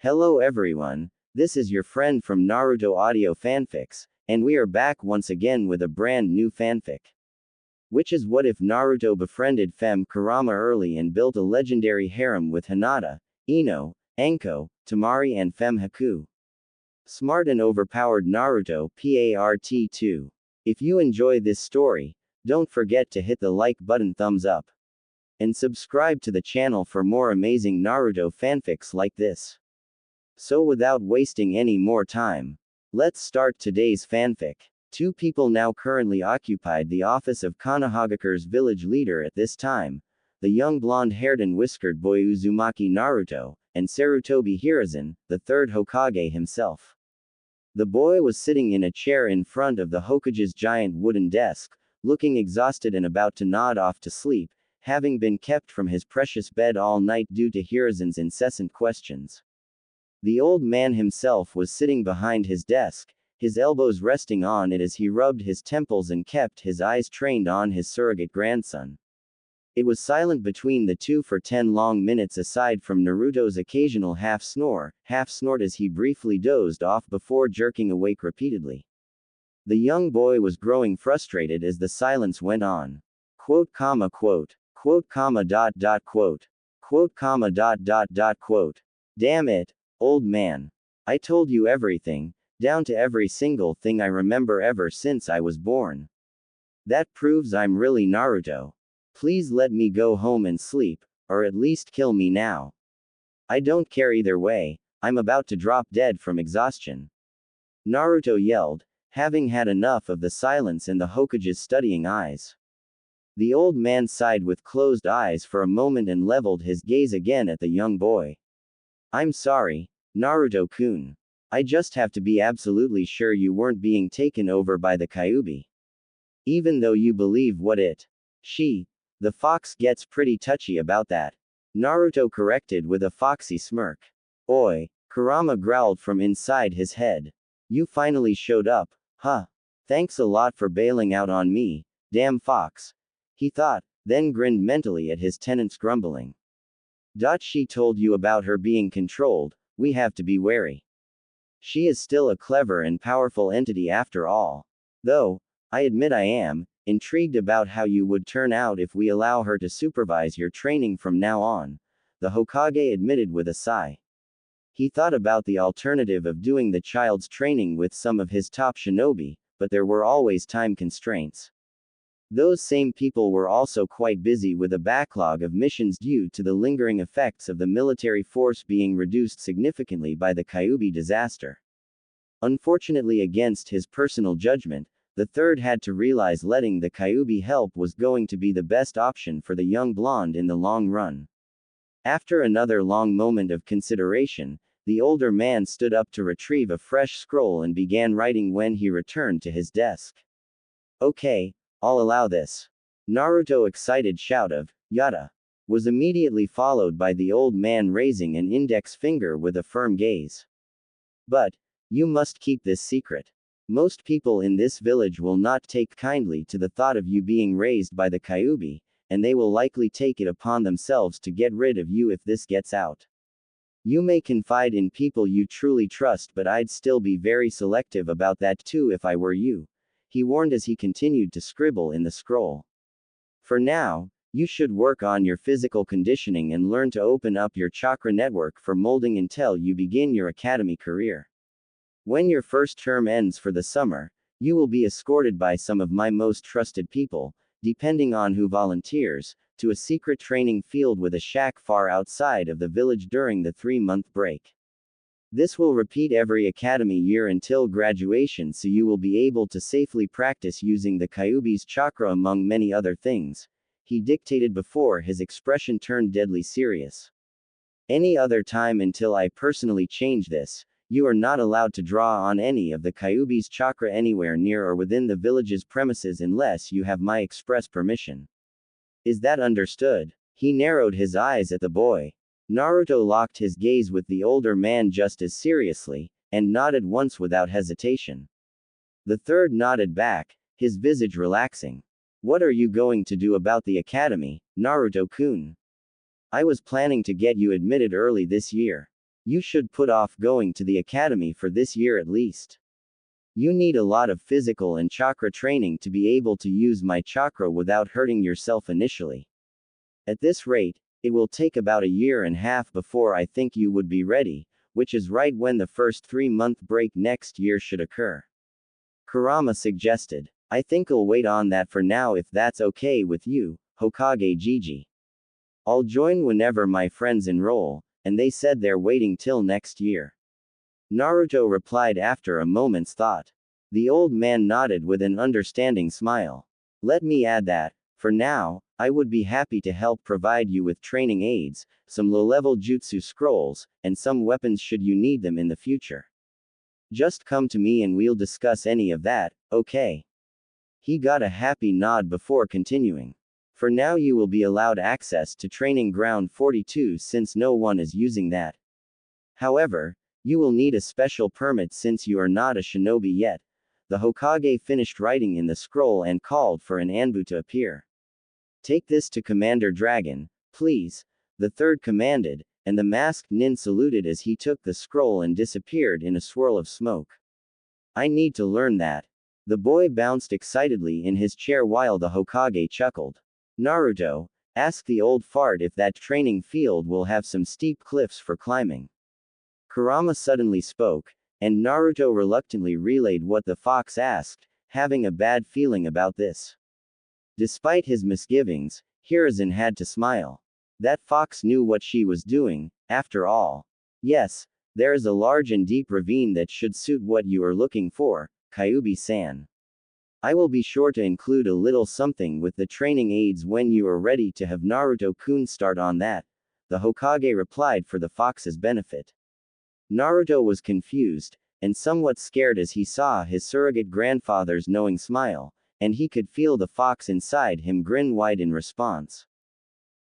Hello everyone, this is your friend from Naruto Audio Fanfics, and we are back once again with a brand new fanfic. Which is what if Naruto befriended Femme Kurama early and built a legendary harem with Hinata, Ino, Anko, Temari and Femme Haku. Smart and overpowered Naruto Part-2. If you enjoy this story, don't forget to hit the like button, thumbs up, and subscribe to the channel for more amazing Naruto fanfics like this. So without wasting any more time, let's start today's fanfic. Two people now currently occupied the office of Konohagakure's village leader at this time, the young blonde-haired and whiskered boy Uzumaki Naruto, and Sarutobi Hiruzen, the third Hokage himself. The boy was sitting in a chair in front of the Hokage's giant wooden desk, looking exhausted and about to nod off to sleep, having been kept from his precious bed all night due to Hiruzen's incessant questions. The old man himself was sitting behind his desk, his elbows resting on it as he rubbed his temples and kept his eyes trained on his surrogate grandson. It was silent between the two for 10 long minutes aside from Naruto's occasional half-snort as he briefly dozed off before jerking awake repeatedly. The young boy was growing frustrated as the silence went on. Quote, comma, quote. Quote, comma, dot, dot, quote. Quote, comma, dot, dot, dot, quote. Damn it, old man. I told you everything, down to every single thing I remember ever since I was born. That proves I'm really Naruto. Please let me go home and sleep, or at least kill me now. I don't care either way, I'm about to drop dead from exhaustion. Naruto yelled, having had enough of the silence and the Hokage's studying eyes. The old man sighed with closed eyes for a moment and leveled his gaze again at the young boy. I'm sorry, Naruto-kun. I just have to be absolutely sure you weren't being taken over by the Kyuubi. Even though you believe what the fox gets pretty touchy about that. Naruto corrected with a foxy smirk. Oi, Kurama growled from inside his head. You finally showed up, huh? Thanks a lot for bailing out on me, damn fox. He thought, then grinned mentally at his tenant's grumbling. She told you about her being controlled, we have to be wary. She is still a clever and powerful entity after all. Though, I admit I am intrigued about how you would turn out if we allow her to supervise your training from now on, the Hokage admitted with a sigh. He thought about the alternative of doing the child's training with some of his top shinobi, but there were always time constraints. Those same people were also quite busy with a backlog of missions due to the lingering effects of the military force being reduced significantly by the Kyuubi disaster. Unfortunately, against his personal judgment, the third had to realize letting the Kyuubi help was going to be the best option for the young blonde in the long run. After another long moment of consideration, the older man stood up to retrieve a fresh scroll and began writing when he returned to his desk. Okay, I'll allow this. Naruto's excited shout of, "Yada!" was immediately followed by the old man raising an index finger with a firm gaze. But, you must keep this secret. Most people in this village will not take kindly to the thought of you being raised by the Kyuubi, and they will likely take it upon themselves to get rid of you if this gets out. You may confide in people you truly trust, but I'd still be very selective about that too if I were you, he warned as he continued to scribble in the scroll. For now, you should work on your physical conditioning and learn to open up your chakra network for molding until you begin your academy career. When your first term ends for the summer, you will be escorted by some of my most trusted people, depending on who volunteers, to a secret training field with a shack far outside of the village during the 3-month break. This will repeat every academy year until graduation, so you will be able to safely practice using the Kyuubi's chakra among many other things, he dictated before his expression turned deadly serious. Any other time until I personally change this, you are not allowed to draw on any of the Kyuubi's chakra anywhere near or within the village's premises unless you have my express permission. Is that understood? He narrowed his eyes at the boy. Naruto locked his gaze with the older man just as seriously, and nodded once without hesitation. The third nodded back, his visage relaxing. What are you going to do about the academy, Naruto-kun? I was planning to get you admitted early this year. You should put off going to the academy for this year at least. You need a lot of physical and chakra training to be able to use my chakra without hurting yourself initially. At this rate, it will take about a year and a half before I think you would be ready, which is right when the first 3-month break next year should occur. Kurama suggested. I think I'll wait on that for now if that's okay with you, Hokage Gigi. I'll join whenever my friends enroll, and they said they're waiting till next year. Naruto replied after a moment's thought. The old man nodded with an understanding smile. Let me add that, for now, I would be happy to help provide you with training aids, some low-level jutsu scrolls, and some weapons should you need them in the future. Just come to me and we'll discuss any of that, okay? He got a happy nod before continuing. For now you will be allowed access to training ground 42 since no one is using that. However, you will need a special permit since you are not a shinobi yet. The Hokage finished writing in the scroll and called for an Anbu to appear. Take this to Commander Dragon, please, the third commanded, and the masked nin saluted as he took the scroll and disappeared in a swirl of smoke. I need to learn that. The boy bounced excitedly in his chair while the Hokage chuckled. Naruto, ask the old fart if that training field will have some steep cliffs for climbing. Kurama suddenly spoke, and Naruto reluctantly relayed what the fox asked, having a bad feeling about this. Despite his misgivings, Hiruzen had to smile. That fox knew what she was doing, after all. Yes, there is a large and deep ravine that should suit what you are looking for, Kyuubi-san. I will be sure to include a little something with the training aids when you are ready to have Naruto-kun start on that, the Hokage replied for the fox's benefit. Naruto was confused, and somewhat scared as he saw his surrogate grandfather's knowing smile, and he could feel the fox inside him grin wide in response.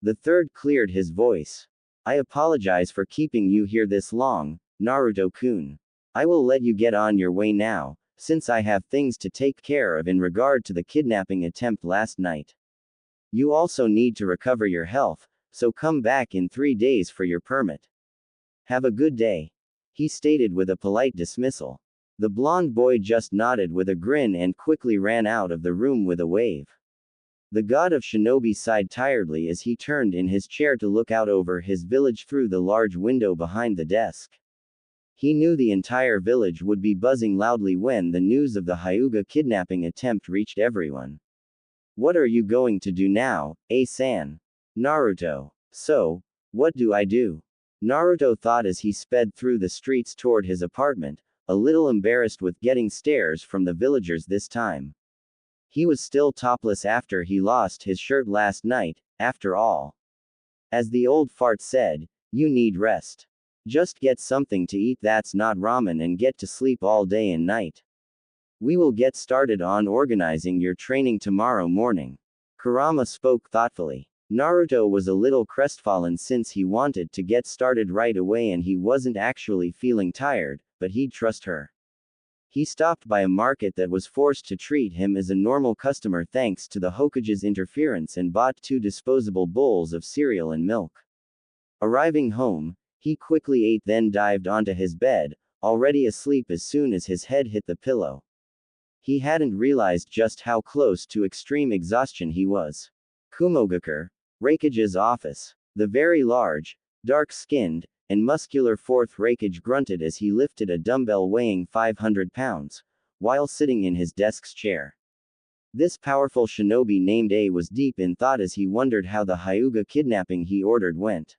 The third cleared his voice. I apologize for keeping you here this long, Naruto-kun. I will let you get on your way now, since I have things to take care of in regard to the kidnapping attempt last night. You also need to recover your health, so come back in 3 days for your permit. Have a good day. He stated with a polite dismissal. The blonde boy just nodded with a grin and quickly ran out of the room with a wave. The god of shinobi sighed tiredly as he turned in his chair to look out over his village through the large window behind the desk. He knew the entire village would be buzzing loudly when the news of the Hyuga kidnapping attempt reached everyone. What are you going to do now, A-san? Naruto. So, what do I do? Naruto thought as he sped through the streets toward his apartment, a little embarrassed with getting stares from the villagers this time. He was still topless after he lost his shirt last night, after all. As the old fart said, you need rest. Just get something to eat that's not ramen and get to sleep all day and night. We will get started on organizing your training tomorrow morning. Kurama spoke thoughtfully. Naruto was a little crestfallen since he wanted to get started right away and he wasn't actually feeling tired, but he'd trust her. He stopped by a market that was forced to treat him as a normal customer thanks to the Hokage's interference and bought 2 disposable bowls of cereal and milk. Arriving home, he quickly ate then dived onto his bed, already asleep as soon as his head hit the pillow. He hadn't realized just how close to extreme exhaustion he was. Kumogakure, Raikage's office. The very large, dark-skinned, and muscular fourth Raikage grunted as he lifted a dumbbell weighing 500 pounds, while sitting in his desk's chair. This powerful shinobi named A was deep in thought as he wondered how the Hyuga kidnapping he ordered went.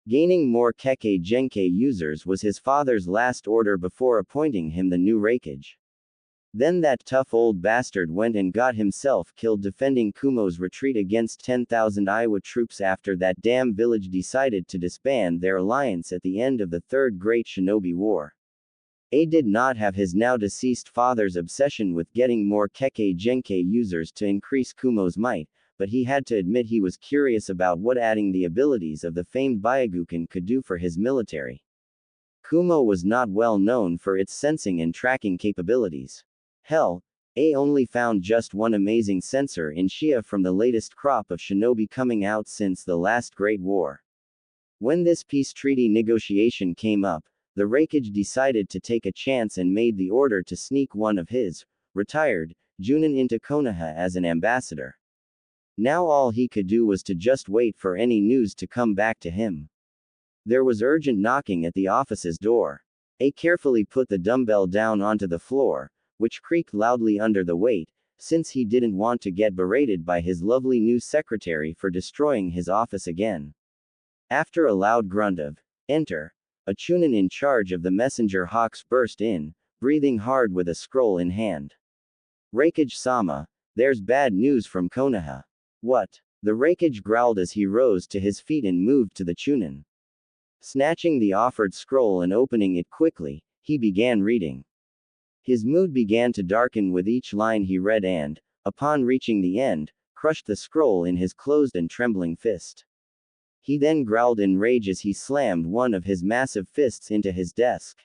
Gaining more Kekkei Genkai users was his father's last order before appointing him the new Raikage. Then that tough old bastard went and got himself killed defending Kumo's retreat against 10,000 Iowa troops after that damn village decided to disband their alliance at the end of the Third Great Shinobi War. A did not have his now deceased father's obsession with getting more Kekkei Genkai users to increase Kumo's might, but he had to admit he was curious about what adding the abilities of the famed Byakugan could do for his military. Kumo was not well known for its sensing and tracking capabilities. Hell, A only found just one amazing sensor in Shia from the latest crop of shinobi coming out since the last Great War. When this peace treaty negotiation came up, the Raikage decided to take a chance and made the order to sneak one of his retired Junin into Konoha as an ambassador. Now all he could do was to just wait for any news to come back to him. There was urgent knocking at the office's door. A carefully put the dumbbell down onto the floor, which creaked loudly under the weight, since he didn't want to get berated by his lovely new secretary for destroying his office again. After a loud grunt of, "Enter," a Chunin in charge of the messenger hawks burst in, breathing hard with a scroll in hand. "Raikage-sama, there's bad news from Konoha." "What?" The Raikage growled as he rose to his feet and moved to the Chunin. Snatching the offered scroll and opening it quickly, he began reading. His mood began to darken with each line he read and, upon reaching the end, crushed the scroll in his closed and trembling fist. He then growled in rage as he slammed one of his massive fists into his desk.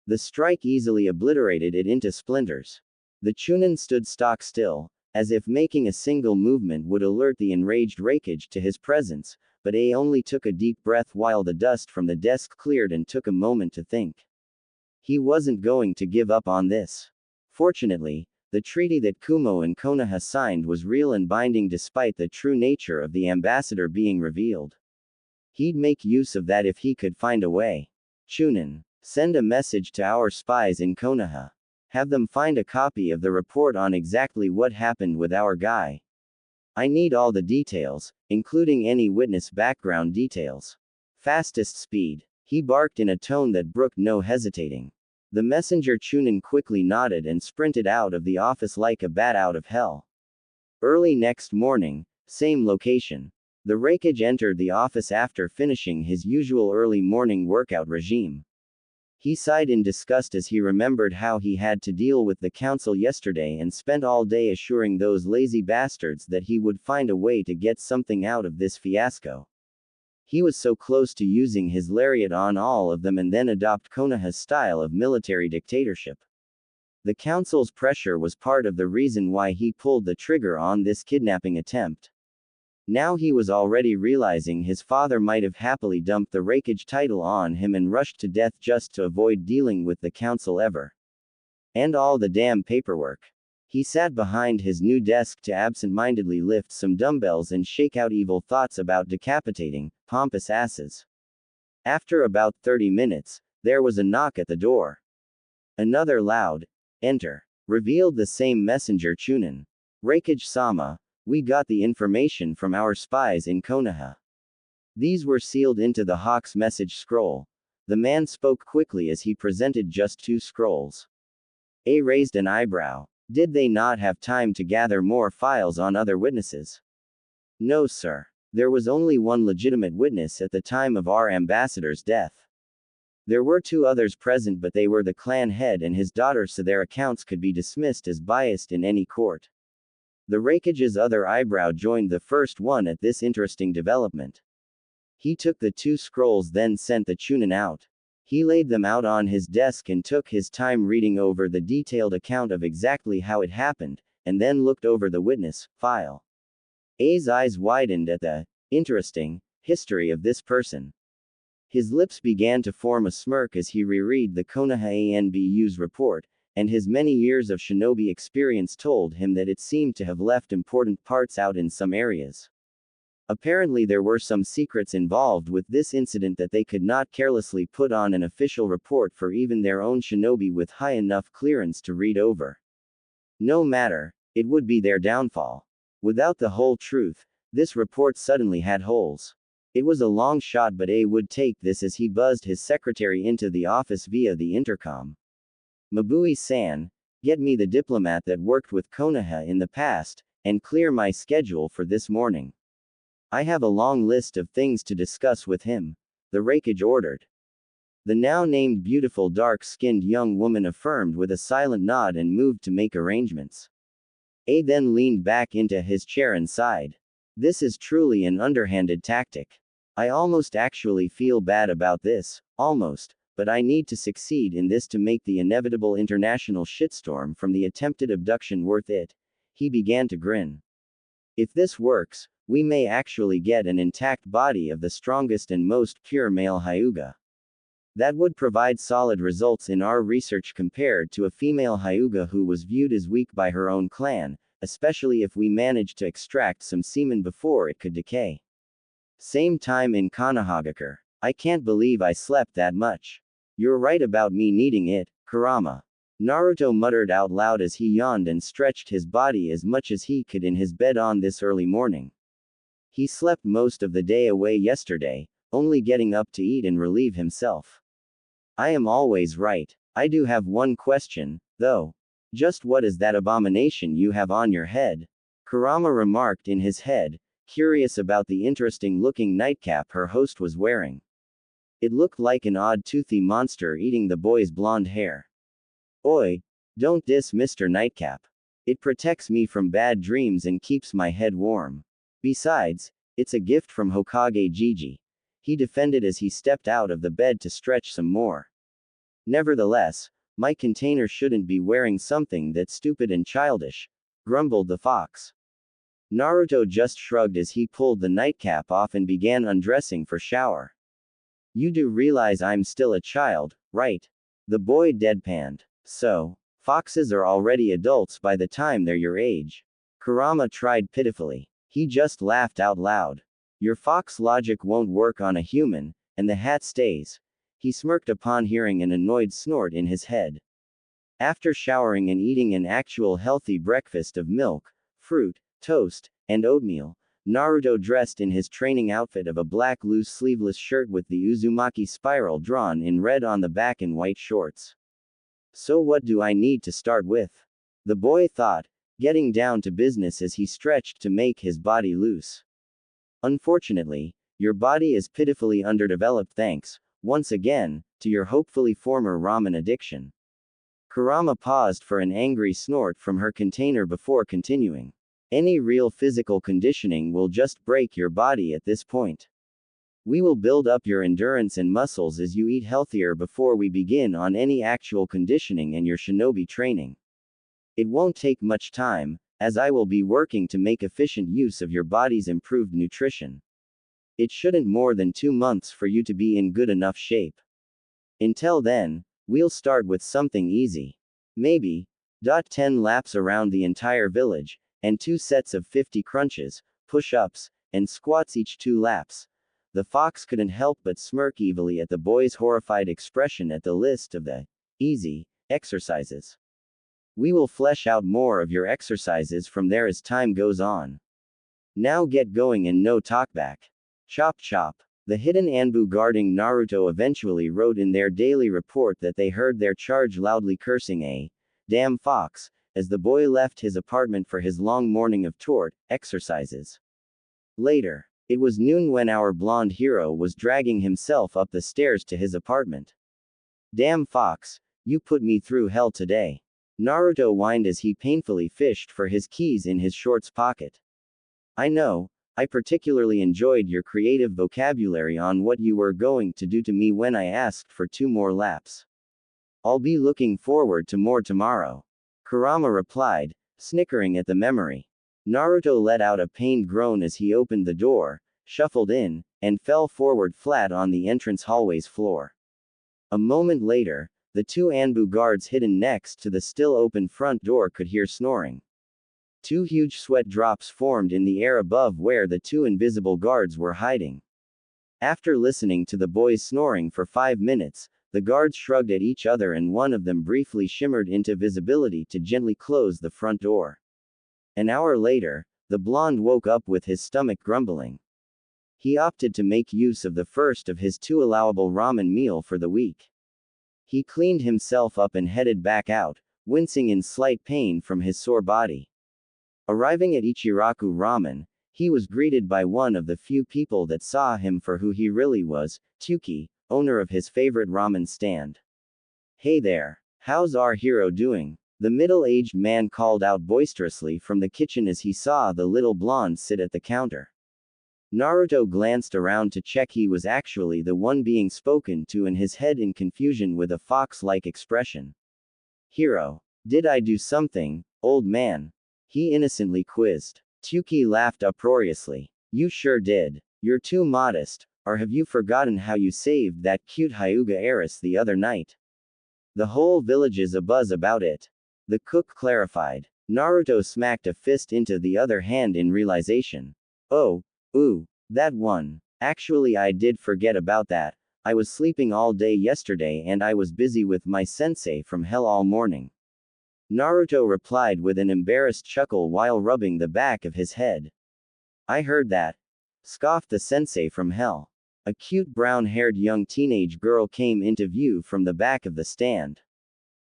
The strike easily obliterated it into splinters. The Chunin stood stock still, as if making a single movement would alert the enraged Raikage to his presence, but A only took a deep breath while the dust from the desk cleared and took a moment to think. He wasn't going to give up on this. Fortunately, the treaty that Kumo and Konoha signed was real and binding despite the true nature of the ambassador being revealed. He'd make use of that if he could find a way. Chunin, send a message to our spies in Konoha. Have them find a copy of the report on exactly what happened with our guy. I need all the details, including any witness background details. Fastest speed. He barked in a tone that brooked no hesitating. The messenger Chunin quickly nodded and sprinted out of the office like a bat out of hell. Early next morning, same location. The Raikage entered the office after finishing his usual early morning workout regime. He sighed in disgust as he remembered how he had to deal with the council yesterday and spent all day assuring those lazy bastards that he would find a way to get something out of this fiasco. He was so close to using his lariat on all of them and then adopt Konoha's style of military dictatorship. The council's pressure was part of the reason why he pulled the trigger on this kidnapping attempt. Now he was already realizing his father might have happily dumped the Raikage title on him and rushed to death just to avoid dealing with the council ever. And all the damn paperwork. He sat behind his new desk to absent-mindedly lift some dumbbells and shake out evil thoughts about decapitating pompous asses. After about 30 minutes, there was a knock at the door. Another loud, "Enter," revealed the same messenger Chunin. "Raikage-sama, we got the information from our spies in Konoha." These were sealed into the Hawk's message scroll. The man spoke quickly as he presented just 2 scrolls. A raised an eyebrow. Did they not have time to gather more files on other witnesses? No, sir. There was only one legitimate witness at the time of our ambassador's death. There were 2 others present, but they were the clan head and his daughter, so their accounts could be dismissed as biased in any court. The Raikage's other eyebrow joined the first one at this interesting development. He took the 2 scrolls, then sent the Chunin out. He laid them out on his desk and took his time reading over the detailed account of exactly how it happened, and then looked over the witness file. A's eyes widened at the interesting history of this person. His lips began to form a smirk as he reread the Konoha ANBU's report, and his many years of shinobi experience told him that it seemed to have left important parts out in some areas. Apparently there were some secrets involved with this incident that they could not carelessly put on an official report for even their own shinobi with high enough clearance to read over. No matter, it would be their downfall. Without the whole truth, this report suddenly had holes. It was a long shot, but A would take this as he buzzed his secretary into the office via the intercom. "Mabui-san, get me the diplomat that worked with Konoha in the past, and clear my schedule for this morning. I have a long list of things to discuss with him," the Raikage ordered. The now named beautiful dark-skinned young woman affirmed with a silent nod and moved to make arrangements. A then leaned back into his chair and sighed. "This is truly an underhanded tactic. I almost actually feel bad about this, almost, but I need to succeed in this to make the inevitable international shitstorm from the attempted abduction worth it." He began to grin. If this works, we may actually get an intact body of the strongest and most pure male Hyuga. That would provide solid results in our research compared to a female Hyuga who was viewed as weak by her own clan, especially if we managed to extract some semen before it could decay. Same time in Konohagakure. I can't believe I slept that much. You're right about me needing it, Kurama. Naruto muttered out loud as he yawned and stretched his body as much as he could in his bed on this early morning. He slept most of the day away yesterday, only getting up to eat and relieve himself. I am always right. I do have one question, though. Just what is that abomination you have on your head? Kurama remarked in his head, curious about the interesting-looking nightcap her host was wearing. It looked like an odd toothy monster eating the boy's blonde hair. Oi, don't diss Mr. Nightcap. It protects me from bad dreams and keeps my head warm. Besides, it's a gift from Hokage Gigi. He defended as he stepped out of the bed to stretch some more. Nevertheless, my container shouldn't be wearing something that's stupid and childish, grumbled the fox. Naruto just shrugged as he pulled the nightcap off and began undressing for shower. You do realize I'm still a child, right? The boy deadpanned. So, foxes are already adults by the time they're your age. Kurama tried pitifully. He just laughed out loud. Your fox logic won't work on a human, and the hat stays. He smirked upon hearing an annoyed snort in his head. After showering and eating an actual healthy breakfast of milk, fruit, toast, and oatmeal, Naruto dressed in his training outfit of a black loose sleeveless shirt with the Uzumaki spiral drawn in red on the back and white shorts. So what do I need to start with? The boy thought, getting down to business as he stretched to make his body loose. Unfortunately, your body is pitifully underdeveloped thanks, once again, to your hopefully former ramen addiction. Kurama paused for an angry snort from her container before continuing. Any real physical conditioning will just break your body at this point. We will build up your endurance and muscles as you eat healthier before we begin on any actual conditioning and your shinobi training. It won't take much time, as I will be working to make efficient use of your body's improved nutrition. It shouldn't more than 2 months for you to be in good enough shape. Until then, we'll start with something easy. Maybe 10 laps around the entire village, and 2 sets of 50 crunches, push-ups, and squats each 2 laps. The fox couldn't help but smirk evilly at the boy's horrified expression at the list of the easy exercises. We will flesh out more of your exercises from there as time goes on. Now get going and no talkback. Chop chop. The hidden Anbu guarding Naruto eventually wrote in their daily report that they heard their charge loudly cursing a damn fox, as the boy left his apartment for his long morning of tort exercises. Later, it was noon when our blonde hero was dragging himself up the stairs to his apartment. Damn fox, you put me through hell today. Naruto whined as he painfully fished for his keys in his shorts pocket. I know, I particularly enjoyed your creative vocabulary on what you were going to do to me when I asked for 2 more laps. I'll be looking forward to more tomorrow. Kurama replied, snickering at the memory. Naruto let out a pained groan as he opened the door, shuffled in, and fell forward flat on the entrance hallway's floor. A moment later, the 2 Anbu guards hidden next to the still open front door could hear snoring. 2 huge sweat drops formed in the air above where the 2 invisible guards were hiding. After listening to the boys snoring for 5 minutes, the guards shrugged at each other and one of them briefly shimmered into visibility to gently close the front door. An hour later, the blonde woke up with his stomach grumbling. He opted to make use of the first of his 2 allowable ramen meal for the week. He cleaned himself up and headed back out, wincing in slight pain from his sore body. Arriving at Ichiraku Ramen, he was greeted by one of the few people that saw him for who he really was, Tuki, owner of his favorite ramen stand. Hey there, how's our hero doing? The middle-aged man called out boisterously from the kitchen as he saw the little blonde sit at the counter. Naruto glanced around to check he was actually the one being spoken to and his head in confusion with a fox-like expression. Hero, did I do something, old man? He innocently quizzed. Tuki laughed uproariously. You sure did. You're too modest, or have you forgotten how you saved that cute Hyuga heiress the other night? The whole village is abuzz about it. The cook clarified. Naruto smacked a fist into the other hand in realization. Oh, ooh, that one. Actually, I did forget about that. I was sleeping all day yesterday and I was busy with my sensei from hell all morning. Naruto replied with an embarrassed chuckle while rubbing the back of his head. I heard that, scoffed the sensei from hell. A cute brown-haired young teenage girl came into view from the back of the stand.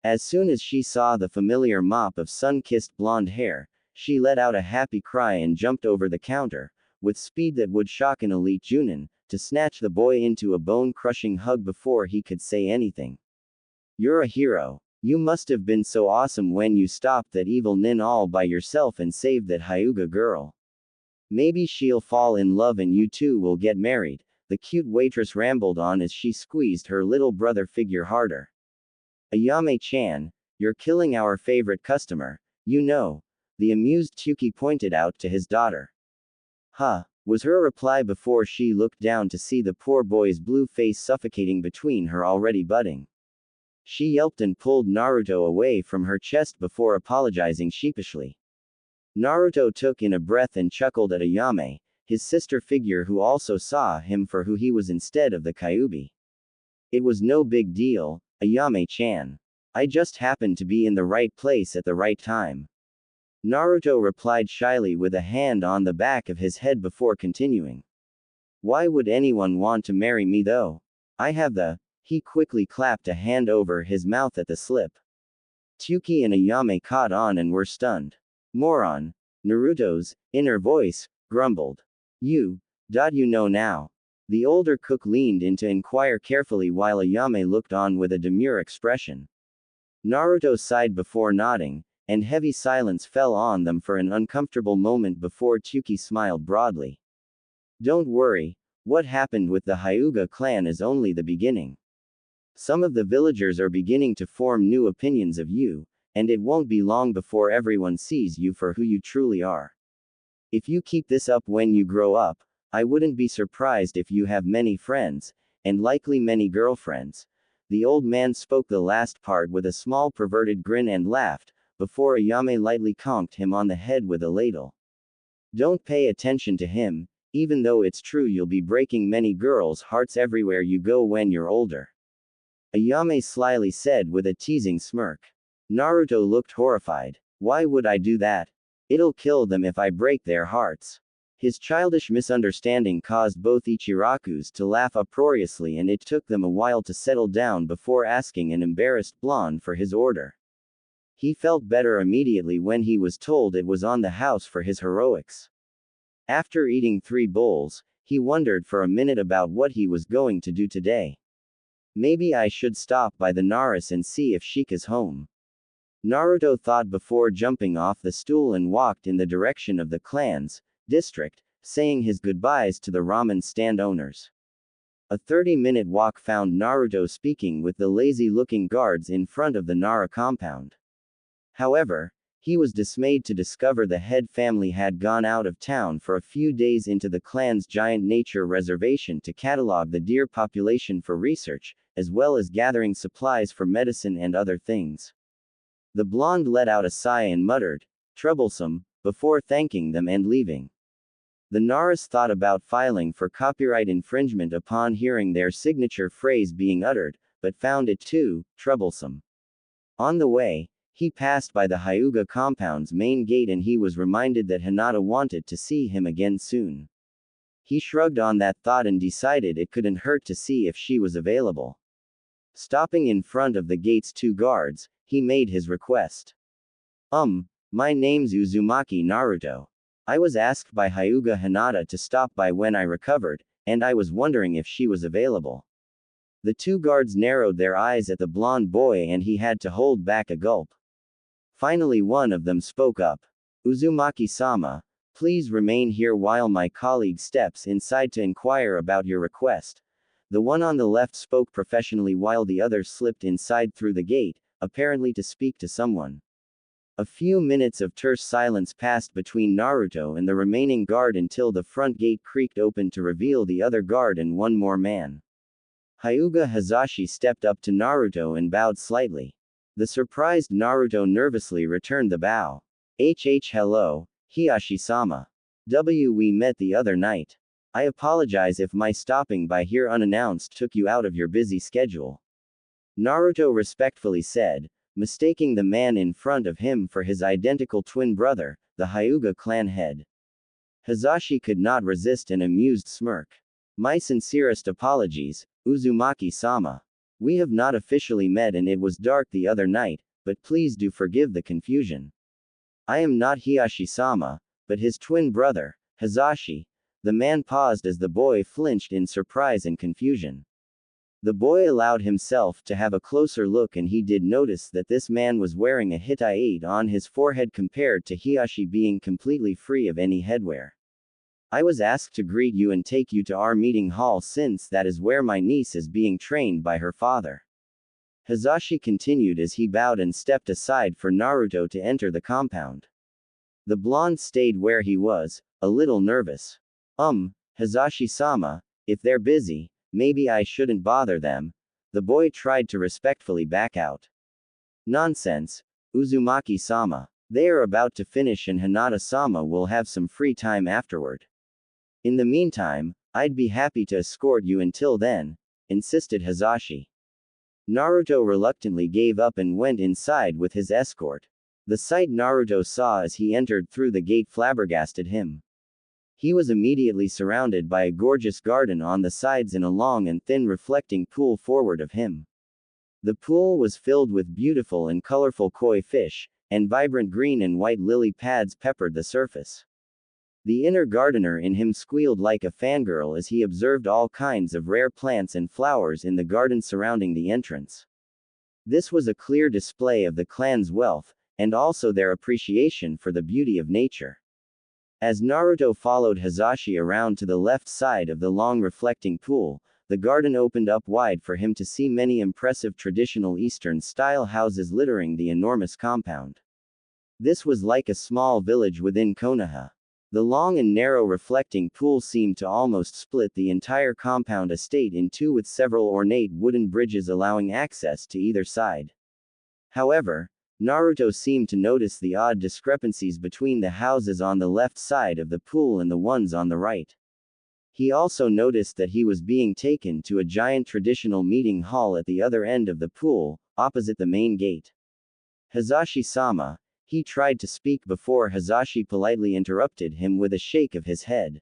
As soon as she saw the familiar mop of sun-kissed blonde hair, she let out a happy cry and jumped over the counter, with speed that would shock an elite Junin, to snatch the boy into a bone-crushing hug before he could say anything. You're a hero. You must have been so awesome when you stopped that evil nin all by yourself and saved that Hyuga girl. Maybe she'll fall in love and you two will get married, the cute waitress rambled on as she squeezed her little brother figure harder. Ayame-chan, you're killing our favorite customer, you know, the amused Tuki pointed out to his daughter. Huh, was her reply before she looked down to see the poor boy's blue face suffocating between her already budding. She yelped and pulled Naruto away from her chest before apologizing sheepishly. Naruto took in a breath and chuckled at Ayame, his sister figure, who also saw him for who he was instead of the Kyuubi. It was no big deal, Ayame-chan. I just happened to be in the right place at the right time. Naruto replied shyly with a hand on the back of his head before continuing. Why would anyone want to marry me though? I have the. He quickly clapped a hand over his mouth at the slip. Tuki and Ayame caught on and were stunned. Moron. Naruto's inner voice grumbled. You know now. The older cook leaned in to inquire carefully while Ayame looked on with a demure expression. Naruto sighed before nodding, and heavy silence fell on them for an uncomfortable moment before Tuki smiled broadly. Don't worry, what happened with the Hyuga clan is only the beginning. Some of the villagers are beginning to form new opinions of you, and it won't be long before everyone sees you for who you truly are. If you keep this up when you grow up, I wouldn't be surprised if you have many friends, and likely many girlfriends. The old man spoke the last part with a small perverted grin and laughed, before Ayame lightly conked him on the head with a ladle. Don't pay attention to him, even though it's true you'll be breaking many girls' hearts everywhere you go when you're older. Ayame slyly said with a teasing smirk. Naruto looked horrified. Why would I do that? It'll kill them if I break their hearts. His childish misunderstanding caused both Ichirakus to laugh uproariously, and it took them a while to settle down before asking an embarrassed blonde for his order. He felt better immediately when he was told it was on the house for his heroics. After eating 3 bowls, he wondered for a minute about what he was going to do today. Maybe I should stop by the Naris and see if Shika's home. Naruto thought before jumping off the stool and walked in the direction of the clan's district, saying his goodbyes to the ramen stand owners. A 30-minute walk found Naruto speaking with the lazy-looking guards in front of the Nara compound. However, he was dismayed to discover the head family had gone out of town for a few days into the clan's giant nature reservation to catalog the deer population for research, as well as gathering supplies for medicine and other things. The blonde let out a sigh and muttered, "Troublesome," before thanking them and leaving. The Naras thought about filing for copyright infringement upon hearing their signature phrase being uttered, but found it too troublesome. On the way, he passed by the Hyuga compound's main gate and he was reminded that Hinata wanted to see him again soon. He shrugged on that thought and decided it couldn't hurt to see if she was available. Stopping in front of the gate's 2 guards, he made his request. My name's Uzumaki Naruto. I was asked by Hyuga Hinata to stop by when I recovered, and I was wondering if she was available. The 2 guards narrowed their eyes at the blonde boy and he had to hold back a gulp. Finally one of them spoke up. Uzumaki-sama, please remain here while my colleague steps inside to inquire about your request. The one on the left spoke professionally while the other slipped inside through the gate, apparently to speak to someone. A few minutes of terse silence passed between Naruto and the remaining guard until the front gate creaked open to reveal the other guard and one more man. Hyuga Hazashi stepped up to Naruto and bowed slightly. The surprised Naruto nervously returned the bow. Hello, Hiyashi-sama. We met the other night. I apologize if my stopping by here unannounced took you out of your busy schedule. Naruto respectfully said, mistaking the man in front of him for his identical twin brother, the Hyuga clan head. Hazashi could not resist an amused smirk. My sincerest apologies, Uzumaki-sama. We have not officially met and it was dark the other night, but please do forgive the confusion. I am not Hiyashi-sama, but his twin brother, Hazashi. The man paused as the boy flinched in surprise and confusion. The boy allowed himself to have a closer look and he did notice that this man was wearing a hitai on his forehead compared to Hiyashi being completely free of any headwear. I was asked to greet you and take you to our meeting hall since that is where my niece is being trained by her father. Hazashi continued as he bowed and stepped aside for Naruto to enter the compound. The blonde stayed where he was, a little nervous. Hazashi-sama, if they're busy, maybe I shouldn't bother them. The boy tried to respectfully back out. Nonsense, Uzumaki-sama. They are about to finish and Hinata-sama will have some free time afterward. In the meantime, I'd be happy to escort you until then, insisted Hazashi. Naruto reluctantly gave up and went inside with his escort. The sight Naruto saw as he entered through the gate flabbergasted him. He was immediately surrounded by a gorgeous garden on the sides and a long and thin reflecting pool forward of him. The pool was filled with beautiful and colorful koi fish, and vibrant green and white lily pads peppered the surface. The inner gardener in him squealed like a fangirl as he observed all kinds of rare plants and flowers in the garden surrounding the entrance. This was a clear display of the clan's wealth, and also their appreciation for the beauty of nature. As Naruto followed Hazashi around to the left side of the long reflecting pool, the garden opened up wide for him to see many impressive traditional Eastern-style houses littering the enormous compound. This was like a small village within Konoha. The long and narrow reflecting pool seemed to almost split the entire compound estate in two with several ornate wooden bridges allowing access to either side. However, Naruto seemed to notice the odd discrepancies between the houses on the left side of the pool and the ones on the right. He also noticed that he was being taken to a giant traditional meeting hall at the other end of the pool, opposite the main gate. Hazashi-sama. He tried to speak before Hazashi politely interrupted him with a shake of his head.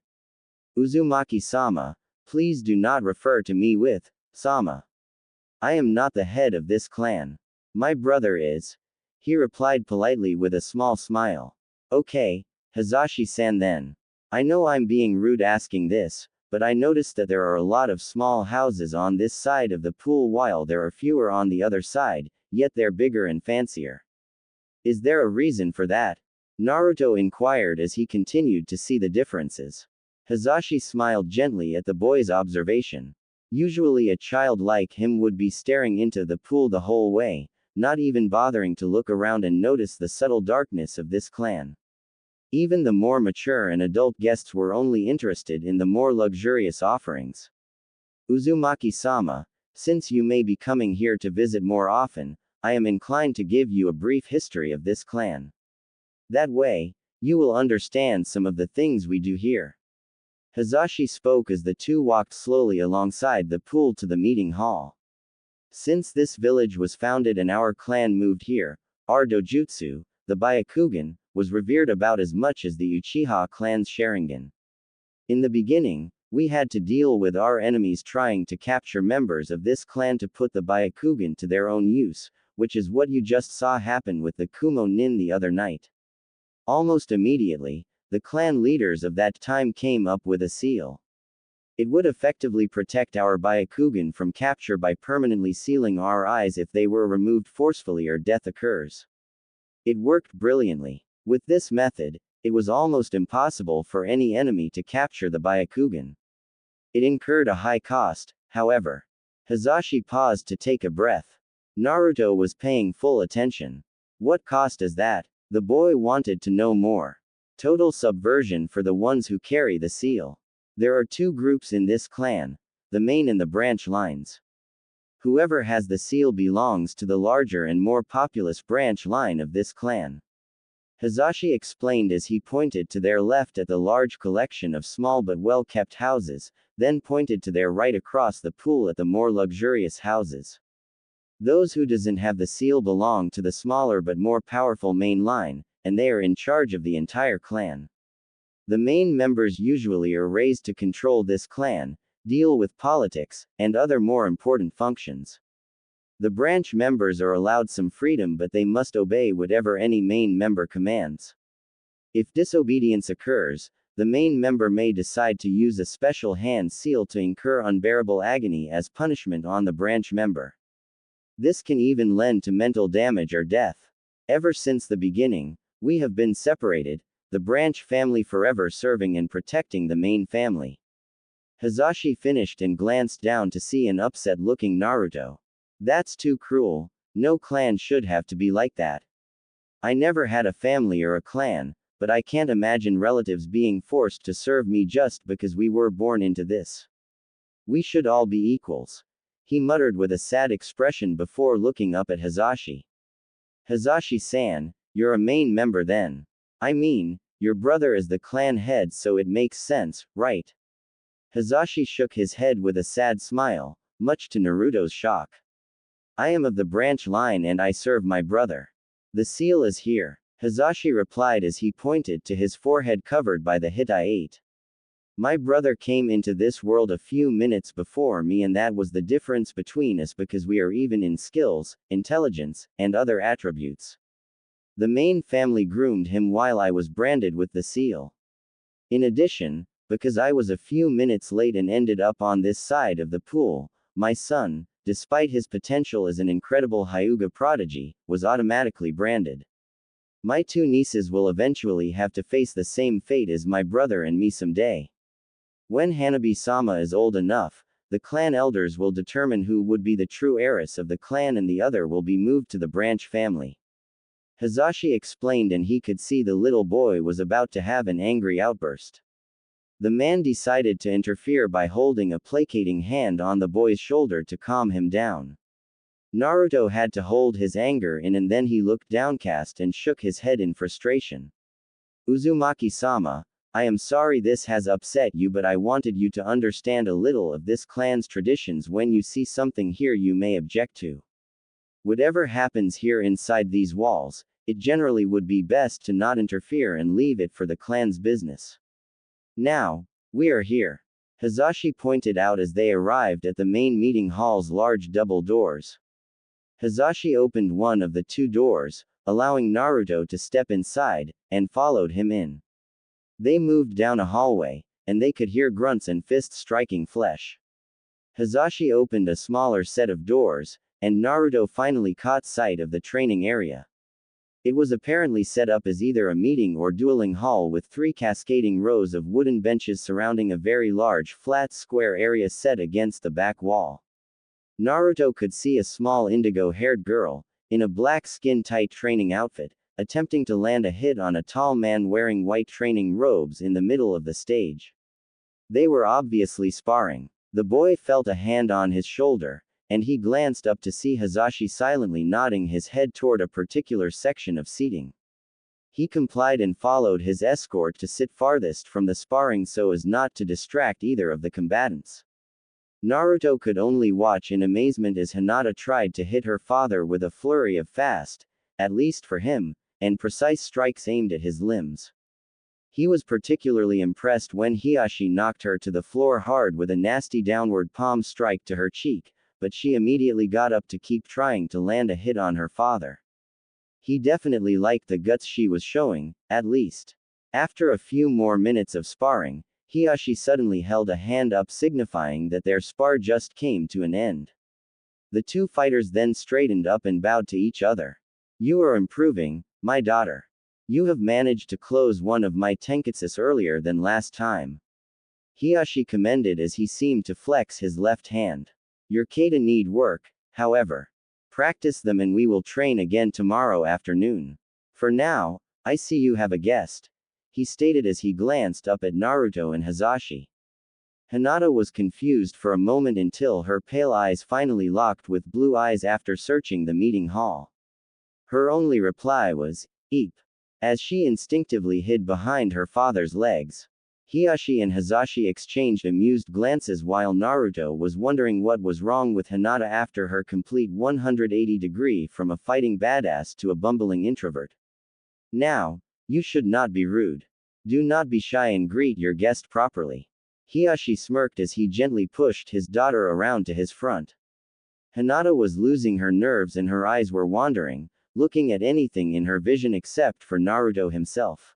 Uzumaki-sama. Please do not refer to me with, sama. I am not the head of this clan. My brother is. He replied politely with a small smile. Okay, Hazashi-san then. I know I'm being rude asking this, but I noticed that there are a lot of small houses on this side of the pool while there are fewer on the other side, yet they're bigger and fancier. Is there a reason for that? Naruto inquired as he continued to see the differences. Hazashi smiled gently at the boy's observation. Usually a child like him would be staring into the pool the whole way, not even bothering to look around and notice the subtle darkness of this clan. Even the more mature and adult guests were only interested in the more luxurious offerings. Uzumaki-sama, since you may be coming here to visit more often, I am inclined to give you a brief history of this clan. That way, you will understand some of the things we do here. Hazashi spoke as the two walked slowly alongside the pool to the meeting hall. Since this village was founded and our clan moved here, our dojutsu, the Byakugan, was revered about as much as the Uchiha clan's Sharingan. In the beginning, we had to deal with our enemies trying to capture members of this clan to put the Byakugan to their own use, which is what you just saw happen with the Kumo Nin the other night. Almost immediately, the clan leaders of that time came up with a seal. It would effectively protect our Byakugan from capture by permanently sealing our eyes if they were removed forcefully or death occurs. It worked brilliantly. With this method, it was almost impossible for any enemy to capture the Byakugan. It incurred a high cost, however. Hazashi paused to take a breath. Naruto was paying full attention. What cost is that? The boy wanted to know more. Total subversion for the ones who carry the seal. There are two groups in this clan, the main and the branch lines. Whoever has the seal belongs to the larger and more populous branch line of this clan. Hizashi explained as he pointed to their left at the large collection of small but well-kept houses, then pointed to their right across the pool at the more luxurious houses. Those who doesn't have the seal belong to the smaller but more powerful main line, and they are in charge of the entire clan. The main members usually are raised to control this clan, deal with politics, and other more important functions. The branch members are allowed some freedom, but they must obey whatever any main member commands. If disobedience occurs, the main member may decide to use a special hand seal to incur unbearable agony as punishment on the branch member. This can even lend to mental damage or death. Ever since the beginning, we have been separated, the branch family forever serving and protecting the main family. Hizashi finished and glanced down to see an upset-looking Naruto. That's too cruel. No clan should have to be like that. I never had a family or a clan, but I can't imagine relatives being forced to serve me just because we were born into this. We should all be equals. He muttered with a sad expression before looking up at Hizashi. Hizashi-san, you're a main member then. I mean, your brother is the clan head, so it makes sense, right? Hizashi shook his head with a sad smile, much to Naruto's shock. I am of the branch line and I serve my brother. The seal is here, Hizashi replied as he pointed to his forehead covered by the Hittite. My brother came into this world a few minutes before me, and that was the difference between us because we are even in skills, intelligence, and other attributes. The main family groomed him while I was branded with the seal. In addition, because I was a few minutes late and ended up on this side of the pool, my son, despite his potential as an incredible Hyuga prodigy, was automatically branded. My two nieces will eventually have to face the same fate as my brother and me someday. When Hanabi-sama is old enough, the clan elders will determine who would be the true heiress of the clan and the other will be moved to the branch family. Hizashi explained, and he could see the little boy was about to have an angry outburst. The man decided to interfere by holding a placating hand on the boy's shoulder to calm him down. Naruto had to hold his anger in, and then he looked downcast and shook his head in frustration. Uzumaki-sama, I am sorry this has upset you, but I wanted you to understand a little of this clan's traditions. When you see something here you may object to. Whatever happens here inside these walls, it generally would be best to not interfere and leave it for the clan's business. Now, we are here. Hizashi pointed out as they arrived at the main meeting hall's large double doors. Hizashi opened one of the two doors, allowing Naruto to step inside, and followed him in. They moved down a hallway, and they could hear grunts and fists striking flesh. Hizashi opened a smaller set of doors, and Naruto finally caught sight of the training area. It was apparently set up as either a meeting or dueling hall with 3 cascading rows of wooden benches surrounding a very large flat square area set against the back wall. Naruto could see a small indigo-haired girl, in a black skin-tight training outfit, attempting to land a hit on a tall man wearing white training robes in the middle of the stage. They were obviously sparring. The boy felt a hand on his shoulder, and he glanced up to see Hizashi silently nodding his head toward a particular section of seating. He complied and followed his escort to sit farthest from the sparring so as not to distract either of the combatants. Naruto could only watch in amazement as Hinata tried to hit her father with a flurry of fast, at least for him, and precise strikes aimed at his limbs. He was particularly impressed when Hiyashi knocked her to the floor hard with a nasty downward palm strike to her cheek, but she immediately got up to keep trying to land a hit on her father. He definitely liked the guts she was showing, at least. After a few more minutes of sparring, Hiyashi suddenly held a hand up signifying that their spar just came to an end. The two fighters then straightened up and bowed to each other. You are improving, my daughter. You have managed to close one of my tenketsus earlier than last time. Hiyashi commended as he seemed to flex his left hand. Your kata need work, however. Practice them and we will train again tomorrow afternoon. For now, I see you have a guest, he stated as he glanced up at Naruto and Hazashi. Hinata was confused for a moment until her pale eyes finally locked with blue eyes after searching the meeting hall. Her only reply was, "Eep," as she instinctively hid behind her father's legs. Hiashi and Hazashi exchanged amused glances while Naruto was wondering what was wrong with Hinata after her complete 180-degree from a fighting badass to a bumbling introvert. Now, you should not be rude. Do not be shy and greet your guest properly. Hiashi smirked as he gently pushed his daughter around to his front. Hinata was losing her nerves and her eyes were wandering, looking at anything in her vision except for Naruto himself.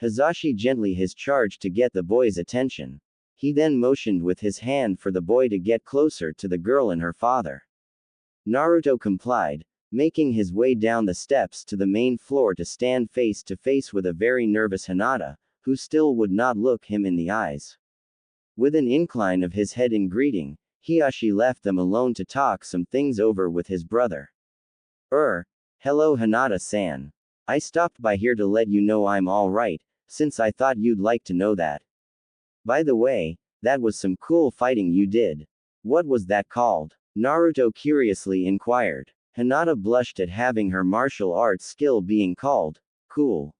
Hazashi gently his charge to get the boy's attention. He then motioned with his hand for the boy to get closer to the girl and her father. Naruto complied, making his way down the steps to the main floor to stand face to face with a very nervous Hinata, who still would not look him in the eyes. With an incline of his head in greeting, Hiashi left them alone to talk some things over with his brother. Hello Hinata-san. I stopped by here to let you know I'm alright, since I thought you'd like to know that. By the way, that was some cool fighting you did. What was that called? Naruto curiously inquired. Hinata blushed at having her martial arts skill being called cool.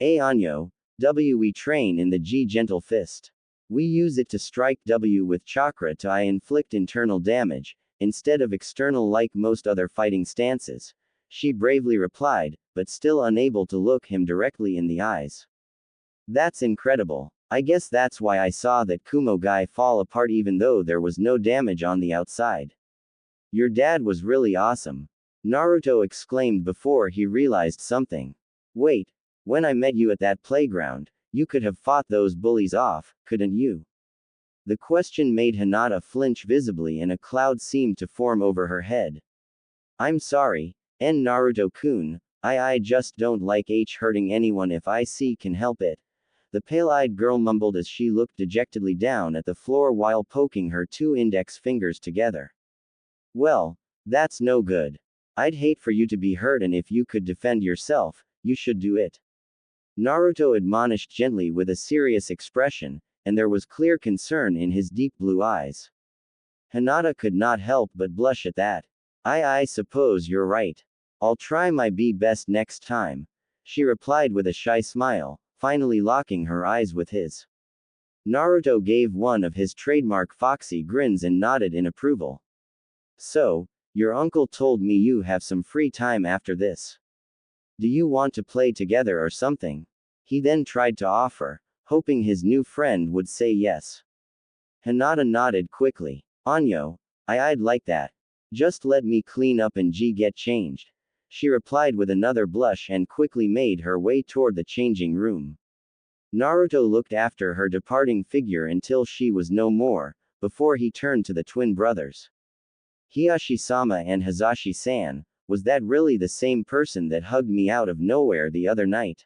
Anyo, we train in the G gentle fist. We use it to strike W with chakra to inflict internal damage, instead of external like most other fighting stances, she bravely replied, but still unable to look him directly in the eyes. That's incredible. I guess that's why I saw that Kumo guy fall apart even though there was no damage on the outside. Your dad was really awesome. Naruto exclaimed before he realized something. Wait, when I met you at that playground, you could have fought those bullies off, couldn't you? The question made Hinata flinch visibly and a cloud seemed to form over her head. I'm sorry, Naruto-kun, I just don't like hurting anyone if I can help it. The pale-eyed girl mumbled as she looked dejectedly down at the floor while poking her two index fingers together. Well, that's no good. I'd hate for you to be hurt and if you could defend yourself, you should do it. Naruto admonished gently with a serious expression, and there was clear concern in his deep blue eyes. Hinata could not help but blush at that. I suppose you're right. I'll try my best next time, she replied with a shy smile, finally locking her eyes with his. Naruto gave one of his trademark foxy grins and nodded in approval. So, your uncle told me you have some free time after this. Do you want to play together or something? He then tried to offer, hoping his new friend would say yes. Hinata nodded quickly. Anyo, I'd like that. Just let me clean up and get changed, she replied with another blush and quickly made her way toward the changing room. Naruto looked after her departing figure until she was no more, before he turned to the twin brothers. Hiashi-sama and Hazashi-san, was that really the same person that hugged me out of nowhere the other night?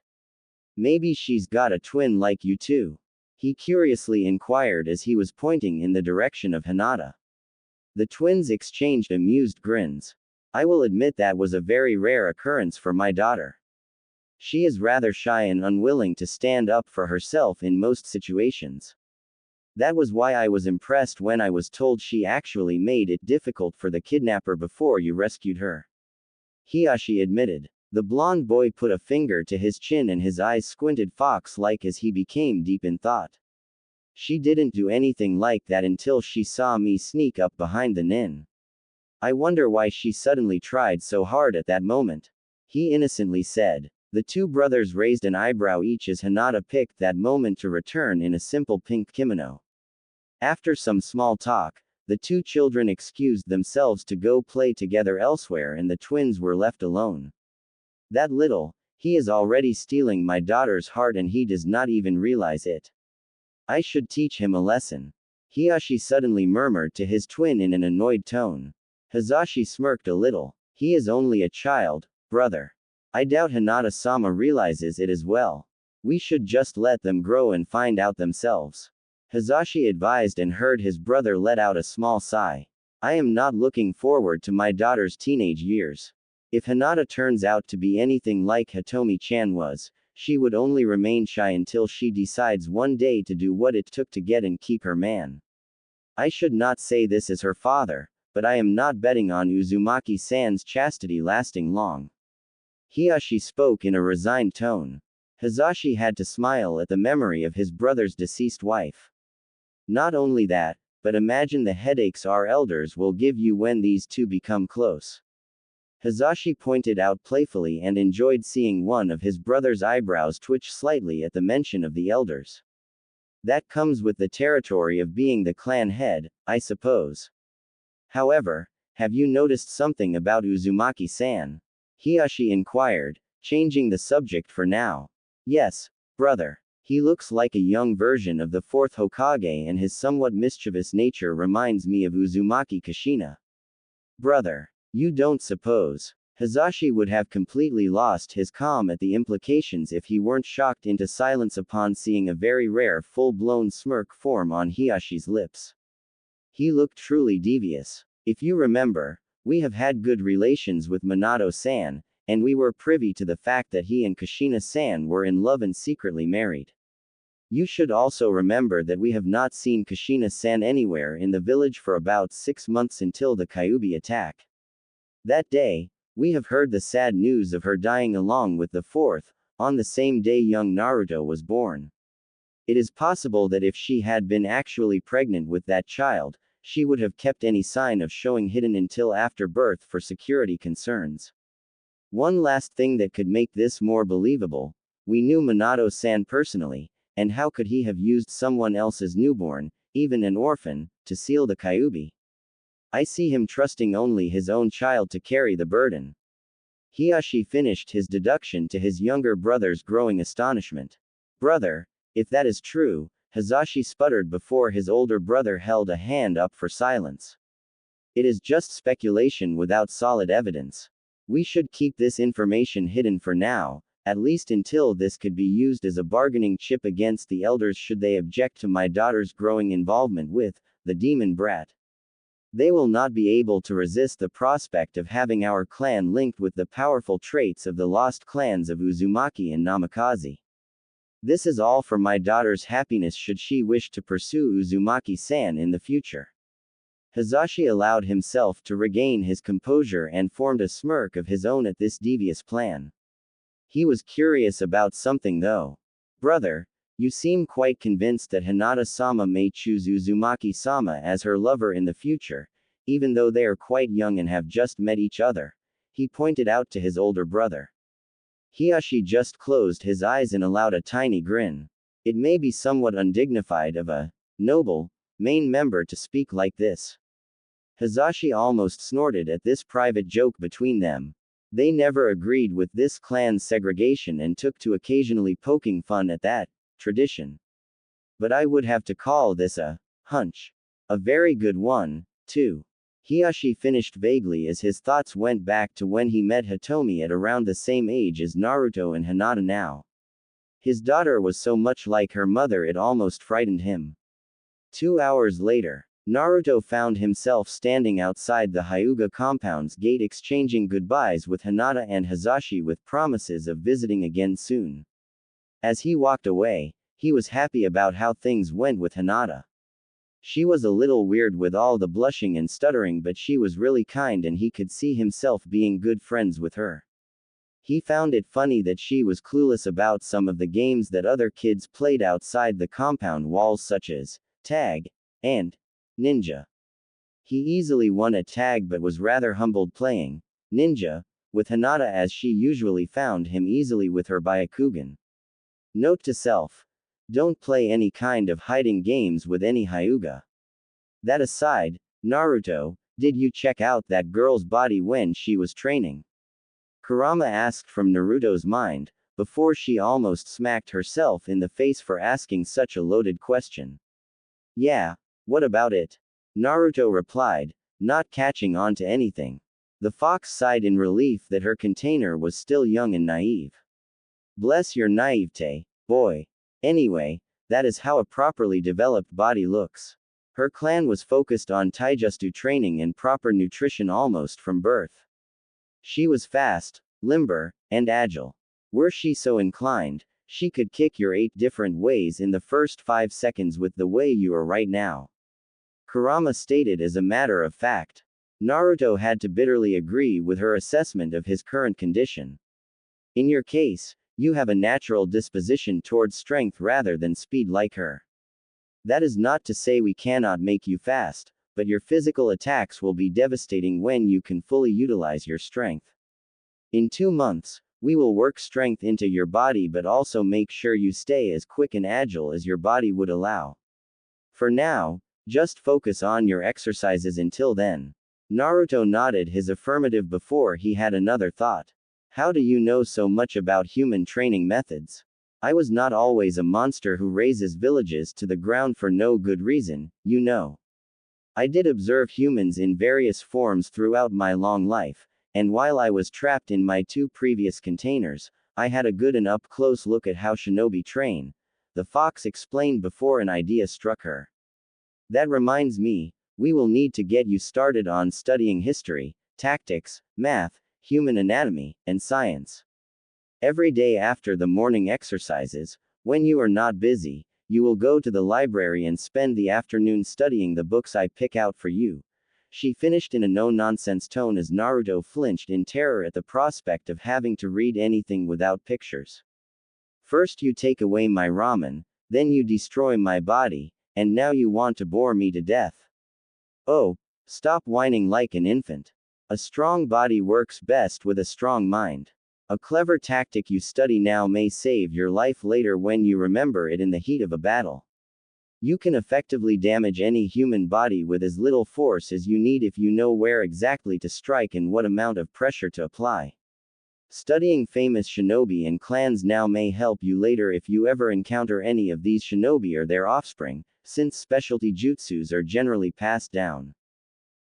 Maybe she's got a twin like you too? He curiously inquired as he was pointing in the direction of Hinata. The twins exchanged amused grins. I will admit that was a very rare occurrence for my daughter. She is rather shy and unwilling to stand up for herself in most situations. That was why I was impressed when I was told she actually made it difficult for the kidnapper before you rescued her. Hiashi admitted. The blonde boy put a finger to his chin and his eyes squinted fox-like as he became deep in thought. She didn't do anything like that until she saw me sneak up behind the nin. I wonder why she suddenly tried so hard at that moment. He innocently said. The two brothers raised an eyebrow each as Hinata picked that moment to return in a simple pink kimono. After some small talk, the two children excused themselves to go play together elsewhere and the twins were left alone. That little, he is already stealing my daughter's heart and he does not even realize it. I should teach him a lesson. Hiashi suddenly murmured to his twin in an annoyed tone. Hazashi smirked a little. He is only a child, brother. I doubt Hinata-sama realizes it as well. We should just let them grow and find out themselves. Hazashi advised and heard his brother let out a small sigh. I am not looking forward to my daughter's teenage years. If Hinata turns out to be anything like Hitomi-chan was, she would only remain shy until she decides one day to do what it took to get and keep her man. I should not say this as her father, but I am not betting on Uzumaki-san's chastity lasting long. Hiyashi spoke in a resigned tone. Hizashi had to smile at the memory of his brother's deceased wife. Not only that, but imagine the headaches our elders will give you when these two become close. Hizashi pointed out playfully and enjoyed seeing one of his brother's eyebrows twitch slightly at the mention of the elders. That comes with the territory of being the clan head, I suppose. However, have you noticed something about Uzumaki-san? Hiyashi inquired, changing the subject for now. Yes, brother. He looks like a young version of the fourth Hokage and his somewhat mischievous nature reminds me of Uzumaki Kushina. Brother. You don't suppose. Hizashi would have completely lost his calm at the implications if he weren't shocked into silence upon seeing a very rare full-blown smirk form on Hiyashi's lips. He looked truly devious. If you remember, we have had good relations with Minato-san, and we were privy to the fact that he and Kushina-san were in love and secretly married. You should also remember that we have not seen Kushina-san anywhere in the village for about 6 months until the Kyuubi attack. That day, we have heard the sad news of her dying along with the fourth, on the same day young Naruto was born. It is possible that if she had been actually pregnant with that child, she would have kept any sign of showing hidden until after birth for security concerns. One last thing that could make this more believable, we knew Minato-san personally, and how could he have used someone else's newborn, even an orphan, to seal the Kyuubi? I see him trusting only his own child to carry the burden. Hiyashi finished his deduction to his younger brother's growing astonishment. Brother, if that is true, Hizashi sputtered before his older brother held a hand up for silence. It is just speculation without solid evidence. We should keep this information hidden for now, at least until this could be used as a bargaining chip against the elders should they object to my daughter's growing involvement with the demon brat. They will not be able to resist the prospect of having our clan linked with the powerful traits of the lost clans of Uzumaki and Namikaze. This is all for my daughter's happiness should she wish to pursue Uzumaki-san in the future. Hizashi allowed himself to regain his composure and formed a smirk of his own at this devious plan. He was curious about something though. Brother, you seem quite convinced that Hinata-sama may choose Uzumaki-sama as her lover in the future, even though they are quite young and have just met each other, he pointed out to his older brother. Hiyashi just closed his eyes and allowed a tiny grin. It may be somewhat undignified of a noble main member to speak like this. Hizashi almost snorted at this private joke between them. They never agreed with this clan's segregation and took to occasionally poking fun at that tradition. But I would have to call this a hunch. A very good one, too. Hiyashi finished vaguely as his thoughts went back to when he met Hitomi at around the same age as Naruto and Hinata now. His daughter was so much like her mother it almost frightened him. 2 hours later, Naruto found himself standing outside the Hyuga compound's gate exchanging goodbyes with Hinata and Hizashi with promises of visiting again soon. As he walked away, he was happy about how things went with Hinata. She was a little weird with all the blushing and stuttering, but she was really kind and he could see himself being good friends with her. He found it funny that she was clueless about some of the games that other kids played outside the compound walls such as tag and ninja. He easily won a tag but was rather humbled playing ninja with Hinata as she usually found him easily with her Byakugan. Note to self. Don't play any kind of hiding games with any Hyuga. That aside, Naruto, did you check out that girl's body when she was training? Kurama asked from Naruto's mind, before she almost smacked herself in the face for asking such a loaded question. Yeah, what about it? Naruto replied, not catching on to anything. The fox sighed in relief that her container was still young and naive. Bless your naivete, boy. Anyway, that is how a properly developed body looks. Her clan was focused on taijutsu training and proper nutrition almost from birth. She was fast, limber, and agile. Were she so inclined, she could kick your 8 different ways in the first 5 seconds with the way you are right now. Kurama stated as a matter of fact. Naruto had to bitterly agree with her assessment of his current condition. In your case, you have a natural disposition towards strength rather than speed like her. That is not to say we cannot make you fast, but your physical attacks will be devastating when you can fully utilize your strength. In 2 months, we will work strength into your body but also make sure you stay as quick and agile as your body would allow. For now, just focus on your exercises until then. Naruto nodded his affirmative before he had another thought. How do you know so much about human training methods? I was not always a monster who razes villages to the ground for no good reason, you know. I did observe humans in various forms throughout my long life, and while I was trapped in my 2 previous containers, I had a good and up-close look at how shinobi train, the fox explained before an idea struck her. That reminds me, we will need to get you started on studying history, tactics, math, human anatomy, and science. Every day after the morning exercises, when you are not busy, you will go to the library and spend the afternoon studying the books I pick out for you. She finished in a no-nonsense tone as Naruto flinched in terror at the prospect of having to read anything without pictures. First you take away my ramen, then you destroy my body, and now you want to bore me to death. Oh, stop whining like an infant. A strong body works best with a strong mind. A clever tactic you study now may save your life later when you remember it in the heat of a battle. You can effectively damage any human body with as little force as you need if you know where exactly to strike and what amount of pressure to apply. Studying famous shinobi and clans now may help you later if you ever encounter any of these shinobi or their offspring, since specialty jutsus are generally passed down.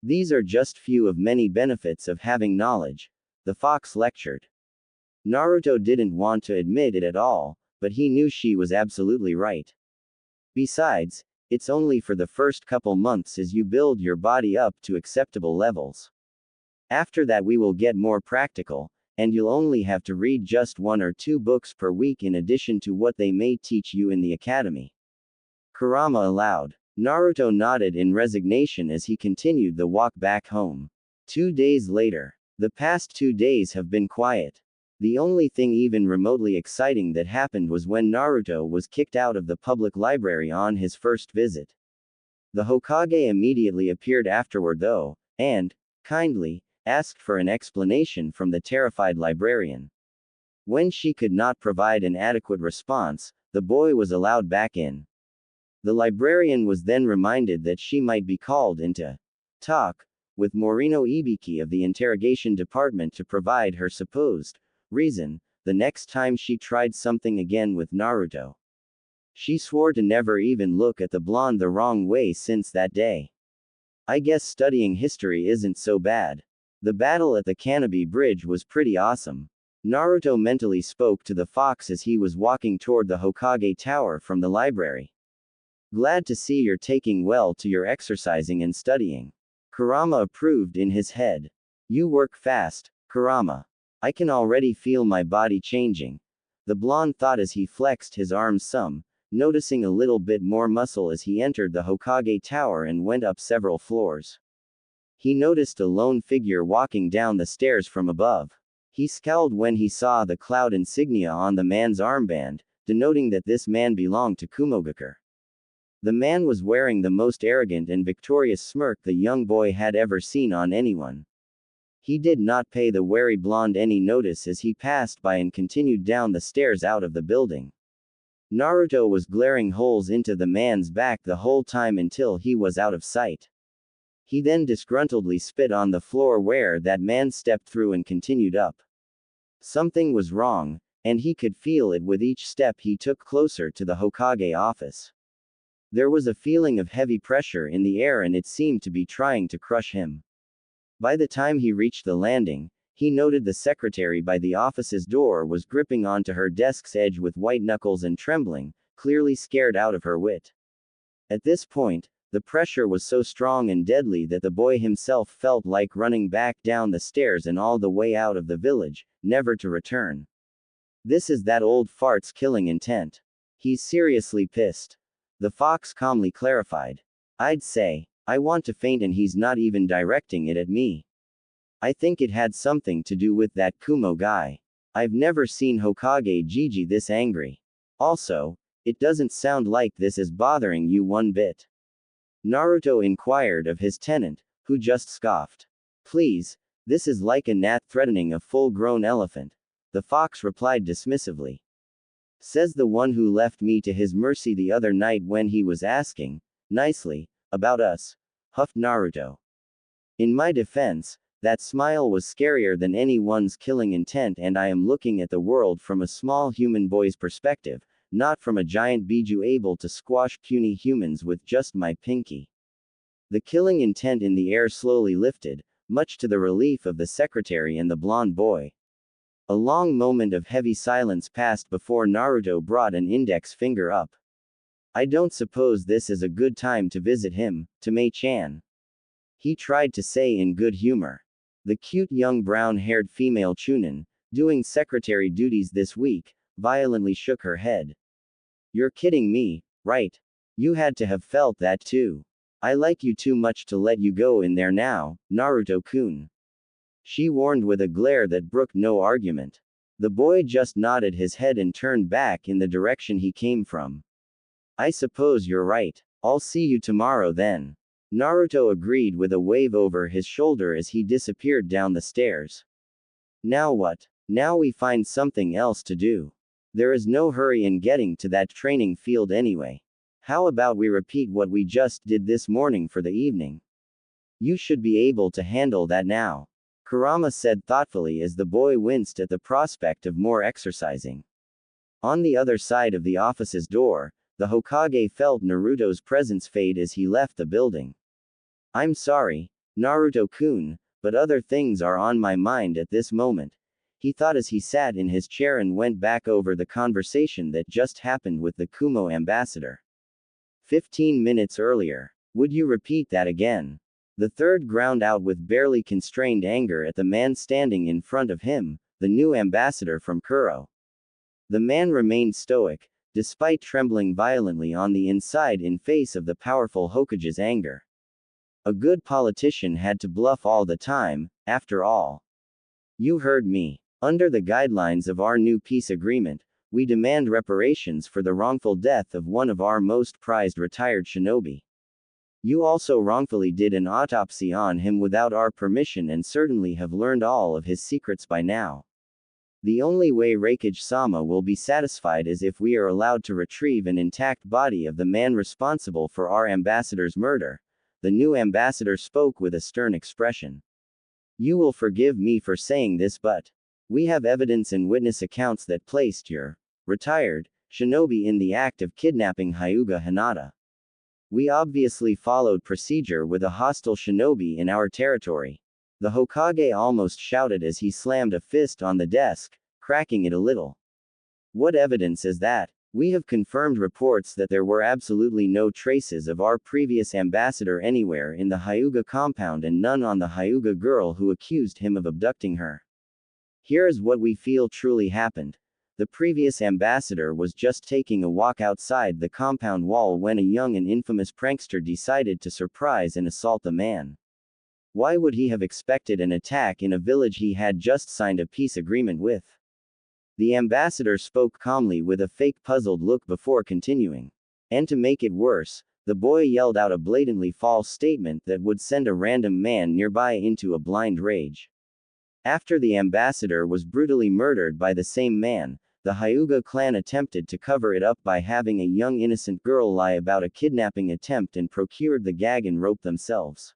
These are just few of many benefits of having knowledge, the fox lectured. Naruto didn't want to admit it at all, but he knew she was absolutely right. Besides, it's only for the first couple months as you build your body up to acceptable levels. After that we will get more practical, and you'll only have to read just 1 or 2 books per week in addition to what they may teach you in the academy. Kurama allowed. Naruto nodded in resignation as he continued the walk back home. 2 days later. The past 2 days have been quiet. The only thing even remotely exciting that happened was when Naruto was kicked out of the public library on his first visit. The Hokage immediately appeared afterward though, and, kindly, asked for an explanation from the terrified librarian. When she could not provide an adequate response, the boy was allowed back in. The librarian was then reminded that she might be called in to talk with Morino Ibiki of the interrogation department to provide her supposed reason, the next time she tried something again with Naruto. She swore to never even look at the blonde the wrong way since that day. I guess studying history isn't so bad. The battle at the Canopy Bridge was pretty awesome. Naruto mentally spoke to the fox as he was walking toward the Hokage Tower from the library. Glad to see you're taking well to your exercising and studying. Kurama approved in his head. You work fast, Kurama. I can already feel my body changing. The blonde thought as he flexed his arms some, noticing a little bit more muscle as he entered the Hokage Tower and went up several floors. He noticed a lone figure walking down the stairs from above. He scowled when he saw the cloud insignia on the man's armband, denoting that this man belonged to Kumogakure. The man was wearing the most arrogant and victorious smirk the young boy had ever seen on anyone. He did not pay the wary blonde any notice as he passed by and continued down the stairs out of the building. Naruto was glaring holes into the man's back the whole time until he was out of sight. He then disgruntledly spit on the floor where that man stepped through and continued up. Something was wrong, and he could feel it with each step he took closer to the Hokage office. There was a feeling of heavy pressure in the air and it seemed to be trying to crush him. By the time he reached the landing, he noted the secretary by the office's door was gripping onto her desk's edge with white knuckles and trembling, clearly scared out of her wit. At this point, The pressure was so strong and deadly that the boy himself felt like running back down the stairs and all the way out of the village, never to return. This is that old fart's killing intent. He's seriously pissed. The fox calmly clarified. I'd say, I want to faint and he's not even directing it at me. I think it had something to do with that Kumo guy. I've never seen Hokage Gigi this angry. Also, it doesn't sound like this is bothering you one bit. Naruto inquired of his tenant, who just scoffed. Please, this is like a gnat threatening a full-grown elephant. The fox replied dismissively. Says the one who left me to his mercy the other night when he was asking, nicely, about us, huffed Naruto. In my defense, that smile was scarier than anyone's killing intent, and I am looking at the world from a small human boy's perspective, not from a giant biju able to squash puny humans with just my pinky. The killing intent in the air slowly lifted, much to the relief of the secretary and the blonde boy. A long moment of heavy silence passed before Naruto brought an index finger up. I don't suppose this is a good time to visit him, Tame-chan. He tried to say in good humor. The cute young brown-haired female Chunin, doing secretary duties this week, violently shook her head. You're kidding me, right? You had to have felt that too. I like you too much to let you go in there now, Naruto-kun. She warned with a glare that brooked no argument. The boy just nodded his head and turned back in the direction he came from. I suppose you're right. I'll see you tomorrow then. Naruto agreed with a wave over his shoulder as he disappeared down the stairs. Now what? Now we find something else to do. There is no hurry in getting to that training field anyway. How about we repeat what we just did this morning for the evening? You should be able to handle that now. Kurama said thoughtfully as the boy winced at the prospect of more exercising. On the other side of the office's door, the Hokage felt Naruto's presence fade as he left the building. I'm sorry, Naruto-kun, but other things are on my mind at this moment, he thought as he sat in his chair and went back over the conversation that just happened with the Kumo ambassador. 15 minutes earlier. Would you repeat that again? The third ground out with barely constrained anger at the man standing in front of him, the new ambassador from Kuro. The man remained stoic, despite trembling violently on the inside in face of the powerful Hokage's anger. A good politician had to bluff all the time, after all. You heard me. Under the guidelines of our new peace agreement, we demand reparations for the wrongful death of one of our most prized retired shinobi. You also wrongfully did an autopsy on him without our permission and certainly have learned all of his secrets by now. The only way Raikage-sama will be satisfied is if we are allowed to retrieve an intact body of the man responsible for our ambassador's murder. The new ambassador spoke with a stern expression. You will forgive me for saying this, but we have evidence and witness accounts that placed your retired shinobi in the act of kidnapping Hyuga Hinata. We obviously followed procedure with a hostile shinobi in our territory. The Hokage almost shouted as he slammed a fist on the desk, cracking it a little. What evidence is that? We have confirmed reports that there were absolutely no traces of our previous ambassador anywhere in the Hyuga compound and none on the Hyuga girl who accused him of abducting her. Here is what we feel truly happened. The previous ambassador was just taking a walk outside the compound wall when a young and infamous prankster decided to surprise and assault the man. Why would he have expected an attack in a village he had just signed a peace agreement with? The ambassador spoke calmly with a fake puzzled look before continuing. And to make it worse, the boy yelled out a blatantly false statement that would send a random man nearby into a blind rage. After the ambassador was brutally murdered by the same man, the Hyuga clan attempted to cover it up by having a young innocent girl lie about a kidnapping attempt and procured the gag and rope themselves.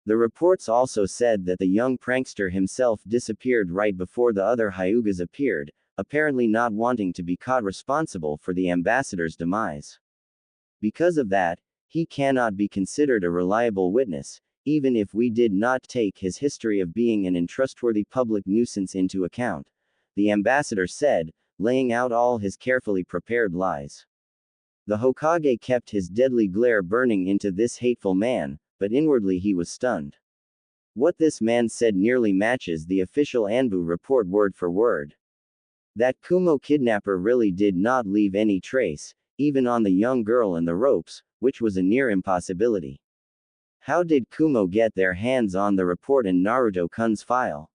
The reports also said that the young prankster himself disappeared right before the other Hyugas appeared, apparently not wanting to be caught responsible for the ambassador's demise. Because of that, he cannot be considered a reliable witness, even if we did not take his history of being an untrustworthy public nuisance into account, the ambassador said, laying out all his carefully prepared lies. The Hokage kept his deadly glare burning into this hateful man, but inwardly he was stunned. What this man said nearly matches the official Anbu report word for word. That Kumo kidnapper really did not leave any trace, even on the young girl and the ropes, which was a near impossibility. How did Kumo get their hands on the report in Naruto-kun's file?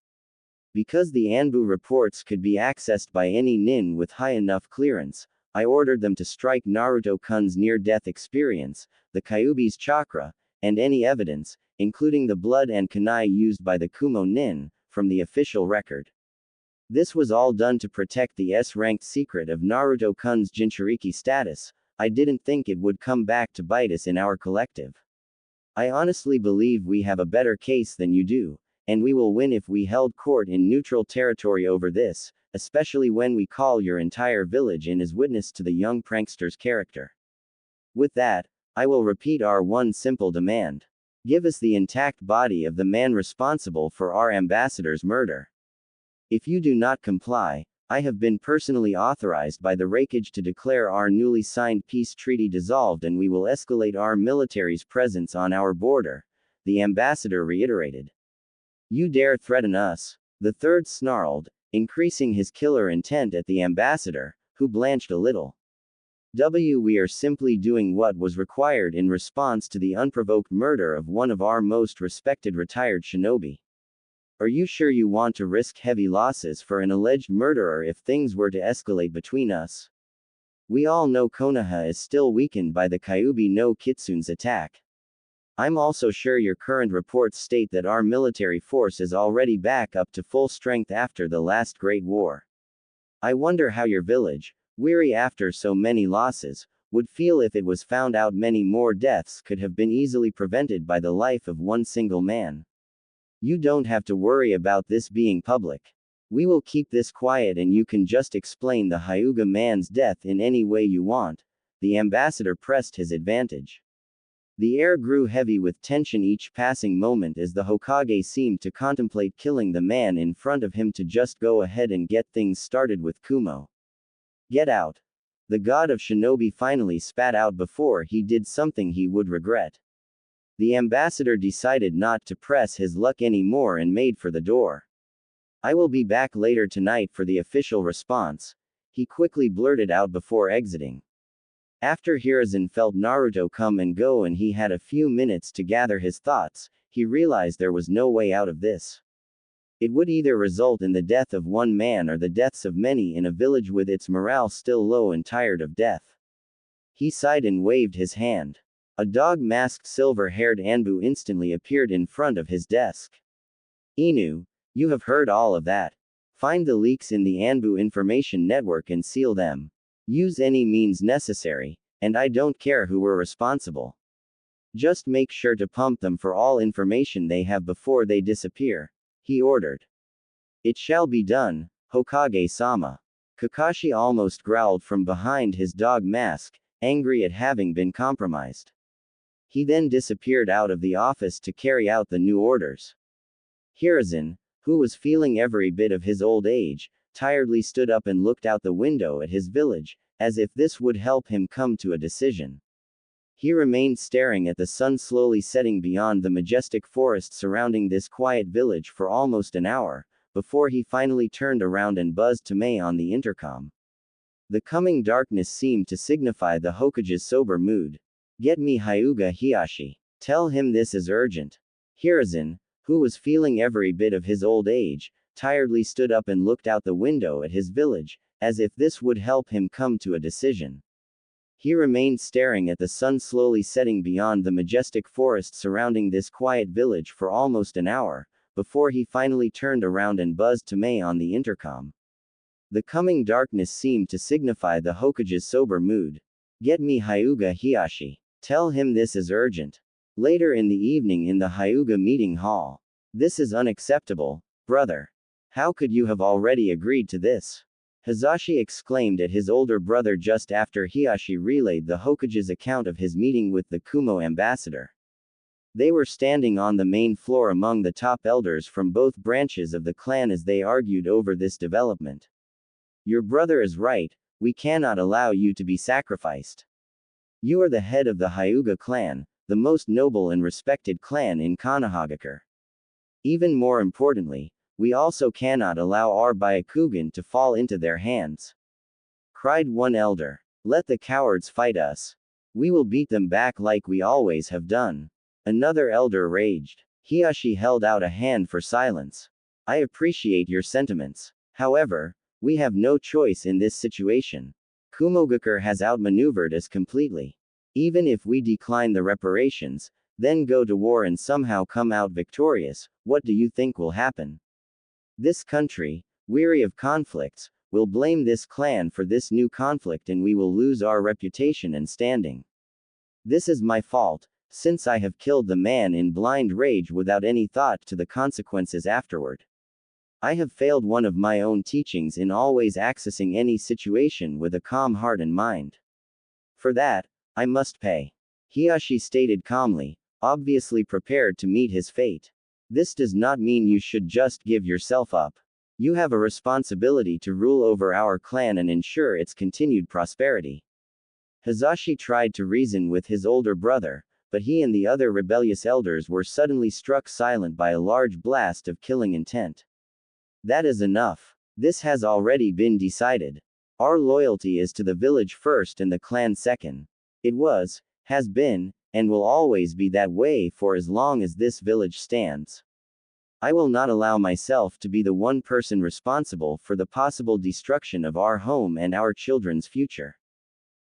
Because the Anbu reports could be accessed by any nin with high enough clearance, I ordered them to strike Naruto-kun's near-death experience, the Kyuubi's chakra, and any evidence, including the blood and kunai used by the Kumo nin, from the official record. This was all done to protect the S-ranked secret of Naruto-kun's Jinchuriki status. I didn't think it would come back to bite us in our collective. I honestly believe we have a better case than you do, and we will win if we held court in neutral territory over this, especially when we call your entire village in as witness to the young prankster's character. With that, I will repeat our one simple demand. Give us the intact body of the man responsible for our ambassador's murder. If you do not comply, I have been personally authorized by the Reikage to declare our newly signed peace treaty dissolved and we will escalate our military's presence on our border, the ambassador reiterated. You dare threaten us? The third snarled, increasing his killer intent at the ambassador, who blanched a little. We are simply doing what was required in response to the unprovoked murder of one of our most respected retired shinobi. Are you sure you want to risk heavy losses for an alleged murderer if things were to escalate between us? We all know Konoha is still weakened by the Kyuubi no Kitsune's attack. I'm also sure your current reports state that our military force is already back up to full strength after the last Great War. I wonder how your village, weary after so many losses, would feel if it was found out many more deaths could have been easily prevented by the life of one single man. You don't have to worry about this being public. We will keep this quiet and you can just explain the Hyuga man's death in any way you want. The ambassador pressed his advantage. The air grew heavy with tension each passing moment as the Hokage seemed to contemplate killing the man in front of him to just go ahead and get things started with Kumo. Get out. The god of shinobi finally spat out before he did something he would regret. The ambassador decided not to press his luck anymore and made for the door. I will be back later tonight for the official response, he quickly blurted out before exiting. After Hiruzen felt Naruto come and go and he had a few minutes to gather his thoughts, he realized there was no way out of this. It would either result in the death of one man or the deaths of many in a village with its morale still low and tired of death. He sighed and waved his hand. A dog-masked silver-haired Anbu instantly appeared in front of his desk. Inu, you have heard all of that. Find the leaks in the Anbu information network and seal them. Use any means necessary, and I don't care who were responsible. Just make sure to pump them for all information they have before they disappear, he ordered. It shall be done, Hokage-sama. Kakashi almost growled from behind his dog mask, angry at having been compromised. He then disappeared out of the office to carry out the new orders. Hiruzen, who was feeling every bit of his old age, tiredly stood up and looked out the window at his village, as if this would help him come to a decision. He remained staring at the sun slowly setting beyond the majestic forest surrounding this quiet village for almost an hour, before he finally turned around and buzzed to Mei on the intercom. The coming darkness seemed to signify the Hokage's sober mood. Get me Hyuga Hiashi. Tell him this is urgent. Hiruzen, who was feeling every bit of his old age, tiredly stood up and looked out the window at his village, as if this would help him come to a decision. He remained staring at the sun slowly setting beyond the majestic forest surrounding this quiet village for almost an hour, before he finally turned around and buzzed to Mei on the intercom. The coming darkness seemed to signify the Hokage's sober mood. Get me Hyuga Hiashi. Tell him this is urgent. Later in the evening in the Hyuga meeting hall. This is unacceptable, brother. How could you have already agreed to this? Hizashi exclaimed at his older brother just after Hiashi relayed the Hokage's account of his meeting with the Kumo ambassador. They were standing on the main floor among the top elders from both branches of the clan as they argued over this development. Your brother is right, we cannot allow you to be sacrificed. You are the head of the Hyuga clan, the most noble and respected clan in Konohagakure. Even more importantly, we also cannot allow our Byakugan to fall into their hands. Cried one elder. Let the cowards fight us. We will beat them back like we always have done. Another elder raged. Hiashi held out a hand for silence. I appreciate your sentiments. However, we have no choice in this situation. Kumogakure has outmaneuvered us completely. Even if we decline the reparations, then go to war and somehow come out victorious, what do you think will happen? This country, weary of conflicts, will blame this clan for this new conflict and we will lose our reputation and standing. This is my fault, since I have killed the man in blind rage without any thought to the consequences afterward. I have failed one of my own teachings in always accessing any situation with a calm heart and mind. For that, I must pay. Hiashi stated calmly, obviously prepared to meet his fate. This does not mean you should just give yourself up. You have a responsibility to rule over our clan and ensure its continued prosperity. Hazashi tried to reason with his older brother, but he and the other rebellious elders were suddenly struck silent by a large blast of killing intent. That is enough. This has already been decided. Our loyalty is to the village first and the clan second. It was, has been, and will always be that way for as long as this village stands. I will not allow myself to be the one person responsible for the possible destruction of our home and our children's future.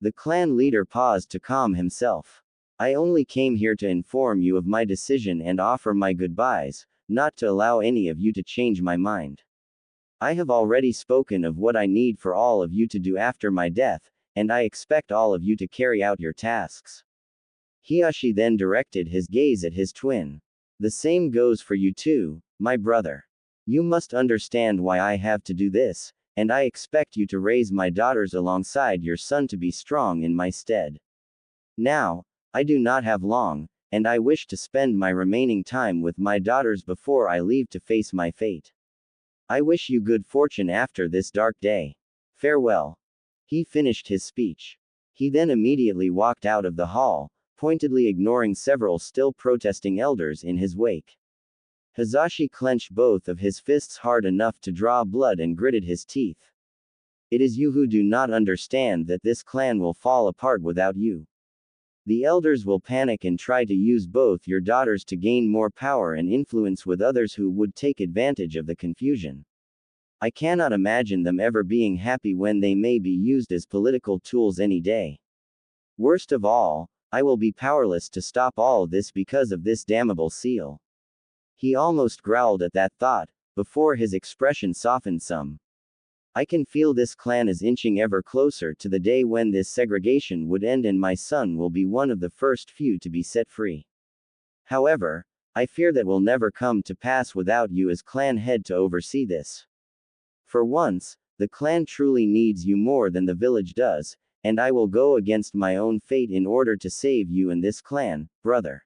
The clan leader paused to calm himself. I only came here to inform you of my decision and offer my goodbyes, not to allow any of you to change my mind. I have already spoken of what I need for all of you to do after my death, and I expect all of you to carry out your tasks. Hiashi then directed his gaze at his twin. The same goes for you too, my brother. You must understand why I have to do this, and I expect you to raise my daughters alongside your son to be strong in my stead. Now, I do not have long, and I wish to spend my remaining time with my daughters before I leave to face my fate. I wish you good fortune after this dark day. Farewell. He finished his speech. He then immediately walked out of the hall, pointedly ignoring several still protesting elders in his wake. Hazashi clenched both of his fists hard enough to draw blood and gritted his teeth. It is you who do not understand that this clan will fall apart without you. The elders will panic and try to use both your daughters to gain more power and influence with others who would take advantage of the confusion. I cannot imagine them ever being happy when they may be used as political tools any day. Worst of all, I will be powerless to stop all this because of this damnable seal. He almost growled at that thought, before his expression softened some. I can feel this clan is inching ever closer to the day when this segregation would end and my son will be one of the first few to be set free. However, I fear that will never come to pass without you as clan head to oversee this. For once, the clan truly needs you more than the village does, and I will go against my own fate in order to save you and this clan, brother.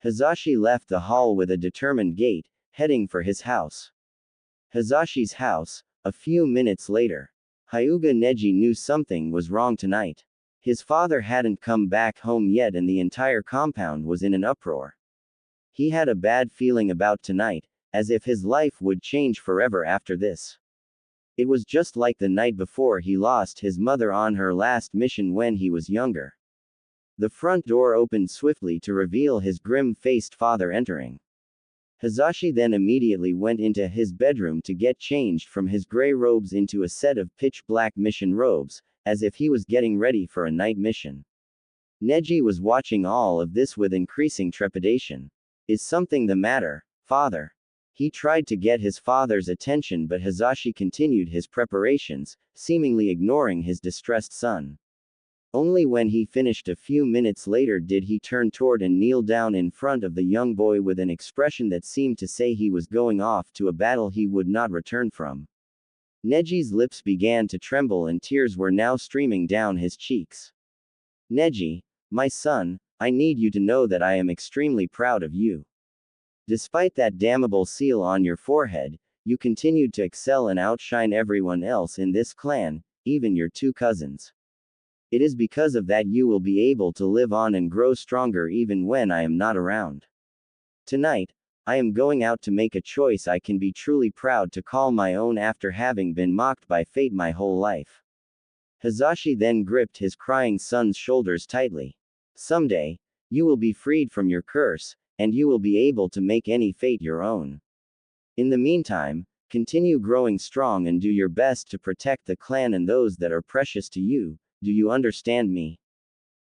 Hazashi left the hall with a determined gait, heading for his house. Hazashi's house, a few minutes later. Hyuga Neji knew something was wrong tonight. His father hadn't come back home yet and the entire compound was in an uproar. He had a bad feeling about tonight, as if his life would change forever after this. It was just like the night before he lost his mother on her last mission when he was younger. The front door opened swiftly to reveal his grim-faced father entering. Hazashi then immediately went into his bedroom to get changed from his gray robes into a set of pitch-black mission robes, as if he was getting ready for a night mission. Neji was watching all of this with increasing trepidation. Is something the matter, father? He tried to get his father's attention but Hazashi continued his preparations, seemingly ignoring his distressed son. Only when he finished a few minutes later did he turn toward and kneel down in front of the young boy with an expression that seemed to say he was going off to a battle he would not return from. Neji's lips began to tremble and tears were now streaming down his cheeks. Neji, my son, I need you to know that I am extremely proud of you. Despite that damnable seal on your forehead, you continued to excel and outshine everyone else in this clan, even your two cousins. It is because of that you will be able to live on and grow stronger even when I am not around. Tonight, I am going out to make a choice I can be truly proud to call my own after having been mocked by fate my whole life." Hazashi then gripped his crying son's shoulders tightly. "Someday, you will be freed from your curse, and you will be able to make any fate your own. In the meantime, continue growing strong and do your best to protect the clan and those that are precious to you. Do you understand me?"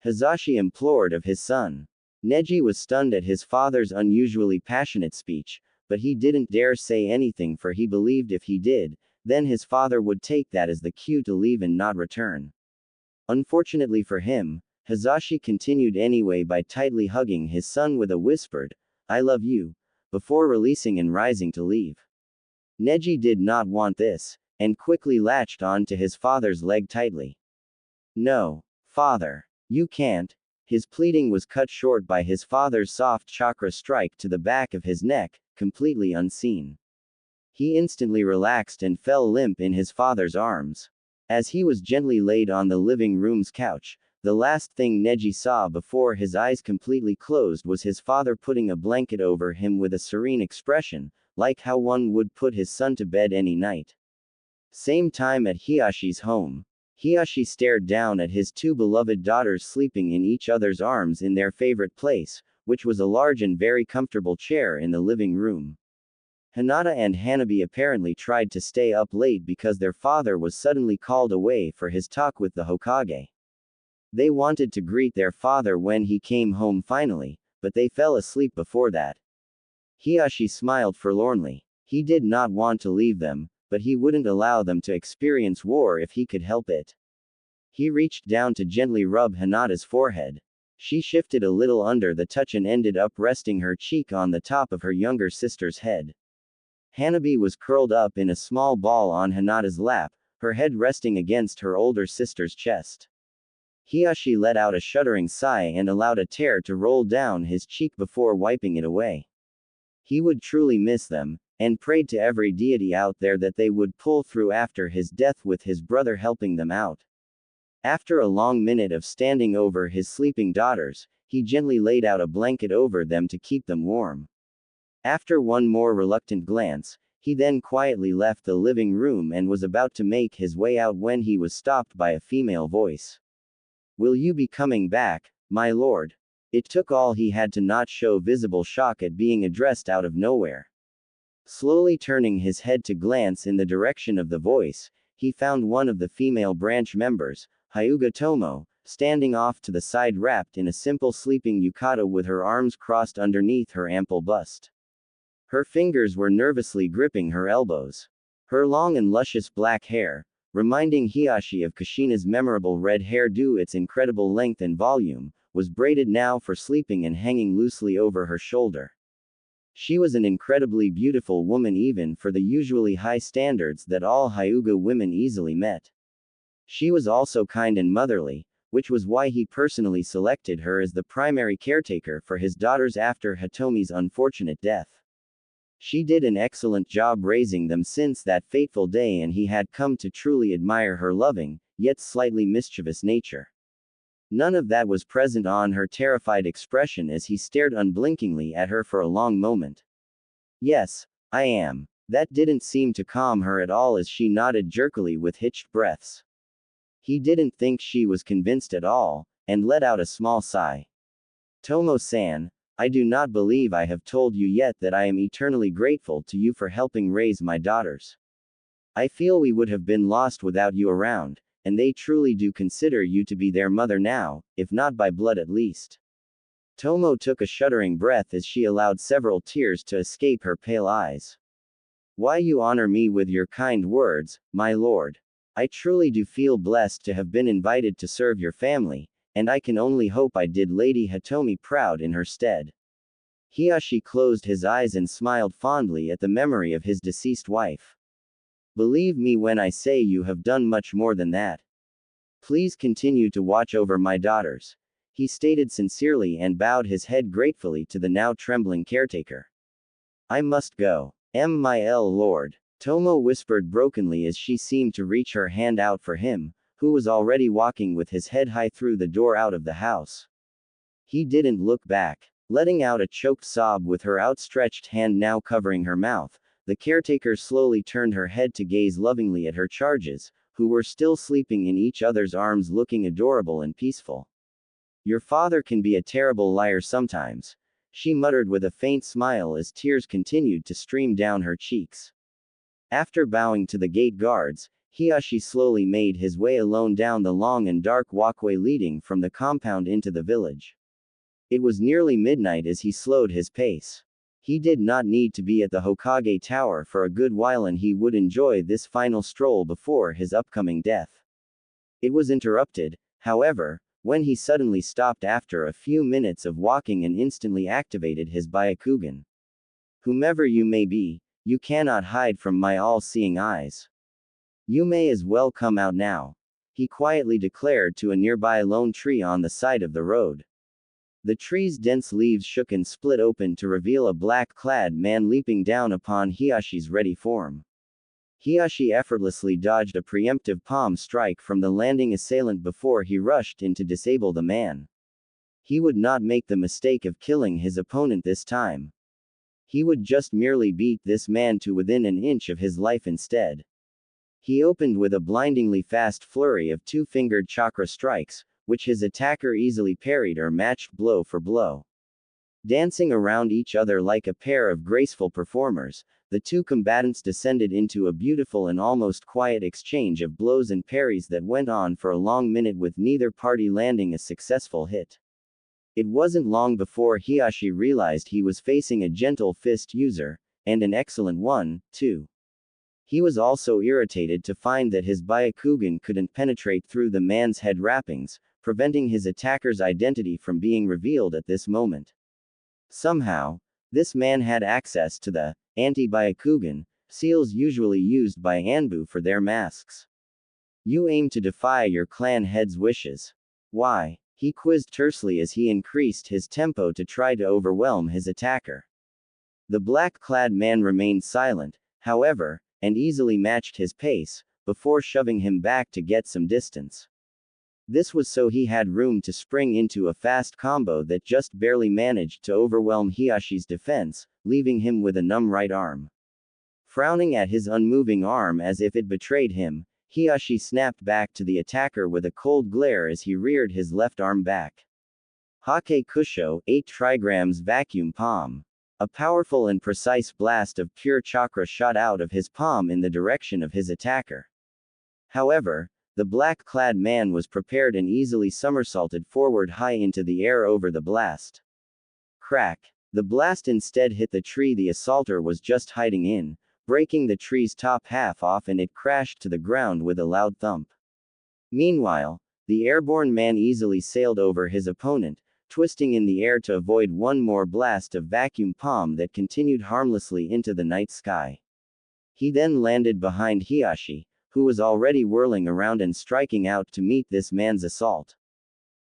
Hazashi implored of his son. Neji was stunned at his father's unusually passionate speech, but he didn't dare say anything for he believed if he did, then his father would take that as the cue to leave and not return. Unfortunately for him, Hazashi continued anyway by tightly hugging his son with a whispered, "I love you," before releasing and rising to leave. Neji did not want this, and quickly latched on to his father's leg tightly. "No, father. You can't." His pleading was cut short by his father's soft chakra strike to the back of his neck, completely unseen. He instantly relaxed and fell limp in his father's arms. As he was gently laid on the living room's couch, the last thing Neji saw before his eyes completely closed was his father putting a blanket over him with a serene expression, like how one would put his son to bed any night. Same time at Hiyashi's home. Hiyashi stared down at his two beloved daughters sleeping in each other's arms in their favorite place, which was a large and very comfortable chair in the living room. Hinata and Hanabi apparently tried to stay up late because their father was suddenly called away for his talk with the Hokage. They wanted to greet their father when he came home finally, but they fell asleep before that. Hiyashi smiled forlornly. He did not want to leave them, but he wouldn't allow them to experience war if he could help it. He reached down to gently rub Hinata's forehead. She shifted a little under the touch and ended up resting her cheek on the top of her younger sister's head. Hanabi was curled up in a small ball on Hinata's lap, her head resting against her older sister's chest. Hiyashi let out a shuddering sigh and allowed a tear to roll down his cheek before wiping it away. He would truly miss them, and prayed to every deity out there that they would pull through after his death with his brother helping them out. After a long minute of standing over his sleeping daughters, he gently laid out a blanket over them to keep them warm. After one more reluctant glance, he then quietly left the living room and was about to make his way out when he was stopped by a female voice. "Will you be coming back, my lord?" It took all he had to not show visible shock at being addressed out of nowhere. Slowly turning his head to glance in the direction of the voice, he found one of the female branch members, Hyuga Tomo, standing off to the side wrapped in a simple sleeping yukata with her arms crossed underneath her ample bust. Her fingers were nervously gripping her elbows. Her long and luscious black hair, reminding Hiyashi of Kushina's memorable red hair due its incredible length and volume, was braided now for sleeping and hanging loosely over her shoulder. She was an incredibly beautiful woman even for the usually high standards that all Hyuga women easily met. She was also kind and motherly, which was why he personally selected her as the primary caretaker for his daughters after Hitomi's unfortunate death. She did an excellent job raising them since that fateful day, and he had come to truly admire her loving, yet slightly mischievous nature. None of that was present on her terrified expression as he stared unblinkingly at her for a long moment. "Yes, I am." That didn't seem to calm her at all as she nodded jerkily with hitched breaths. He didn't think she was convinced at all, and let out a small sigh. "Tomo-san, I do not believe I have told you yet that I am eternally grateful to you for helping raise my daughters. I feel we would have been lost without you around, and they truly do consider you to be their mother now, if not by blood at least." Tomo took a shuddering breath as she allowed several tears to escape her pale eyes. "Why you honor me with your kind words, my lord. I truly do feel blessed to have been invited to serve your family, and I can only hope I did Lady Hitomi proud in her stead." Hiyashi closed his eyes and smiled fondly at the memory of his deceased wife. "Believe me when I say you have done much more than that. Please continue to watch over my daughters," he stated sincerely and bowed his head gratefully to the now trembling caretaker. "I must go. My lord," Tomo whispered brokenly as she seemed to reach her hand out for him, who was already walking with his head high through the door out of the house. He didn't look back. Letting out a choked sob with her outstretched hand now covering her mouth, the caretaker slowly turned her head to gaze lovingly at her charges, who were still sleeping in each other's arms looking adorable and peaceful. Your father can be a terrible liar sometimes, she muttered with a faint smile as tears continued to stream down her cheeks. After bowing to the gate guards, Hiyashi slowly made his way alone down the long and dark walkway leading from the compound into the village. It was nearly midnight as he slowed his pace. He did not need to be at the Hokage Tower for a good while and he would enjoy this final stroll before his upcoming death. It was interrupted, however, when he suddenly stopped after a few minutes of walking and instantly activated his Byakugan. Whomever you may be, you cannot hide from my all-seeing eyes. You may as well come out now, he quietly declared to a nearby lone tree on the side of the road. The tree's dense leaves shook and split open to reveal a black-clad man leaping down upon Hiyashi's ready form. Hiyashi effortlessly dodged a preemptive palm strike from the landing assailant before he rushed in to disable the man. He would not make the mistake of killing his opponent this time. He would just merely beat this man to within an inch of his life instead. He opened with a blindingly fast flurry of two-fingered chakra strikes, which his attacker easily parried or matched blow for blow. Dancing around each other like a pair of graceful performers, the two combatants descended into a beautiful and almost quiet exchange of blows and parries that went on for a long minute with neither party landing a successful hit. It wasn't long before Hiyashi realized he was facing a gentle fist user, and an excellent one, too. He was also irritated to find that his Byakugan couldn't penetrate through the man's head wrappings, preventing his attacker's identity from being revealed at this moment. Somehow, this man had access to the anti-Byakugan seals usually used by Anbu for their masks. You aim to defy your clan head's wishes. Why? He quizzed tersely as he increased his tempo to try to overwhelm his attacker. The black-clad man remained silent, however, and easily matched his pace, before shoving him back to get some distance. This was so he had room to spring into a fast combo that just barely managed to overwhelm Hiyashi's defense, leaving him with a numb right arm. Frowning at his unmoving arm as if it betrayed him, Hiyashi snapped back to the attacker with a cold glare as he reared his left arm back. Hake Kusho, 8 trigrams vacuum palm. A powerful and precise blast of pure chakra shot out of his palm in the direction of his attacker. However, the black-clad man was prepared and easily somersaulted forward high into the air over the blast. Crack! The blast instead hit the tree the assaulter was just hiding in, breaking the tree's top half off and it crashed to the ground with a loud thump. Meanwhile, the airborne man easily sailed over his opponent, twisting in the air to avoid one more blast of vacuum palm that continued harmlessly into the night sky. He then landed behind Hiyashi, who was already whirling around and striking out to meet this man's assault.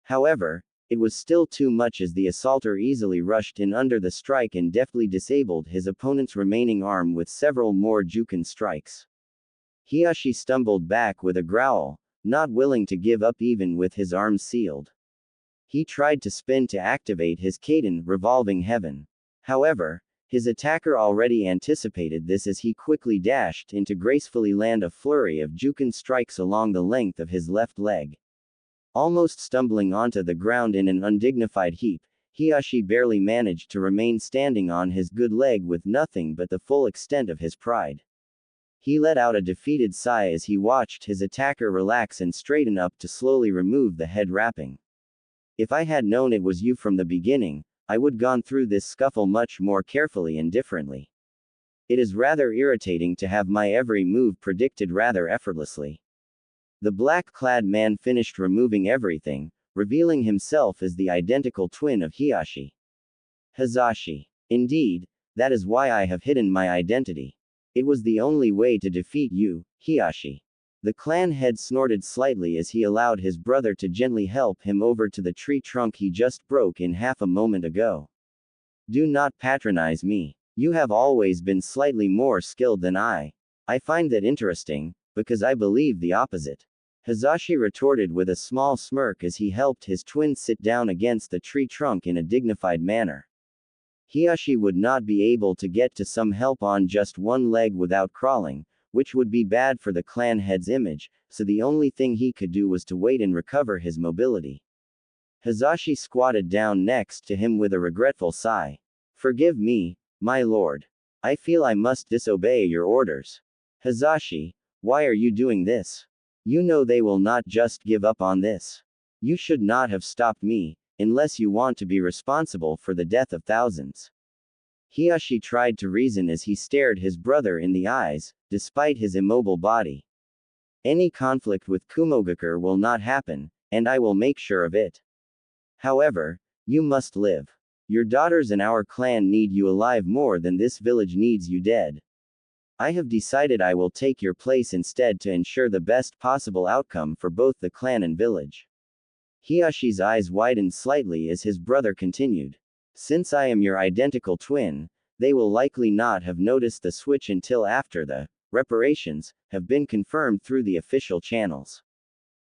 However, it was still too much as the assaulter easily rushed in under the strike and deftly disabled his opponent's remaining arm with several more Juken strikes. Hiyashi stumbled back with a growl, not willing to give up even with his arms sealed. He tried to spin to activate his Kaiden revolving heaven. However, his attacker already anticipated this as he quickly dashed in to gracefully land a flurry of Juken strikes along the length of his left leg. Almost stumbling onto the ground in an undignified heap, Hiyashi barely managed to remain standing on his good leg with nothing but the full extent of his pride. He let out a defeated sigh as he watched his attacker relax and straighten up to slowly remove the head wrapping. If I had known it was you from the beginning, I would gone through this scuffle much more carefully and differently. It is rather irritating to have my every move predicted rather effortlessly. The black-clad man finished removing everything, revealing himself as the identical twin of Hiyashi. Hazashi. Indeed, that is why I have hidden my identity. It was the only way to defeat you, Hiyashi. The clan head snorted slightly as he allowed his brother to gently help him over to the tree trunk he just broke in half a moment ago. Do not patronize me. You have always been slightly more skilled than I. I find that interesting, because I believe the opposite. Hazashi retorted with a small smirk as he helped his twin sit down against the tree trunk in a dignified manner. Hiashi would not be able to get to some help on just one leg without crawling, which would be bad for the clan head's image, so the only thing he could do was to wait and recover his mobility. Hazashi squatted down next to him with a regretful sigh. Forgive me, my lord. I feel I must disobey your orders. Hazashi, why are you doing this? You know they will not just give up on this. You should not have stopped me, unless you want to be responsible for the death of thousands. Hiashi tried to reason as he stared his brother in the eyes, despite his immobile body. Any conflict with Kumogakure will not happen, and I will make sure of it. However, you must live. Your daughters and our clan need you alive more than this village needs you dead. I have decided I will take your place instead to ensure the best possible outcome for both the clan and village. Hiyashi's eyes widened slightly as his brother continued. Since I am your identical twin, they will likely not have noticed the switch until after the reparations have been confirmed through the official channels.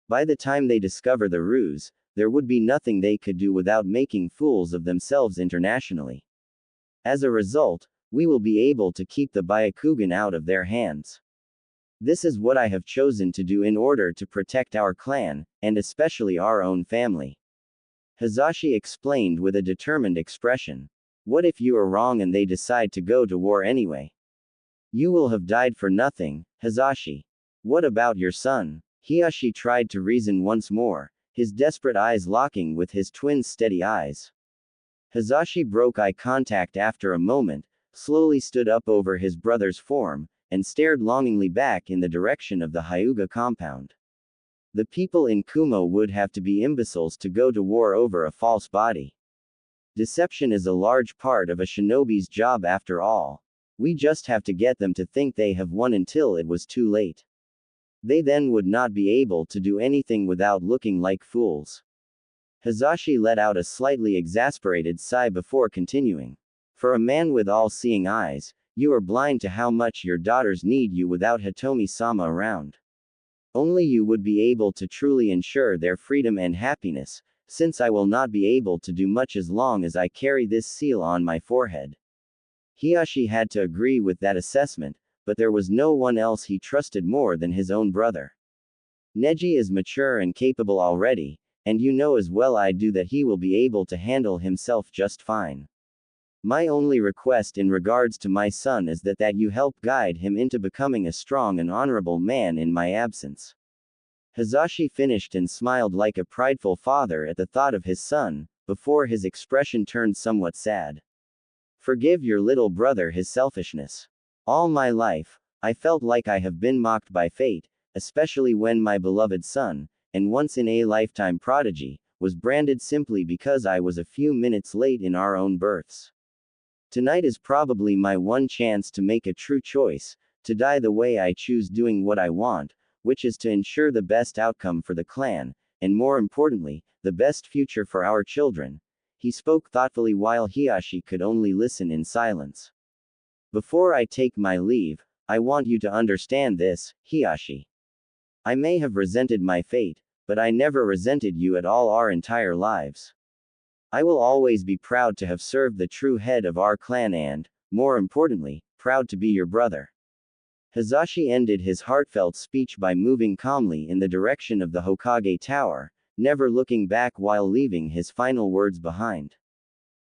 By the time they discover the ruse, there would be nothing they could do without making fools of themselves internationally. As a result, we will be able to keep the Byakugan out of their hands. This is what I have chosen to do in order to protect our clan, and especially our own family. Hazashi explained with a determined expression. What if you are wrong and they decide to go to war anyway? You will have died for nothing, Hazashi. What about your son? Hiashi tried to reason once more, his desperate eyes locking with his twin's steady eyes. Hazashi broke eye contact after a moment, slowly stood up over his brother's form, and stared longingly back in the direction of the Hyuga compound. The people in Kumo would have to be imbeciles to go to war over a false body. Deception is a large part of a shinobi's job after all. We just have to get them to think they have won until it was too late. They then would not be able to do anything without looking like fools. Hazashi let out a slightly exasperated sigh before continuing. For a man with all-seeing eyes, you are blind to how much your daughters need you without Hitomi-sama around. Only you would be able to truly ensure their freedom and happiness, since I will not be able to do much as long as I carry this seal on my forehead. Hiashi had to agree with that assessment, but there was no one else he trusted more than his own brother. Neji is mature and capable already, and you know as well I do that he will be able to handle himself just fine. My only request in regards to my son is that you help guide him into becoming a strong and honorable man in my absence. Hazashi finished and smiled like a prideful father at the thought of his son, before his expression turned somewhat sad. Forgive your little brother his selfishness. All my life, I felt like I have been mocked by fate, especially when my beloved son, and once in a lifetime prodigy, was branded simply because I was a few minutes late in our own births. Tonight is probably my one chance to make a true choice, to die the way I choose doing what I want, which is to ensure the best outcome for the clan, and more importantly, the best future for our children. He spoke thoughtfully while Hiashi could only listen in silence. Before I take my leave, I want you to understand this, Hiashi. I may have resented my fate, but I never resented you at all our entire lives. I will always be proud to have served the true head of our clan and, more importantly, proud to be your brother. Hazashi ended his heartfelt speech by moving calmly in the direction of the Hokage Tower, never looking back while leaving his final words behind.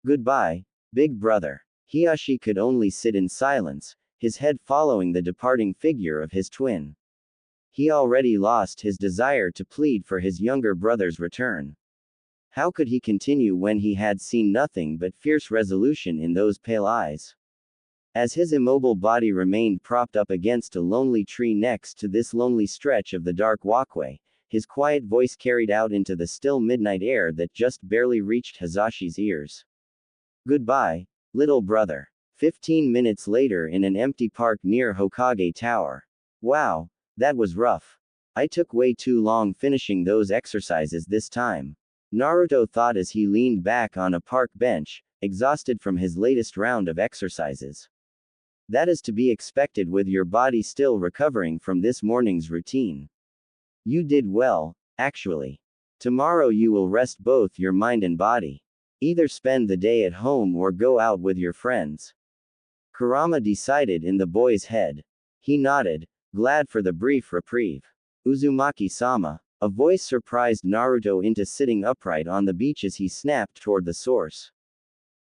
Goodbye, big brother. Hiashi could only sit in silence, his head following the departing figure of his twin. He already lost his desire to plead for his younger brother's return. How could he continue when he had seen nothing but fierce resolution in those pale eyes? As his immobile body remained propped up against a lonely tree next to this lonely stretch of the dark walkway, his quiet voice carried out into the still midnight air that just barely reached Hazashi's ears. Goodbye, little brother. 15 minutes later in an empty park near Hokage Tower. Wow, that was rough. I took way too long finishing those exercises this time. Naruto thought as he leaned back on a park bench, exhausted from his latest round of exercises. That is to be expected with your body still recovering from this morning's routine. You did well, actually. Tomorrow you will rest both your mind and body. Either spend the day at home or go out with your friends. Kurama decided in the boy's head. He nodded, glad for the brief reprieve. Uzumaki-sama. A voice surprised Naruto into sitting upright on the beach as he snapped toward the source.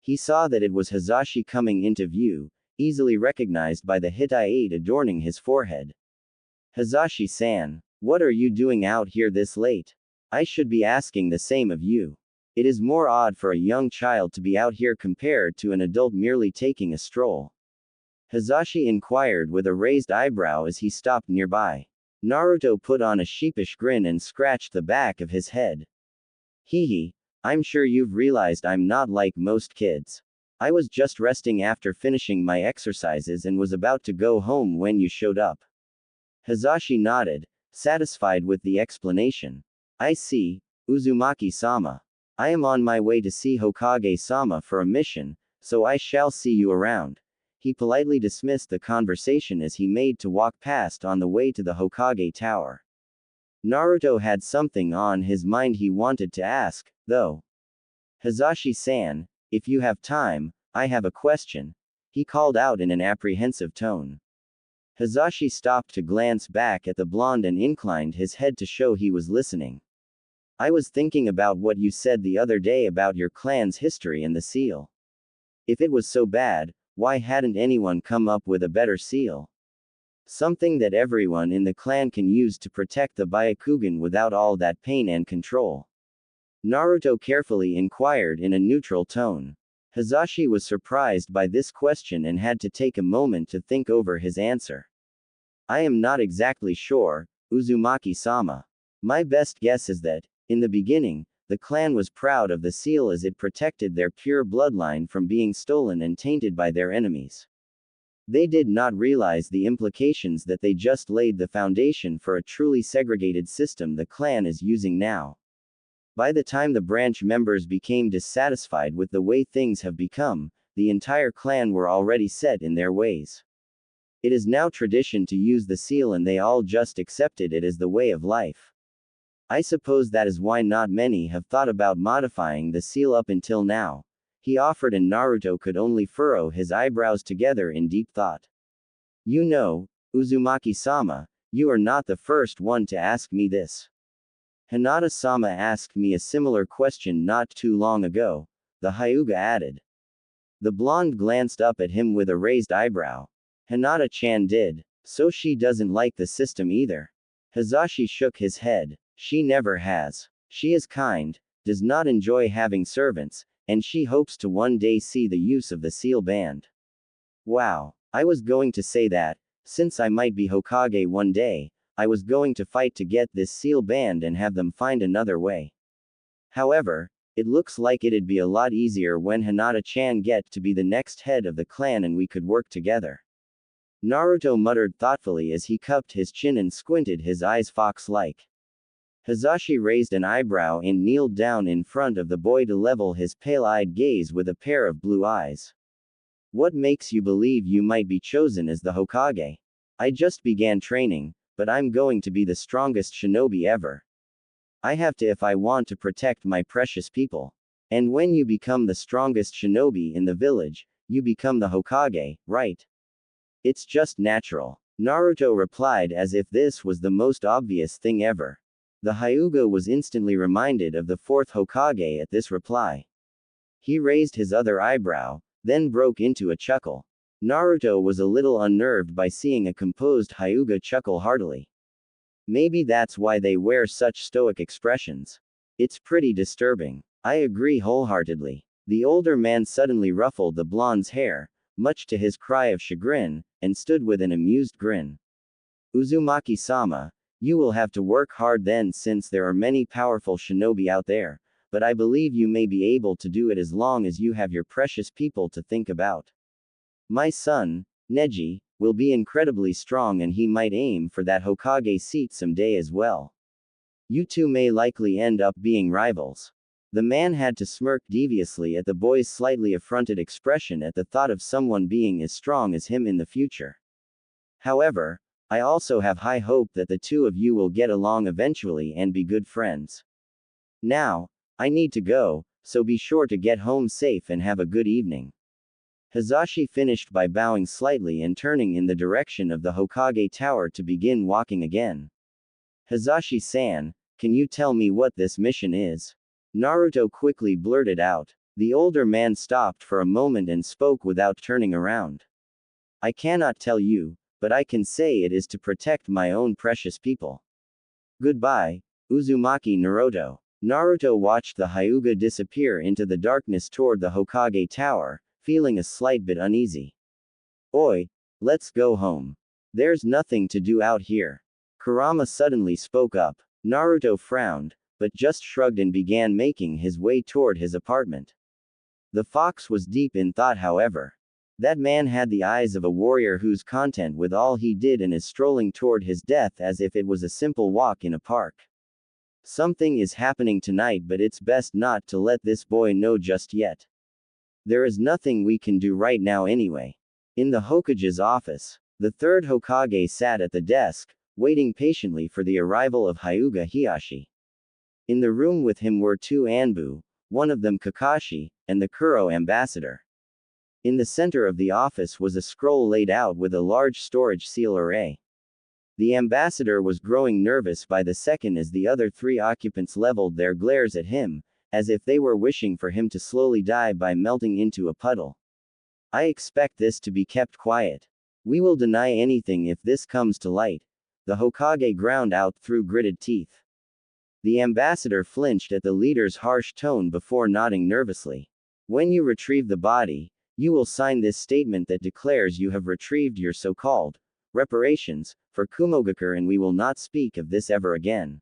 He saw that it was Hazashi coming into view, easily recognized by the Hittite adorning his forehead. Hazashi-san, what are you doing out here this late? I should be asking the same of you. It is more odd for a young child to be out here compared to an adult merely taking a stroll. Hazashi inquired with a raised eyebrow as he stopped nearby. Naruto put on a sheepish grin and scratched the back of his head. Hee, I'm sure you've realized I'm not like most kids. I was just resting after finishing my exercises and was about to go home when you showed up. Hazashi nodded, satisfied with the explanation. I see, Uzumaki-sama. I am on my way to see Hokage-sama for a mission, so I shall see you around. He politely dismissed the conversation as he made to walk past on the way to the Hokage Tower. Naruto had something on his mind he wanted to ask, though. Hazashi-san, if you have time, I have a question, he called out in an apprehensive tone. Hazashi stopped to glance back at the blonde and inclined his head to show he was listening. I was thinking about what you said the other day about your clan's history and the seal. If it was so bad, why hadn't anyone come up with a better seal? Something that everyone in the clan can use to protect the Byakugan without all that pain and control. Naruto carefully inquired in a neutral tone. Hazashi was surprised by this question and had to take a moment to think over his answer. I am not exactly sure, Uzumaki-sama. My best guess is that, in the beginning, the clan was proud of the seal as it protected their pure bloodline from being stolen and tainted by their enemies. They did not realize the implications that they just laid the foundation for a truly segregated system the clan is using now. By the time the branch members became dissatisfied with the way things have become, the entire clan were already set in their ways. It is now tradition to use the seal and they all just accepted it as the way of life. I suppose that is why not many have thought about modifying the seal up until now, he offered, and Naruto could only furrow his eyebrows together in deep thought. You know, Uzumaki-sama, you are not the first one to ask me this. Hinata-sama asked me a similar question not too long ago, the Hyuga added. The blonde glanced up at him with a raised eyebrow. Hinata-chan did, so she doesn't like the system either. Hazashi shook his head. She never has. She is kind, does not enjoy having servants, and she hopes to one day see the use of the seal band. Wow, I was going to say that, since I might be Hokage one day, I was going to fight to get this seal band and have them find another way. However, it looks like it'd be a lot easier when Hinata-chan get to be the next head of the clan and we could work together. Naruto muttered thoughtfully as he cupped his chin and squinted his eyes fox-like. Hazashi raised an eyebrow and kneeled down in front of the boy to level his pale-eyed gaze with a pair of blue eyes. What makes you believe you might be chosen as the Hokage? I just began training, but I'm going to be the strongest shinobi ever. I have to if I want to protect my precious people. And when you become the strongest shinobi in the village, you become the Hokage, right? It's just natural. Naruto replied as if this was the most obvious thing ever. The Hyuga was instantly reminded of the fourth Hokage at this reply. He raised his other eyebrow, then broke into a chuckle. Naruto was a little unnerved by seeing a composed Hyuga chuckle heartily. Maybe that's why they wear such stoic expressions. It's pretty disturbing. I agree wholeheartedly. The older man suddenly ruffled the blonde's hair, much to his cry of chagrin, and stood with an amused grin. Uzumaki-sama, you will have to work hard then since there are many powerful shinobi out there, but I believe you may be able to do it as long as you have your precious people to think about. My son, Neji, will be incredibly strong and he might aim for that Hokage seat someday as well. You two may likely end up being rivals. The man had to smirk deviously at the boy's slightly affronted expression at the thought of someone being as strong as him in the future. However, I also have high hope that the two of you will get along eventually and be good friends. Now, I need to go, so be sure to get home safe and have a good evening. Hazashi finished by bowing slightly and turning in the direction of the Hokage Tower to begin walking again. Hazashi-san, can you tell me what this mission is? Naruto quickly blurted out. The older man stopped for a moment and spoke without turning around. I cannot tell you, but I can say it is to protect my own precious people. Goodbye, Uzumaki Naruto. Naruto watched the Hyuga disappear into the darkness toward the Hokage Tower, feeling a slight bit uneasy. Oi, let's go home. There's nothing to do out here. Kurama suddenly spoke up. Naruto frowned, but just shrugged and began making his way toward his apartment. The fox was deep in thought, however. That man had the eyes of a warrior who's content with all he did and is strolling toward his death as if it was a simple walk in a park. Something is happening tonight, but it's best not to let this boy know just yet. There is nothing we can do right now anyway. In the Hokage's office, the third Hokage sat at the desk, waiting patiently for the arrival of Hyuga Hiyashi. In the room with him were two Anbu, one of them Kakashi, and the Kuro ambassador. In the center of the office was a scroll laid out with a large storage seal array. The ambassador was growing nervous by the second as the other three occupants leveled their glares at him, as if they were wishing for him to slowly die by melting into a puddle. I expect this to be kept quiet. We will deny anything if this comes to light, the Hokage ground out through gritted teeth. The ambassador flinched at the leader's harsh tone before nodding nervously. When you retrieve the body, you will sign this statement that declares you have retrieved your so-called reparations for Kumogakure, and we will not speak of this ever again.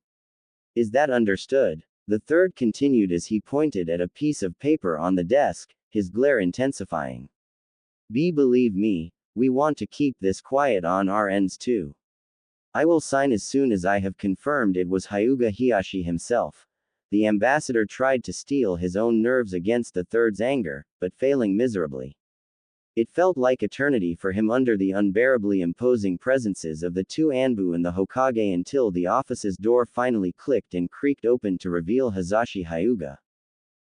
Is that understood? The third continued as he pointed at a piece of paper on the desk, his glare intensifying. Believe me, we want to keep this quiet on our ends too. I will sign as soon as I have confirmed it was Hyuga Hiyashi himself. The ambassador tried to steel his own nerves against the third's anger, but failing miserably. It felt like eternity for him under the unbearably imposing presences of the two Anbu and the Hokage until the office's door finally clicked and creaked open to reveal Hazashi Hyuga.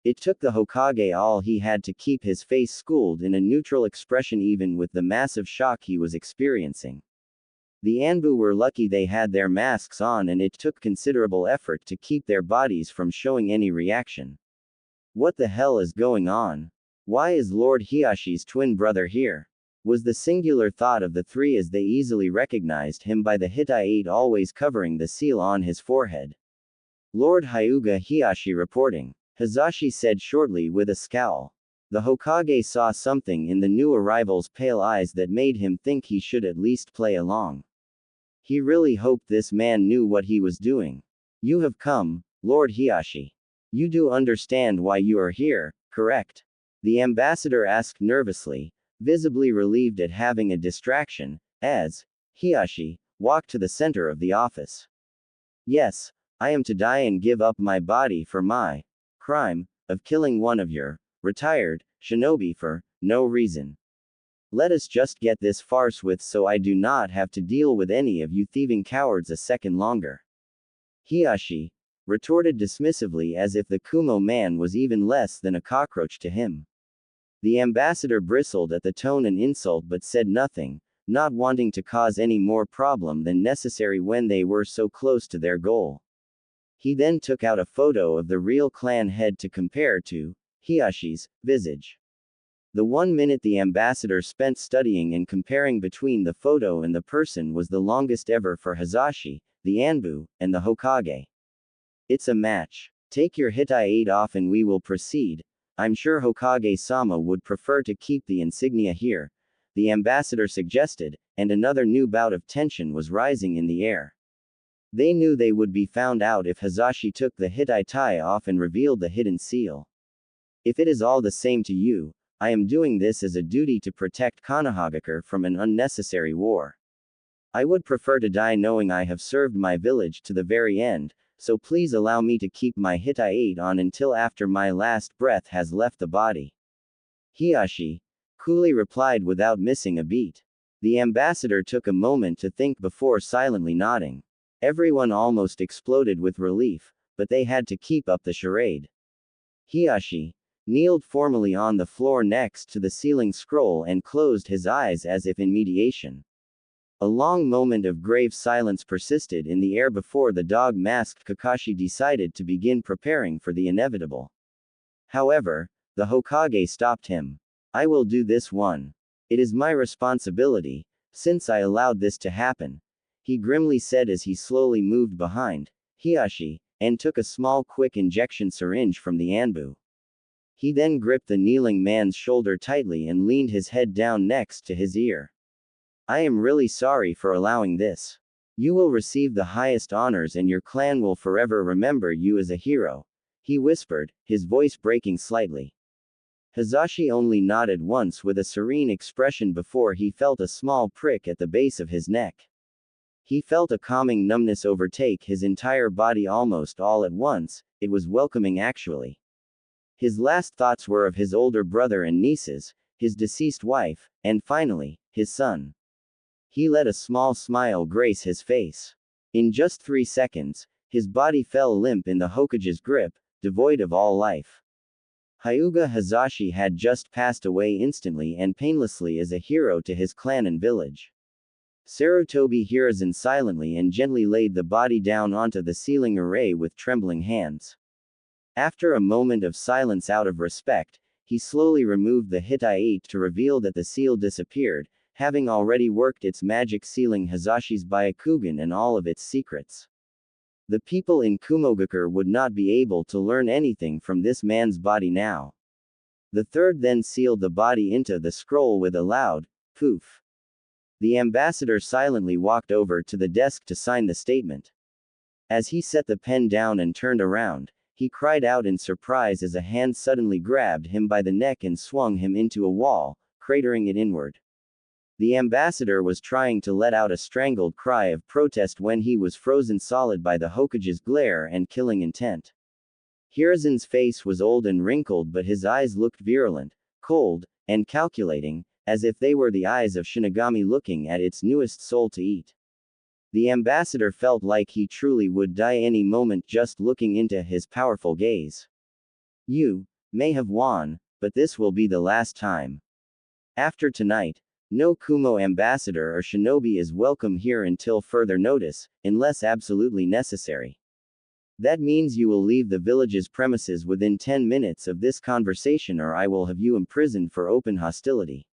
It took the Hokage all he had to keep his face schooled in a neutral expression even with the massive shock he was experiencing. The Anbu were lucky they had their masks on, and it took considerable effort to keep their bodies from showing any reaction. What the hell is going on? Why is Lord Hiyashi's twin brother here? Was the singular thought of the three as they easily recognized him by the Hittite always covering the seal on his forehead. Lord Hyuga Hiyashi reporting. Hazashi said shortly with a scowl. The Hokage saw something in the new arrival's pale eyes that made him think he should at least play along. He really hoped this man knew what he was doing. You have come, Lord Hiyashi. You do understand why you are here, correct? The ambassador asked nervously, visibly relieved at having a distraction, as Hiyashi walked to the center of the office. Yes, I am to die and give up my body for my crime of killing one of your retired shinobi for no reason. Let us just get this farce with so I do not have to deal with any of you thieving cowards a second longer. Hiyashi retorted dismissively as if the Kumo man was even less than a cockroach to him. The ambassador bristled at the tone and insult but said nothing, not wanting to cause any more problem than necessary when they were so close to their goal. He then took out a photo of the real clan head to compare to Hiyashi's visage. The 1 minute the ambassador spent studying and comparing between the photo and the person was the longest ever for Hazashi, the Anbu, and the Hokage. It's a match. Take your Hittite off and we will proceed. I'm sure Hokage-sama would prefer to keep the insignia here, the ambassador suggested, and another new bout of tension was rising in the air. They knew they would be found out if Hazashi took the Hittite off and revealed the hidden seal. If it is all the same to you, I am doing this as a duty to protect Konohagakure from an unnecessary war. I would prefer to die knowing I have served my village to the very end, so please allow me to keep my Hittite on until after my last breath has left the body. Hiyashi coolly replied without missing a beat. The ambassador took a moment to think before silently nodding. Everyone almost exploded with relief, but they had to keep up the charade. Hiyashi kneeled formally on the floor next to the sealing scroll and closed his eyes as if in meditation. A long moment of grave silence persisted in the air before the dog-masked Kakashi decided to begin preparing for the inevitable. However, the Hokage stopped him. I will do this one. It is my responsibility, since I allowed this to happen, he grimly said as he slowly moved behind Hiyashi and took a small quick injection syringe from the anbu. He then gripped the kneeling man's shoulder tightly and leaned his head down next to his ear. I am really sorry for allowing this. You will receive the highest honors and your clan will forever remember you as a hero, he whispered, his voice breaking slightly. Hizashi only nodded once with a serene expression before he felt a small prick at the base of his neck. He felt a calming numbness overtake his entire body almost all at once. It was welcoming actually. His last thoughts were of his older brother and nieces, his deceased wife, and finally, his son. He let a small smile grace his face. In just 3 seconds, his body fell limp in the Hokage's grip, devoid of all life. Hyuga Hizashi had just passed away instantly and painlessly as a hero to his clan and village. Sarutobi Hiruzen silently and gently laid the body down onto the sealing array with trembling hands. After a moment of silence out of respect, he slowly removed the Hittite to reveal that the seal disappeared, having already worked its magic sealing Hizashi's Byakugan and all of its secrets. The people in Kumogakure would not be able to learn anything from this man's body now. The third then sealed the body into the scroll with a loud poof. The ambassador silently walked over to the desk to sign the statement. As he set the pen down and turned around, he cried out in surprise as a hand suddenly grabbed him by the neck and swung him into a wall, cratering it inward. The ambassador was trying to let out a strangled cry of protest when he was frozen solid by the Hokage's glare and killing intent. Hiruzen's face was old and wrinkled, but his eyes looked virulent, cold, and calculating, as if they were the eyes of Shinigami looking at its newest soul to eat. The ambassador felt like he truly would die any moment just looking into his powerful gaze. You may have won, but this will be the last time. After tonight, no Kumo ambassador or shinobi is welcome here until further notice, unless absolutely necessary. That means you will leave the village's premises within 10 minutes of this conversation or I will have you imprisoned for open hostility.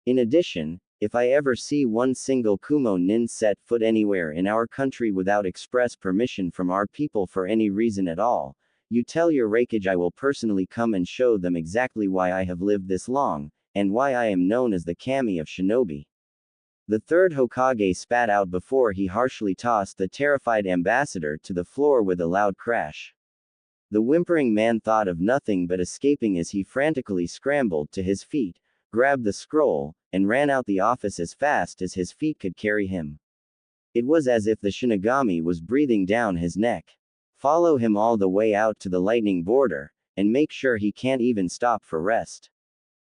In addition, if I ever see one single Kumo nin set foot anywhere in our country without express permission from our people for any reason at all, you tell your Raikage I will personally come and show them exactly why I have lived this long, and why I am known as the Kami of Shinobi. The third Hokage spat out before he harshly tossed the terrified ambassador to the floor with a loud crash. The whimpering man thought of nothing but escaping as he frantically scrambled to his feet, grabbed the scroll, and ran out the office as fast as his feet could carry him. It was as if the Shinigami was breathing down his neck. Follow him all the way out to the lightning border, and make sure he can't even stop for rest.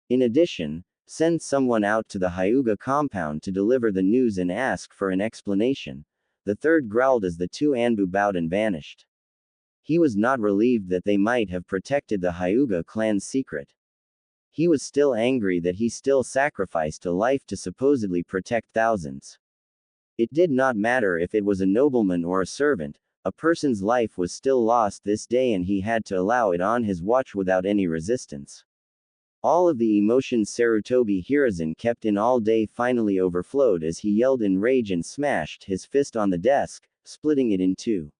In addition, send someone out to the Hyuga compound to deliver the news and ask for an explanation. The third growled as the two Anbu bowed and vanished. He was not relieved that they might have protected the Hyuga clan's secret. He was still angry that he still sacrificed a life to supposedly protect thousands. It did not matter if it was a nobleman or a servant, a person's life was still lost this day and he had to allow it on his watch without any resistance. All of the emotions Sarutobi Hiruzen kept in all day finally overflowed as he yelled in rage and smashed his fist on the desk, splitting it in two.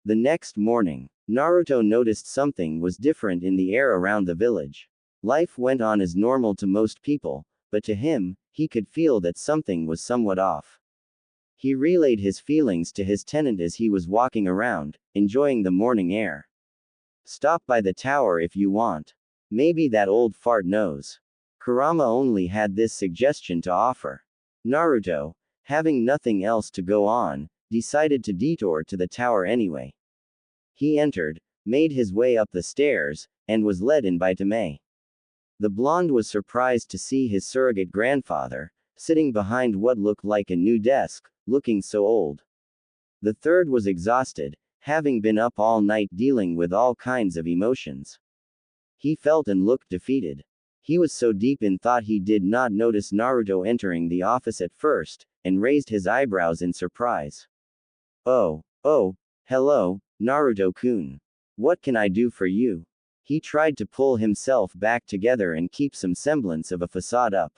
The next morning, Naruto noticed something was different in the air around the village. Life went on as normal to most people, but to him, he could feel that something was somewhat off. He relayed his feelings to his tenant as he was walking around, enjoying the morning air. Stop by the tower if you want. Maybe that old fart knows. Kurama only had this suggestion to offer. Naruto, having nothing else to go on, decided to detour to the tower anyway. He entered, made his way up the stairs, and was led in by Tamae. The blonde was surprised to see his surrogate grandfather, sitting behind what looked like a new desk, looking so old. The third was exhausted, having been up all night dealing with all kinds of emotions. He felt and looked defeated. He was so deep in thought he did not notice Naruto entering the office at first, and raised his eyebrows in surprise. Oh, hello, Naruto-kun. What can I do for you? He tried to pull himself back together and keep some semblance of a facade up.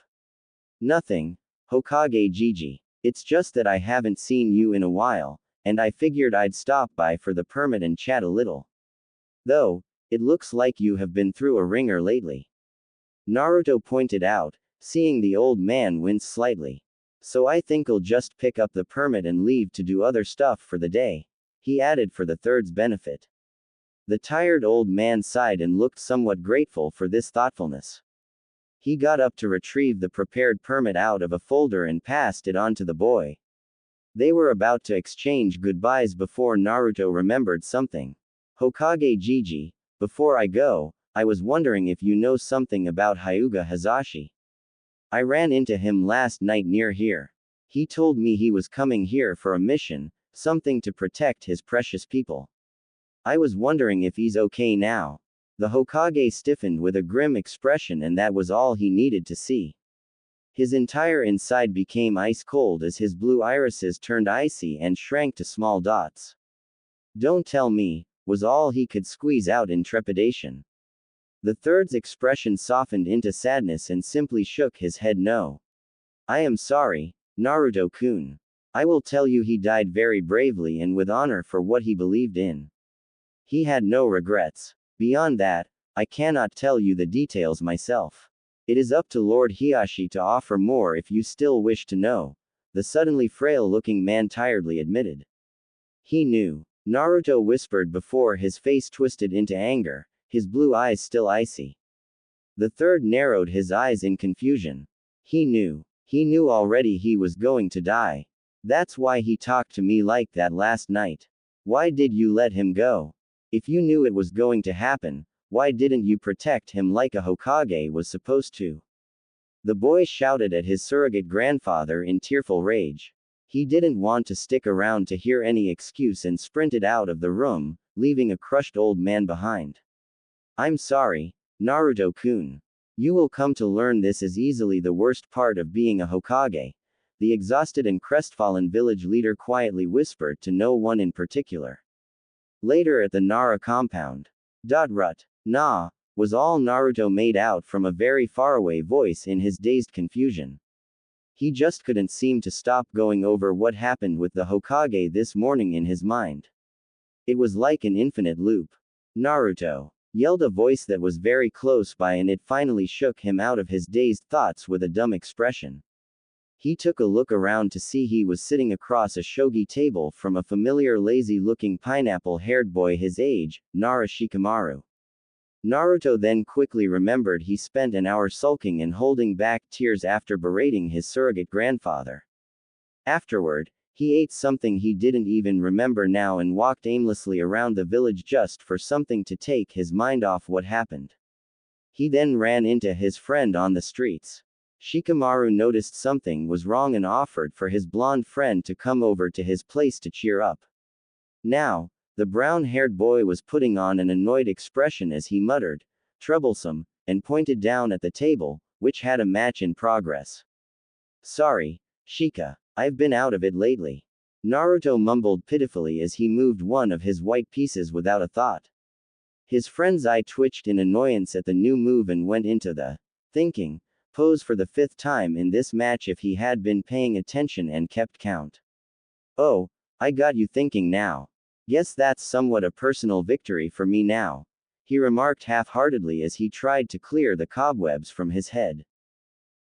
Nothing, Hokage Gigi. It's just that I haven't seen you in a while, and I figured I'd stop by for the permit and chat a little. Though, it looks like you have been through a ringer lately. Naruto pointed out, seeing the old man wince slightly. So I think I'll just pick up the permit and leave to do other stuff for the day, he added for the third's benefit. The tired old man sighed and looked somewhat grateful for this thoughtfulness. He got up to retrieve the prepared permit out of a folder and passed it on to the boy. They were about to exchange goodbyes before Naruto remembered something. Hokage Gigi, before I go, I was wondering if you know something about Hyuga Hazashi. I ran into him last night near here. He told me he was coming here for a mission, something to protect his precious people. I was wondering if he's okay now. The Hokage stiffened with a grim expression, and that was all he needed to see. His entire inside became ice cold as his blue irises turned icy and shrank to small dots. Don't tell me, was all he could squeeze out in trepidation. The third's expression softened into sadness and simply shook his head no. I am sorry, Naruto-kun. I will tell you he died very bravely and with honor for what he believed in. He had no regrets. Beyond that, I cannot tell you the details myself. It is up to Lord Hiashi to offer more if you still wish to know, the suddenly frail-looking man tiredly admitted. He knew. Naruto whispered before his face twisted into anger, his blue eyes still icy. The third narrowed his eyes in confusion. He knew. He knew already he was going to die. That's why he talked to me like that last night. Why did you let him go? If you knew it was going to happen, why didn't you protect him like a Hokage was supposed to? The boy shouted at his surrogate grandfather in tearful rage. He didn't want to stick around to hear any excuse and sprinted out of the room, leaving a crushed old man behind. I'm sorry, Naruto-kun. You will come to learn this is easily the worst part of being a Hokage, the exhausted and crestfallen village leader quietly whispered to no one in particular. Later at the Nara compound. Rut. Nah, was all Naruto made out from a very faraway voice in his dazed confusion. He just couldn't seem to stop going over what happened with the Hokage this morning in his mind. It was like an infinite loop. Naruto yelled a voice that was very close by, and it finally shook him out of his dazed thoughts with a dumb expression. He took a look around to see he was sitting across a shogi table from a familiar lazy-looking pineapple-haired boy his age, Nara Shikamaru. Naruto then quickly remembered he spent an hour sulking and holding back tears after berating his surrogate grandfather. Afterward, he ate something he didn't even remember now and walked aimlessly around the village just for something to take his mind off what happened. He then ran into his friend on the streets. Shikamaru noticed something was wrong and offered for his blonde friend to come over to his place to cheer up. Now, the brown-haired boy was putting on an annoyed expression as he muttered, "Troublesome," and pointed down at the table, which had a match in progress. Sorry, Shika. I've been out of it lately. Naruto mumbled pitifully as he moved one of his white pieces without a thought. His friend's eye twitched in annoyance at the new move and went into the thinking pose for the 5th time in this match if he had been paying attention and kept count. Oh, I got you thinking now. Guess that's somewhat a personal victory for me now, he remarked half-heartedly as he tried to clear the cobwebs from his head.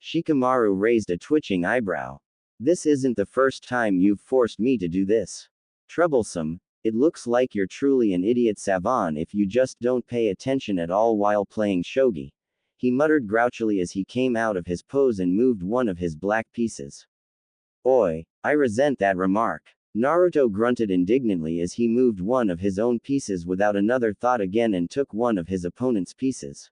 Shikamaru raised a twitching eyebrow. This isn't the first time you've forced me to do this. Troublesome, it looks like you're truly an idiot savant if you just don't pay attention at all while playing shogi, he muttered grouchily as he came out of his pose and moved one of his black pieces. Oi, I resent that remark. Naruto grunted indignantly as he moved one of his own pieces without another thought again and took one of his opponent's pieces.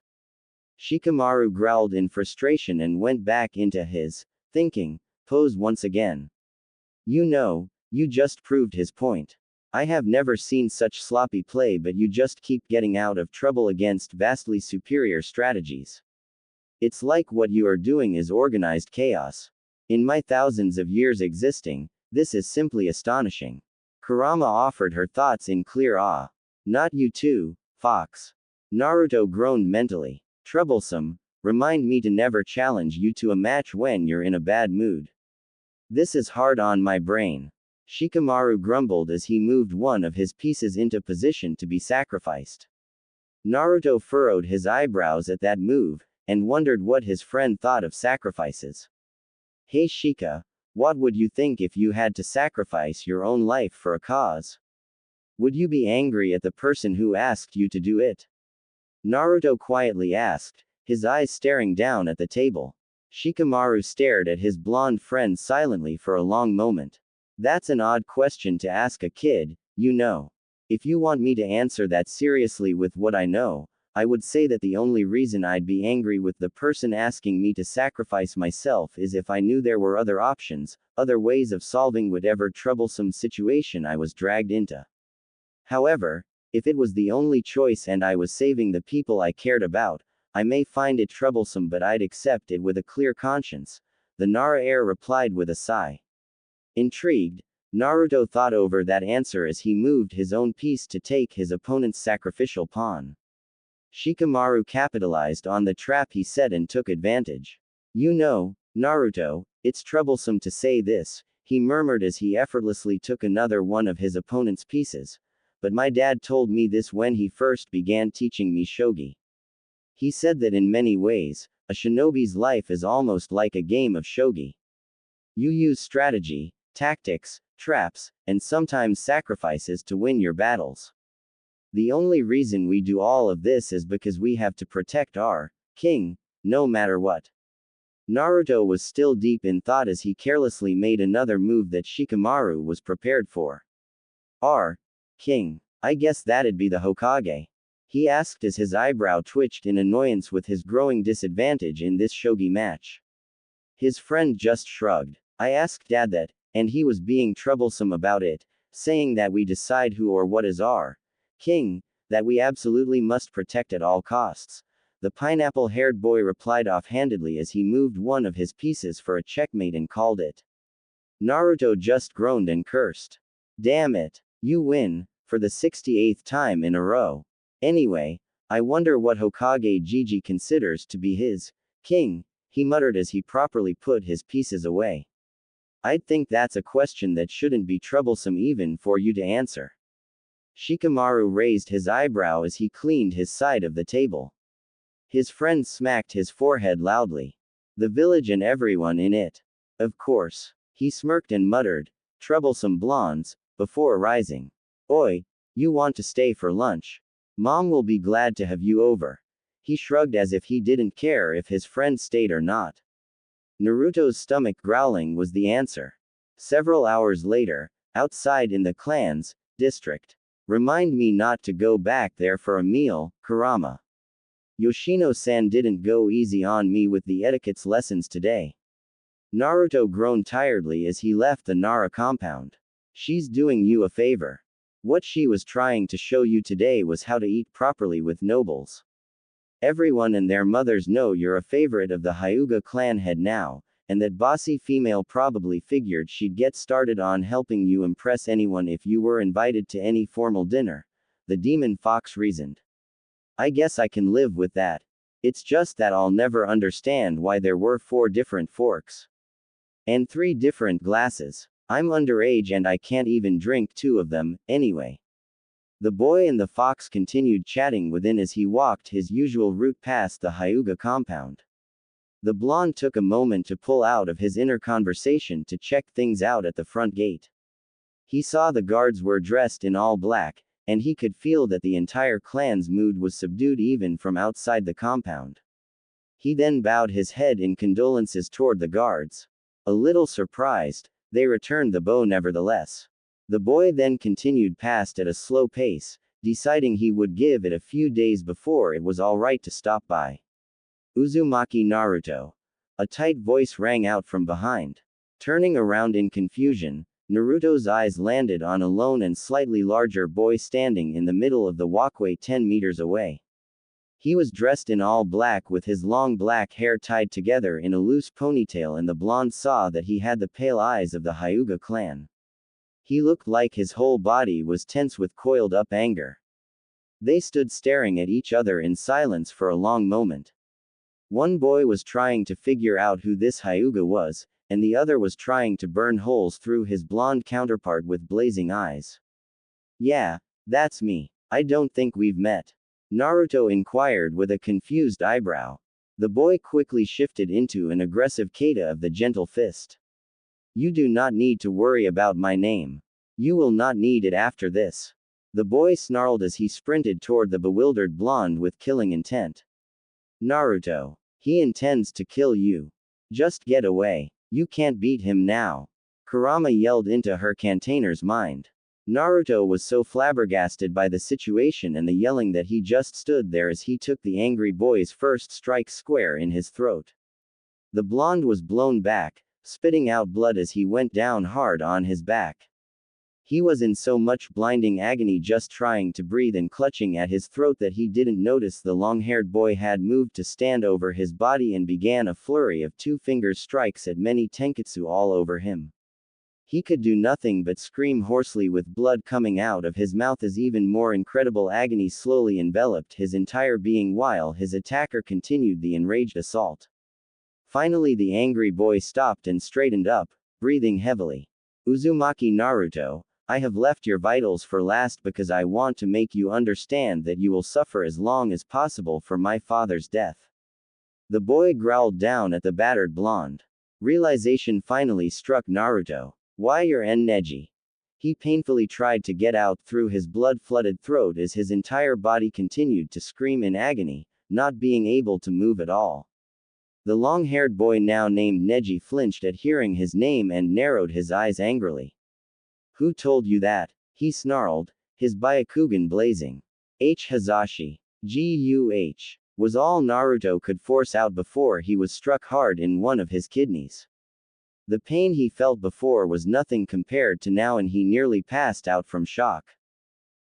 Shikamaru growled in frustration and went back into his Thinking, pose once again. You just proved his point. I have never seen such sloppy play, but you just keep getting out of trouble against vastly superior strategies. It's like what you are doing is organized chaos. In my thousands of years existing, this is simply astonishing. Kurama offered her thoughts in clear awe. Not you too, Fox. Naruto groaned mentally. Troublesome, remind me to never challenge you to a match when you're in a bad mood. This is hard on my brain. Shikamaru grumbled as he moved one of his pieces into position to be sacrificed. Naruto furrowed his eyebrows at that move, and wondered what his friend thought of sacrifices. Hey Shika, what would you think if you had to sacrifice your own life for a cause? Would you be angry at the person who asked you to do it? Naruto quietly asked, his eyes staring down at the table. Shikamaru stared at his blonde friend silently for a long moment. That's an odd question to ask a kid, you know. If you want me to answer that seriously with what I know, I would say that the only reason I'd be angry with the person asking me to sacrifice myself is if I knew there were other options, other ways of solving whatever troublesome situation I was dragged into. However, if it was the only choice and I was saving the people I cared about, I may find it troublesome, but I'd accept it with a clear conscience, the Nara heir replied with a sigh. Intrigued, Naruto thought over that answer as he moved his own piece to take his opponent's sacrificial pawn. Shikamaru capitalized on the trap he set and took advantage. You know, Naruto, it's troublesome to say this, he murmured as he effortlessly took another one of his opponent's pieces. But my dad told me this when he first began teaching me shogi. He said that in many ways, a shinobi's life is almost like a game of shogi. You use strategy, tactics, traps, and sometimes sacrifices to win your battles. The only reason we do all of this is because we have to protect our king, no matter what. Naruto was still deep in thought as he carelessly made another move that Shikamaru was prepared for. Our king. I guess that'd be the Hokage. He asked as his eyebrow twitched in annoyance with his growing disadvantage in this shogi match. His friend just shrugged. I asked Dad that, and he was being troublesome about it, saying that we decide who or what is our king, that we absolutely must protect at all costs. The pineapple-haired boy replied offhandedly as he moved one of his pieces for a checkmate and called it. Naruto just groaned and cursed. Damn it. You win, for the 68th time in a row. Anyway, I wonder what Hokage Gigi considers to be his king, he muttered as he properly put his pieces away. I'd think that's a question that shouldn't be troublesome even for you to answer. Shikamaru raised his eyebrow as he cleaned his side of the table. His friend smacked his forehead loudly. The village and everyone in it. Of course. He smirked and muttered, troublesome blondes, before rising. Oi, you want to stay for lunch? Mom will be glad to have you over. He shrugged as if he didn't care if his friend stayed or not. Naruto's stomach growling was the answer. Several hours later, outside in the clan's district. Remind me not to go back there for a meal, Kurama. Yoshino-san didn't go easy on me with the etiquette's lessons today. Naruto groaned tiredly as he left the Nara compound. She's doing you a favor. What she was trying to show you today was how to eat properly with nobles. Everyone and their mothers know you're a favorite of the Hyuga clan head now, and that bossy female probably figured she'd get started on helping you impress anyone if you were invited to any formal dinner, the demon fox reasoned. I guess I can live with that. It's just that I'll never understand why there were 4 different forks. And 3 different glasses. I'm underage and I can't even drink 2 of them, anyway. The boy and the fox continued chatting within as he walked his usual route past the Hyuga compound. The blonde took a moment to pull out of his inner conversation to check things out at the front gate. He saw the guards were dressed in all black, and he could feel that the entire clan's mood was subdued even from outside the compound. He then bowed his head in condolences toward the guards. A little surprised, they returned the bow nevertheless. The boy then continued past at a slow pace, deciding he would give it a few days before it was alright to stop by. Uzumaki Naruto. A tight voice rang out from behind. Turning around in confusion, Naruto's eyes landed on a lone and slightly larger boy standing in the middle of the walkway 10 meters away. He was dressed in all black with his long black hair tied together in a loose ponytail, and the blonde saw that he had the pale eyes of the Hyuga clan. He looked like his whole body was tense with coiled up anger. They stood staring at each other in silence for a long moment. One boy was trying to figure out who this Hyuga was, and the other was trying to burn holes through his blonde counterpart with blazing eyes. "Yeah, that's me. I don't think we've met," Naruto inquired with a confused eyebrow. The boy quickly shifted into an aggressive kata of the gentle fist. "You do not need to worry about my name. You will not need it after this," the boy snarled as he sprinted toward the bewildered blonde with killing intent. "Naruto. He intends to kill you. Just get away. You can't beat him now," Kurama yelled into her container's mind. Naruto was so flabbergasted by the situation and the yelling that he just stood there as he took the angry boy's first strike square in his throat. The blonde was blown back, spitting out blood as he went down hard on his back. He was in so much blinding agony just trying to breathe and clutching at his throat that he didn't notice the long-haired boy had moved to stand over his body and began a flurry of two-finger strikes at many tenketsu all over him. He could do nothing but scream hoarsely with blood coming out of his mouth as even more incredible agony slowly enveloped his entire being while his attacker continued the enraged assault. Finally the angry boy stopped and straightened up, breathing heavily. "Uzumaki Naruto, I have left your vitals for last because I want to make you understand that you will suffer as long as possible for my father's death." The boy growled down at the battered blonde. Realization finally struck Naruto. "Why your Neji?" He painfully tried to get out through his blood-flooded throat as his entire body continued to scream in agony, not being able to move at all. The long-haired boy now named Neji flinched at hearing his name and narrowed his eyes angrily. "Who told you that?" he snarled, his Byakugan blazing. Hazashi. Guh, was all Naruto could force out before he was struck hard in one of his kidneys. The pain he felt before was nothing compared to now, and he nearly passed out from shock.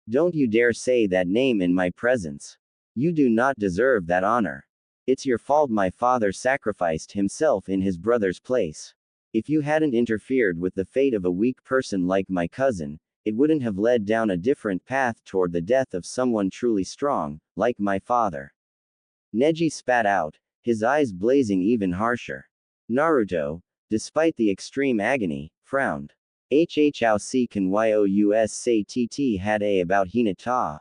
"Don't you dare say that name in my presence. You do not deserve that honor. It's your fault my father sacrificed himself in his brother's place. If you hadn't interfered with the fate of a weak person like my cousin, it wouldn't have led down a different path toward the death of someone truly strong, like my father." Neji spat out, his eyes blazing even harsher. Naruto, despite the extreme agony, frowned. How si kan yous say tt had a about Hinata.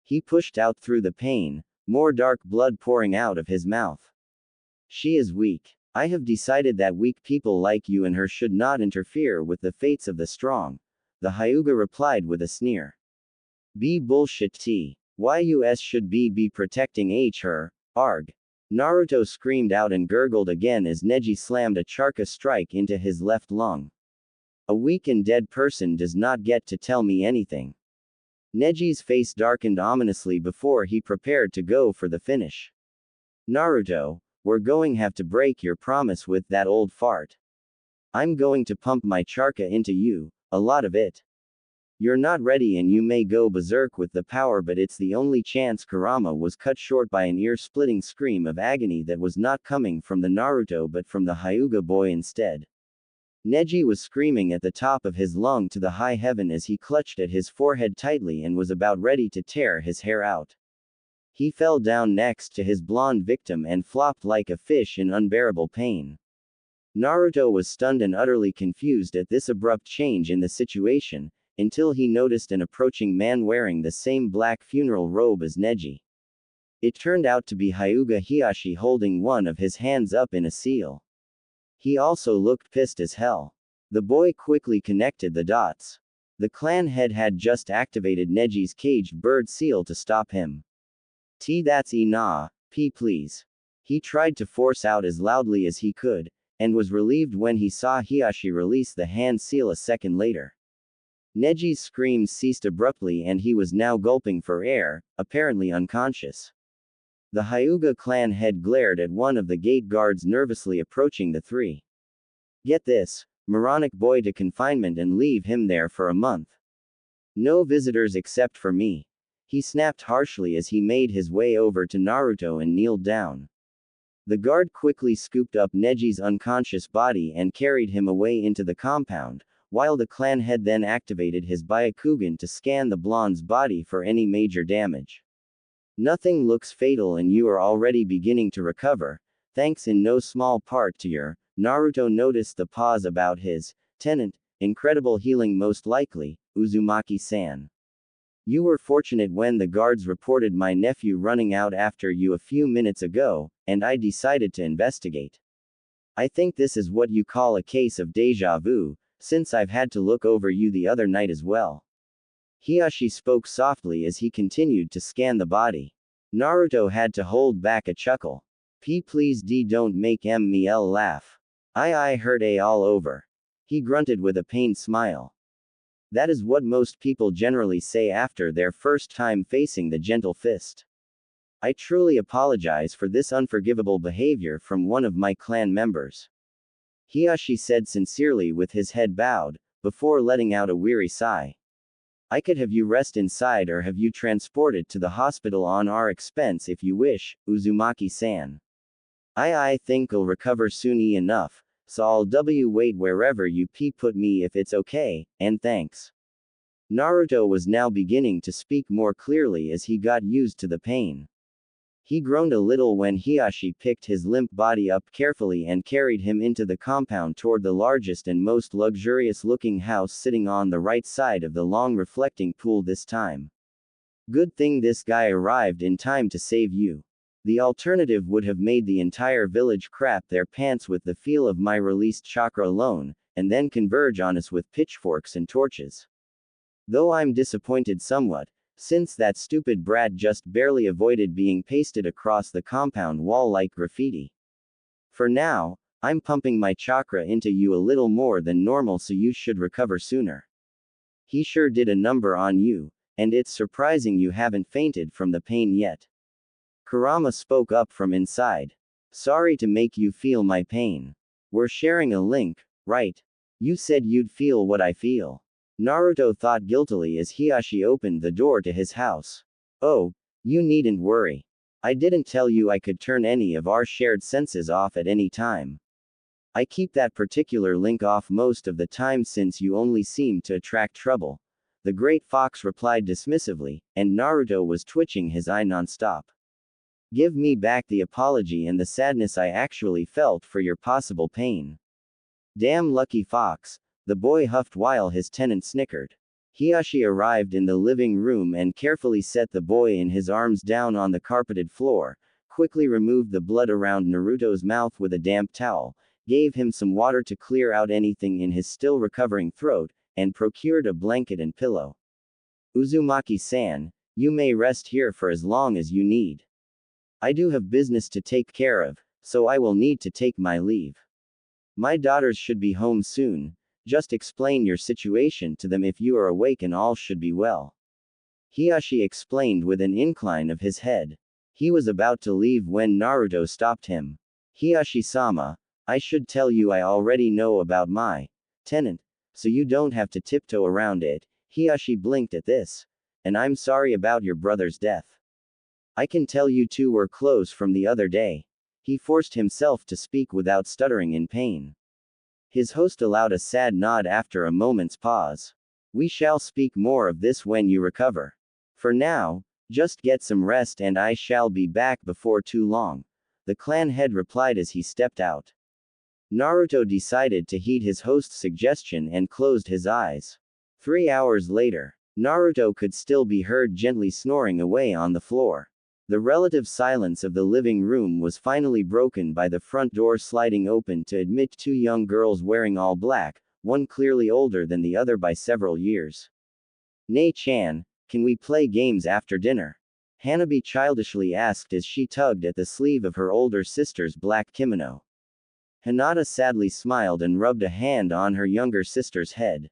He pushed out through the pain, more dark blood pouring out of his mouth. "She is weak. I have decided that weak people like you and her should not interfere with the fates of the strong," the Hyuga replied with a sneer. "Be bullshit t. Yus should be protecting her, arg." Naruto screamed out and gurgled again as Neji slammed a charka strike into his left lung. "A weak and dead person does not get to tell me anything." Neji's face darkened ominously before he prepared to go for the finish. "Naruto, we're going have to break your promise with that old fart. I'm going to pump my charka into you, a lot of it. You're not ready and you may go berserk with the power, but it's the only chance." Kurama was cut short by an ear-splitting scream of agony that was not coming from the Naruto but from the Hyuga boy instead. Neji was screaming at the top of his lung to the high heaven as he clutched at his forehead tightly and was about ready to tear his hair out. He fell down next to his blonde victim and flopped like a fish in unbearable pain. Naruto was stunned and utterly confused at this abrupt change in the situation, until he noticed an approaching man wearing the same black funeral robe as Neji. It turned out to be Hyuga Hiashi holding one of his hands up in a seal. He also looked pissed as hell. The boy quickly connected the dots. The clan head had just activated Neji's caged bird seal to stop him. That's please. He tried to force out as loudly as he could, and was relieved when he saw Hiashi release the hand seal a second later. Neji's screams ceased abruptly and he was now gulping for air, apparently unconscious. The Hyuga clan head glared at one of the gate guards nervously approaching the three. Get this, moronic boy to confinement and leave him there for a month. No visitors except for me. He snapped harshly as he made his way over to Naruto and kneeled down. The guard quickly scooped up Neji's unconscious body and carried him away into the compound, while the clan head then activated his Byakugan to scan the blonde's body for any major damage. Nothing looks fatal and you are already beginning to recover, thanks in no small part to your, Naruto noticed the pause about his, tenant, incredible healing most likely, Uzumaki-san. You were fortunate when the guards reported my nephew running out after you a few minutes ago, and I decided to investigate. I think this is what you call a case of deja vu, since I've had to look over you the other night as well. Hiashi spoke softly as he continued to scan the body. Naruto had to hold back a chuckle. Please don't make me laugh. I hurt all over. He grunted with a pained smile. That is what most people generally say after their first time facing the gentle fist. I truly apologize for this unforgivable behavior from one of my clan members. Hiashi said sincerely with his head bowed, before letting out a weary sigh. I could have you rest inside or have you transported to the hospital on our expense if you wish, Uzumaki-san. I think I'll recover soon enough, so I'll wait wherever you put me if it's okay, and thanks. Naruto was now beginning to speak more clearly as he got used to the pain. He groaned a little when Hiashi picked his limp body up carefully and carried him into the compound toward the largest and most luxurious-looking house sitting on the right side of the long reflecting pool this time. Good thing this guy arrived in time to save you. The alternative would have made the entire village crap their pants with the feel of my released chakra alone, and then converge on us with pitchforks and torches. Though I'm disappointed somewhat, since that stupid brat just barely avoided being pasted across the compound wall like graffiti. For now, I'm pumping my chakra into you a little more than normal so you should recover sooner. He sure did a number on you, and it's surprising you haven't fainted from the pain yet. Kurama spoke up from inside. Sorry to make you feel my pain. We're sharing a link, right? You said you'd feel what I feel. Naruto thought guiltily as Hiashi opened the door to his house. Oh, you needn't worry. I didn't tell you I could turn any of our shared senses off at any time. I keep that particular link off most of the time since you only seem to attract trouble. The great fox replied dismissively, and Naruto was twitching his eye non-stop. Give me back the apology and the sadness I actually felt for your possible pain. Damn lucky fox, the boy huffed while his tenant snickered. Hiashi arrived in the living room and carefully set the boy in his arms down on the carpeted floor, quickly removed the blood around Naruto's mouth with a damp towel, gave him some water to clear out anything in his still recovering throat, and procured a blanket and pillow. Uzumaki-san, you may rest here for as long as you need. I do have business to take care of, so I will need to take my leave. My daughters should be home soon. Just explain your situation to them if you are awake and all should be well. Hiashi explained with an incline of his head. He was about to leave when Naruto stopped him. Hiashi-sama, I should tell you I already know about my tenant, so you don't have to tiptoe around it. Hiashi blinked at this. And I'm sorry about your brother's death. I can tell you two were close from the other day. He forced himself to speak without stuttering in pain. His host allowed a sad nod after a moment's pause. We shall speak more of this when you recover. For now, just get some rest and I shall be back before too long. The clan head replied as he stepped out. Naruto decided to heed his host's suggestion and closed his eyes. 3 hours later, Naruto could still be heard gently snoring away on the floor. The relative silence of the living room was finally broken by the front door sliding open to admit two young girls wearing all black, one clearly older than the other by several years. Nei-chan, can we play games after dinner? Hanabi childishly asked as she tugged at the sleeve of her older sister's black kimono. Hinata sadly smiled and rubbed a hand on her younger sister's head.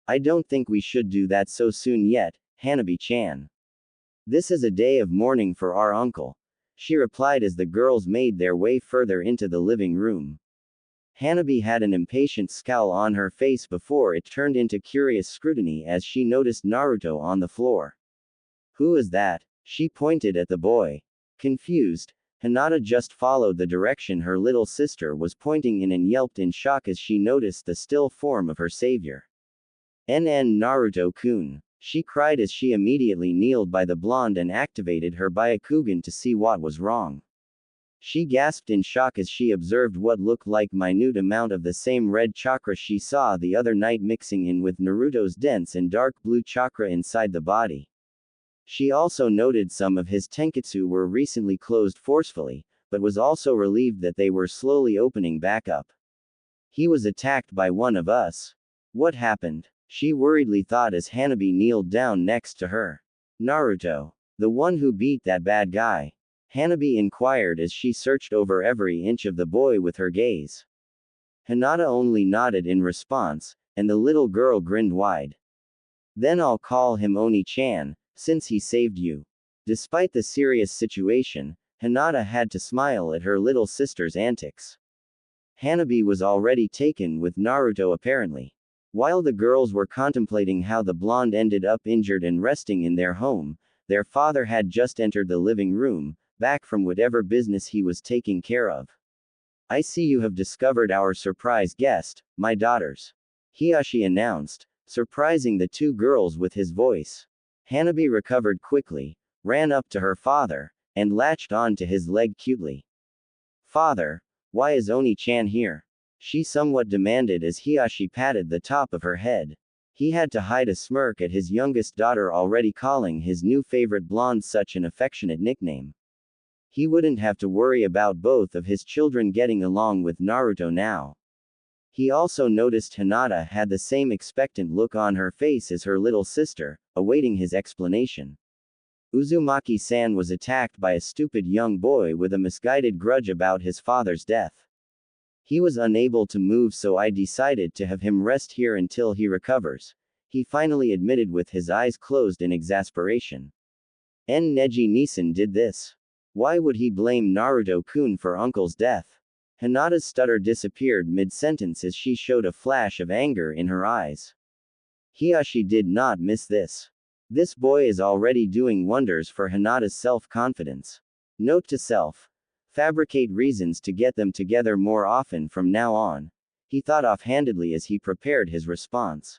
I don't think we should do that so soon yet, Hanabi-chan. This is a day of mourning for our uncle. she replied as the girls made their way further into the living room. Hanabi had an impatient scowl on her face before it turned into curious scrutiny as she noticed Naruto on the floor. Who is that? She pointed at the boy. Confused, Hinata just followed the direction her little sister was pointing in and yelped in shock as she noticed the still form of her savior. NN Naruto-kun. She cried as she immediately kneeled by the blonde and activated her Byakugan to see what was wrong. She gasped in shock as she observed what looked like minute amount of the same red chakra she saw the other night mixing in with Naruto's dense and dark blue chakra inside the body. She also noted some of his tenketsu were recently closed forcefully, but was also relieved that they were slowly opening back up. He was attacked by one of us. What happened? She worriedly thought as Hanabi kneeled down next to her. Naruto. The one who beat that bad guy. Hanabi inquired as she searched over every inch of the boy with her gaze. Hinata only nodded in response, and the little girl grinned wide. Then I'll call him Oni-chan, since he saved you. Despite the serious situation, Hinata had to smile at her little sister's antics. Hanabi was already taken with Naruto apparently. While the girls were contemplating how the blonde ended up injured and resting in their home, their father had just entered the living room, back from whatever business he was taking care of. I see you have discovered our surprise guest, my daughters. Hiyashi announced, surprising the two girls with his voice. Hanabi recovered quickly, ran up to her father, and latched on to his leg cutely. Father, why is Oni-chan here? She somewhat demanded as Hiyashi patted the top of her head. He had to hide a smirk at his youngest daughter already calling his new favorite blonde such an affectionate nickname. He wouldn't have to worry about both of his children getting along with Naruto now. He also noticed Hinata had the same expectant look on her face as her little sister, awaiting his explanation. Uzumaki-san was attacked by a stupid young boy with a misguided grudge about his father's death. He was unable to move, so I decided to have him rest here until he recovers, he finally admitted with his eyes closed in exasperation. Neji Nisan did this. Why would he blame Naruto-kun for uncle's death? Hinata's stutter disappeared mid-sentence as she showed a flash of anger in her eyes. Hiyashi did not miss this. This boy is already doing wonders for Hinata's self-confidence. Note to self. Fabricate reasons to get them together more often from now on, he thought offhandedly as he prepared his response.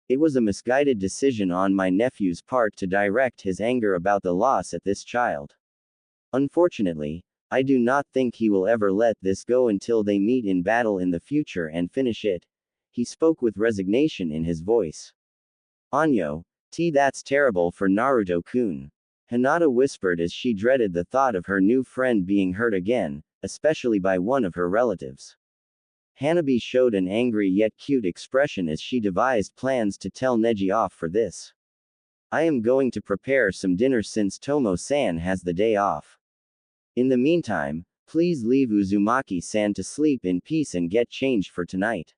It was a misguided decision on my nephew's part to direct his anger about the loss at this child. Unfortunately, I do not think he will ever let this go until they meet in battle in the future and finish it. He spoke with resignation in his voice. Anyo, that's terrible for Naruto-kun. Hinata whispered as she dreaded the thought of her new friend being hurt again, especially by one of her relatives. Hanabi showed an angry yet cute expression as she devised plans to tell Neji off for this. I am going to prepare some dinner since Tomo-san has the day off. In the meantime, please leave Uzumaki-san to sleep in peace and get changed for tonight.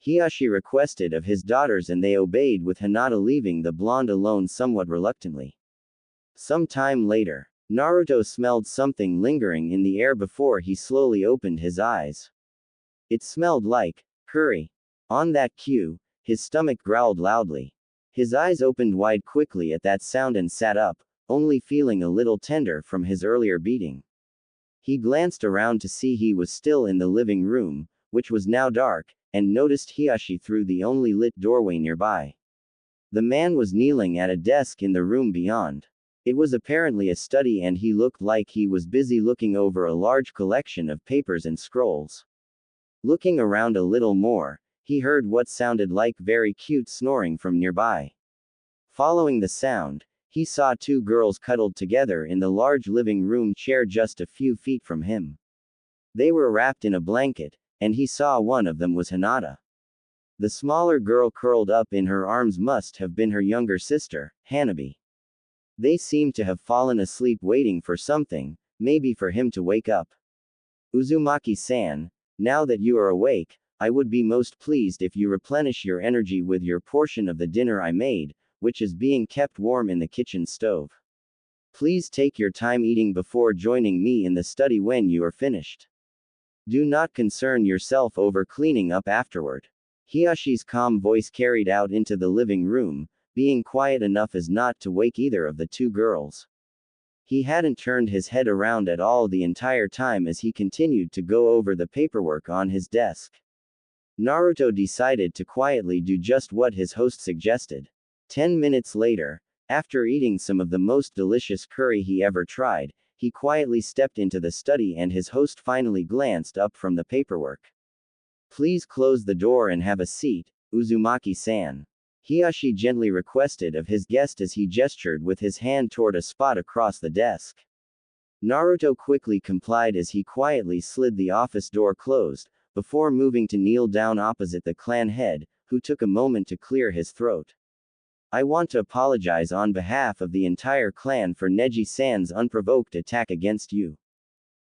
Hiyashi requested of his daughters and they obeyed with Hinata leaving the blonde alone somewhat reluctantly. Some time later, Naruto smelled something lingering in the air before he slowly opened his eyes. It smelled like curry. On that cue, his stomach growled loudly. His eyes opened wide quickly at that sound and sat up, only feeling a little tender from his earlier beating. He glanced around to see he was still in the living room, which was now dark, and noticed Hiyashi through the only lit doorway nearby. The man was kneeling at a desk in the room beyond. It was apparently a study and he looked like he was busy looking over a large collection of papers and scrolls. Looking around a little more, he heard what sounded like very cute snoring from nearby. Following the sound, he saw two girls cuddled together in the large living room chair just a few feet from him. They were wrapped in a blanket, and he saw one of them was Hinata. The smaller girl curled up in her arms must have been her younger sister, Hanabi. They seemed to have fallen asleep waiting for something, maybe for him to wake up. Uzumaki-san, now that you are awake, I would be most pleased if you replenish your energy with your portion of the dinner I made, which is being kept warm in the kitchen stove. Please take your time eating before joining me in the study when you are finished. Do not concern yourself over cleaning up afterward. Hiyashi's calm voice carried out into the living room, being quiet enough as not to wake either of the two girls. He hadn't turned his head around at all the entire time as he continued to go over the paperwork on his desk. Naruto decided to quietly do just what his host suggested. 10 minutes later, after eating some of the most delicious curry he ever tried, he quietly stepped into the study and his host finally glanced up from the paperwork. Please close the door and have a seat, Uzumaki-san. Hiyashi gently requested of his guest as he gestured with his hand toward a spot across the desk. Naruto quickly complied as he quietly slid the office door closed, before moving to kneel down opposite the clan head, who took a moment to clear his throat. I want to apologize on behalf of the entire clan for Neji-san's unprovoked attack against you.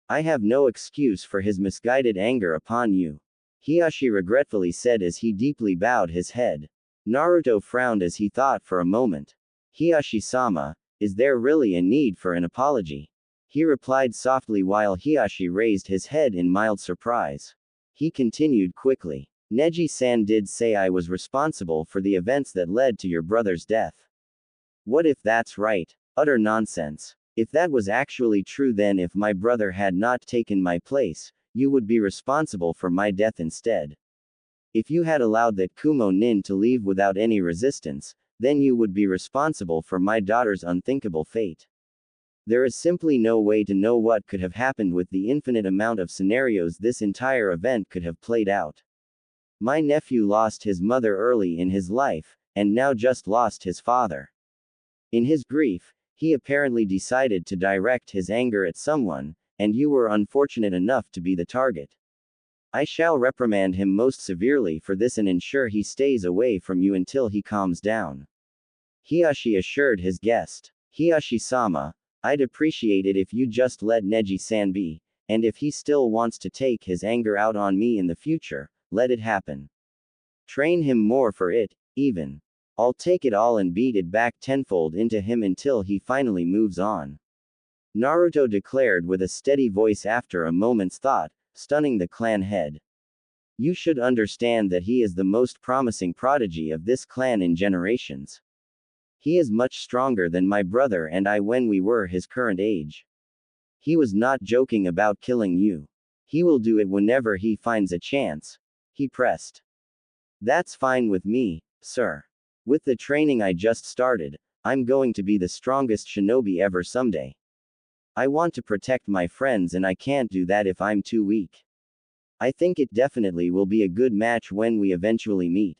I have no excuse for his misguided anger upon you. Hiyashi regretfully said as he deeply bowed his head. Naruto frowned as he thought for a moment. Hiyashi-sama, is there really a need for an apology? He replied softly while Hiyashi raised his head in mild surprise. He continued quickly. Neji-san did say I was responsible for the events that led to your brother's death. What if that's right? Utter nonsense. If that was actually true, then if my brother had not taken my place, you would be responsible for my death instead. If you had allowed that Kumo Nin to leave without any resistance, then you would be responsible for my daughter's unthinkable fate. There is simply no way to know what could have happened with the infinite amount of scenarios this entire event could have played out. My nephew lost his mother early in his life, and now just lost his father. In his grief, he apparently decided to direct his anger at someone, and you were unfortunate enough to be the target. I shall reprimand him most severely for this and ensure he stays away from you until he calms down. Hiyashi assured his guest. Hiyashi-sama, I'd appreciate it if you just let Neji-san be, and if he still wants to take his anger out on me in the future, let it happen. Train him more for it, even. I'll take it all and beat it back tenfold into him until he finally moves on. Naruto declared with a steady voice after a moment's thought, stunning the clan head. You should understand that he is the most promising prodigy of this clan in generations. He is much stronger than my brother and I when we were his current age. He was not joking about killing you. He will do it whenever he finds a chance. He pressed. That's fine with me, sir. With the training I just started, I'm going to be the strongest shinobi ever someday. I want to protect my friends and I can't do that if I'm too weak. I think it definitely will be a good match when we eventually meet.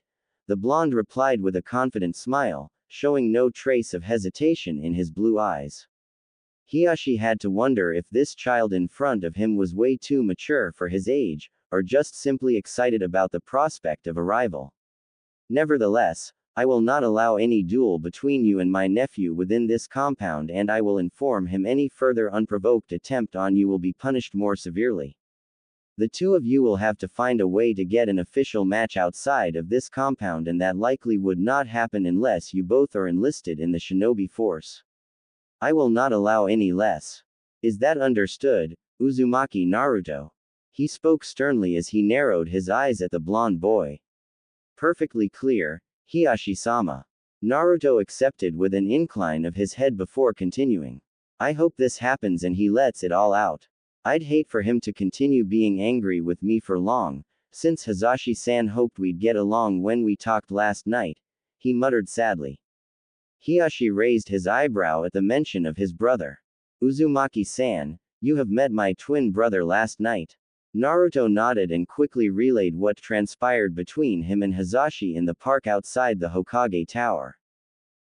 The blonde replied with a confident smile, showing no trace of hesitation in his blue eyes. Hiyashi had to wonder if this child in front of him was way too mature for his age, or just simply excited about the prospect of a rival. Nevertheless, I will not allow any duel between you and my nephew within this compound, and I will inform him any further unprovoked attempt on you will be punished more severely. The two of you will have to find a way to get an official match outside of this compound, and that likely would not happen unless you both are enlisted in the shinobi force. I will not allow any less. Is that understood, Uzumaki Naruto? He spoke sternly as he narrowed his eyes at the blonde boy. Perfectly clear, Hiyashi-sama. Naruto accepted with an incline of his head before continuing. I hope this happens and he lets it all out. I'd hate for him to continue being angry with me for long, since Hazashi-san hoped we'd get along when we talked last night, he muttered sadly. Hiyashi raised his eyebrow at the mention of his brother. Uzumaki-san, you have met my twin brother last night. Naruto nodded and quickly relayed what transpired between him and Hazashi in the park outside the Hokage Tower.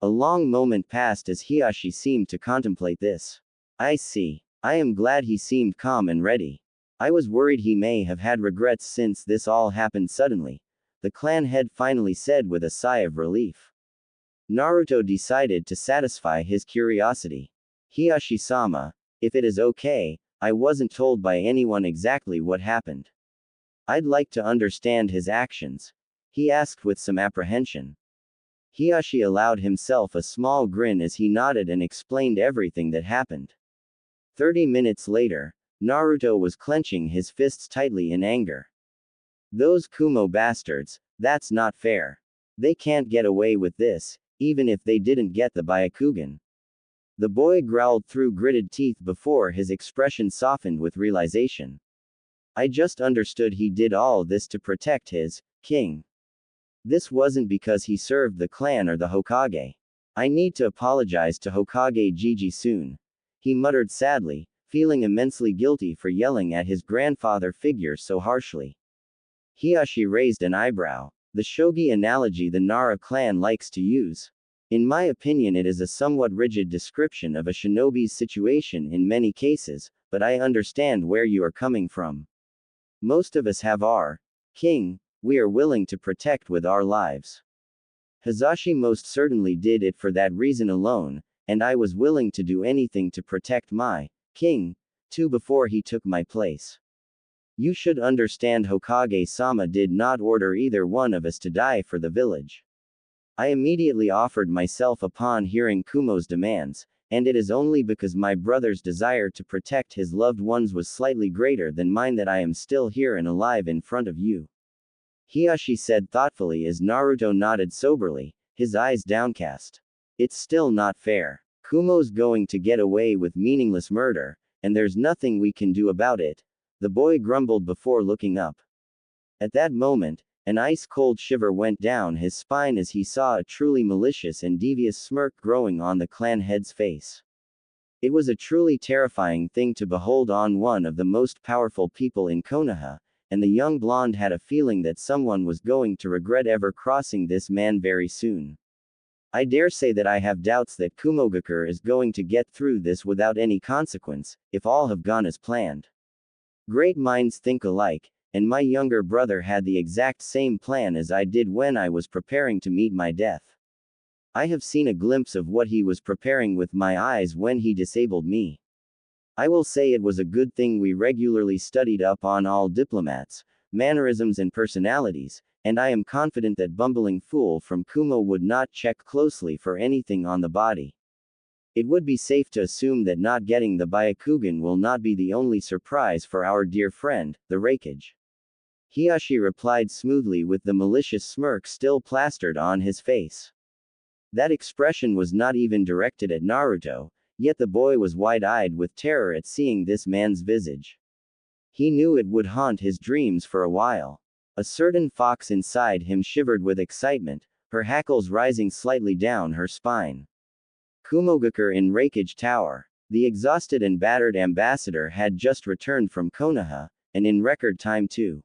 A long moment passed as Hiyashi seemed to contemplate this. I see. I am glad he seemed calm and ready. I was worried he may have had regrets since this all happened suddenly, the clan head finally said with a sigh of relief. Naruto decided to satisfy his curiosity. Hiyashi-sama, if it is okay, I wasn't told by anyone exactly what happened. I'd like to understand his actions, he asked with some apprehension. Hiyashi allowed himself a small grin as he nodded and explained everything that happened. 30 minutes later, Naruto was clenching his fists tightly in anger. Those Kumo bastards, that's not fair. They can't get away with this, even if they didn't get the Byakugan. The boy growled through gritted teeth before his expression softened with realization. I just understood he did all this to protect his king. This wasn't because he served the clan or the Hokage. I need to apologize to Hokage Gigi soon, he muttered sadly, feeling immensely guilty for yelling at his grandfather figure so harshly. Hiyashi raised an eyebrow. The shogi analogy the Nara clan likes to use. In my opinion, it is a somewhat rigid description of a shinobi's situation in many cases, but I understand where you are coming from. Most of us have our king, we are willing to protect with our lives. Hazashi most certainly did it for that reason alone, and I was willing to do anything to protect my king, too, before he took my place. You should understand Hokage-sama did not order either one of us to die for the village. I immediately offered myself upon hearing Kumo's demands, and it is only because my brother's desire to protect his loved ones was slightly greater than mine that I am still here and alive in front of you. Hiyashi said thoughtfully as Naruto nodded soberly, his eyes downcast. It's still not fair. Kumo's going to get away with meaningless murder, and there's nothing we can do about it, the boy grumbled before looking up. At that moment, an ice-cold shiver went down his spine as he saw a truly malicious and devious smirk growing on the clan head's face. It was a truly terrifying thing to behold on one of the most powerful people in Konoha, and the young blonde had a feeling that someone was going to regret ever crossing this man very soon. I dare say that I have doubts that Kumogakure is going to get through this without any consequence, if all have gone as planned. Great minds think alike, and my younger brother had the exact same plan as I did when I was preparing to meet my death. I have seen a glimpse of what he was preparing with my eyes when he disabled me. I will say it was a good thing we regularly studied up on all diplomats, mannerisms and personalities, and I am confident that bumbling fool from Kumo would not check closely for anything on the body. It would be safe to assume that not getting the Byakugan will not be the only surprise for our dear friend, the Raikage. Hiyashi replied smoothly with the malicious smirk still plastered on his face. That expression was not even directed at Naruto, yet the boy was wide-eyed with terror at seeing this man's visage. He knew it would haunt his dreams for a while. A certain fox inside him shivered with excitement, her hackles rising slightly down her spine. Kumogakure in Raikage Tower. The exhausted and battered ambassador had just returned from Konoha, and in record time too.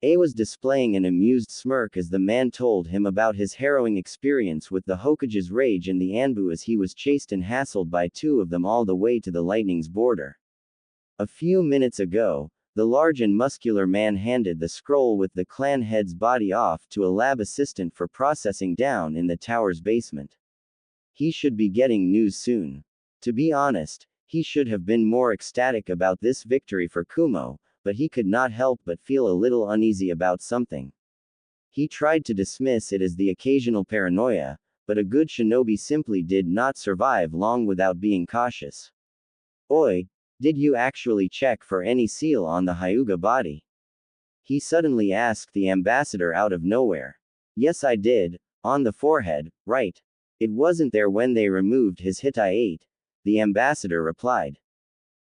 A was displaying an amused smirk as the man told him about his harrowing experience with the Hokage's rage and the Anbu as he was chased and hassled by two of them all the way to the lightning's border. A few minutes ago, the large and muscular man handed the scroll with the clan head's body off to a lab assistant for processing down in the tower's basement. He should be getting news soon. To be honest, he should have been more ecstatic about this victory for Kumo, but he could not help but feel a little uneasy about something. He tried to dismiss it as the occasional paranoia, but a good shinobi simply did not survive long without being cautious. Oi, did you actually check for any seal on the Hyuga body? He suddenly asked the ambassador out of nowhere. Yes, I did, on the forehead, right. It wasn't there when they removed his Hitai-8, the ambassador replied.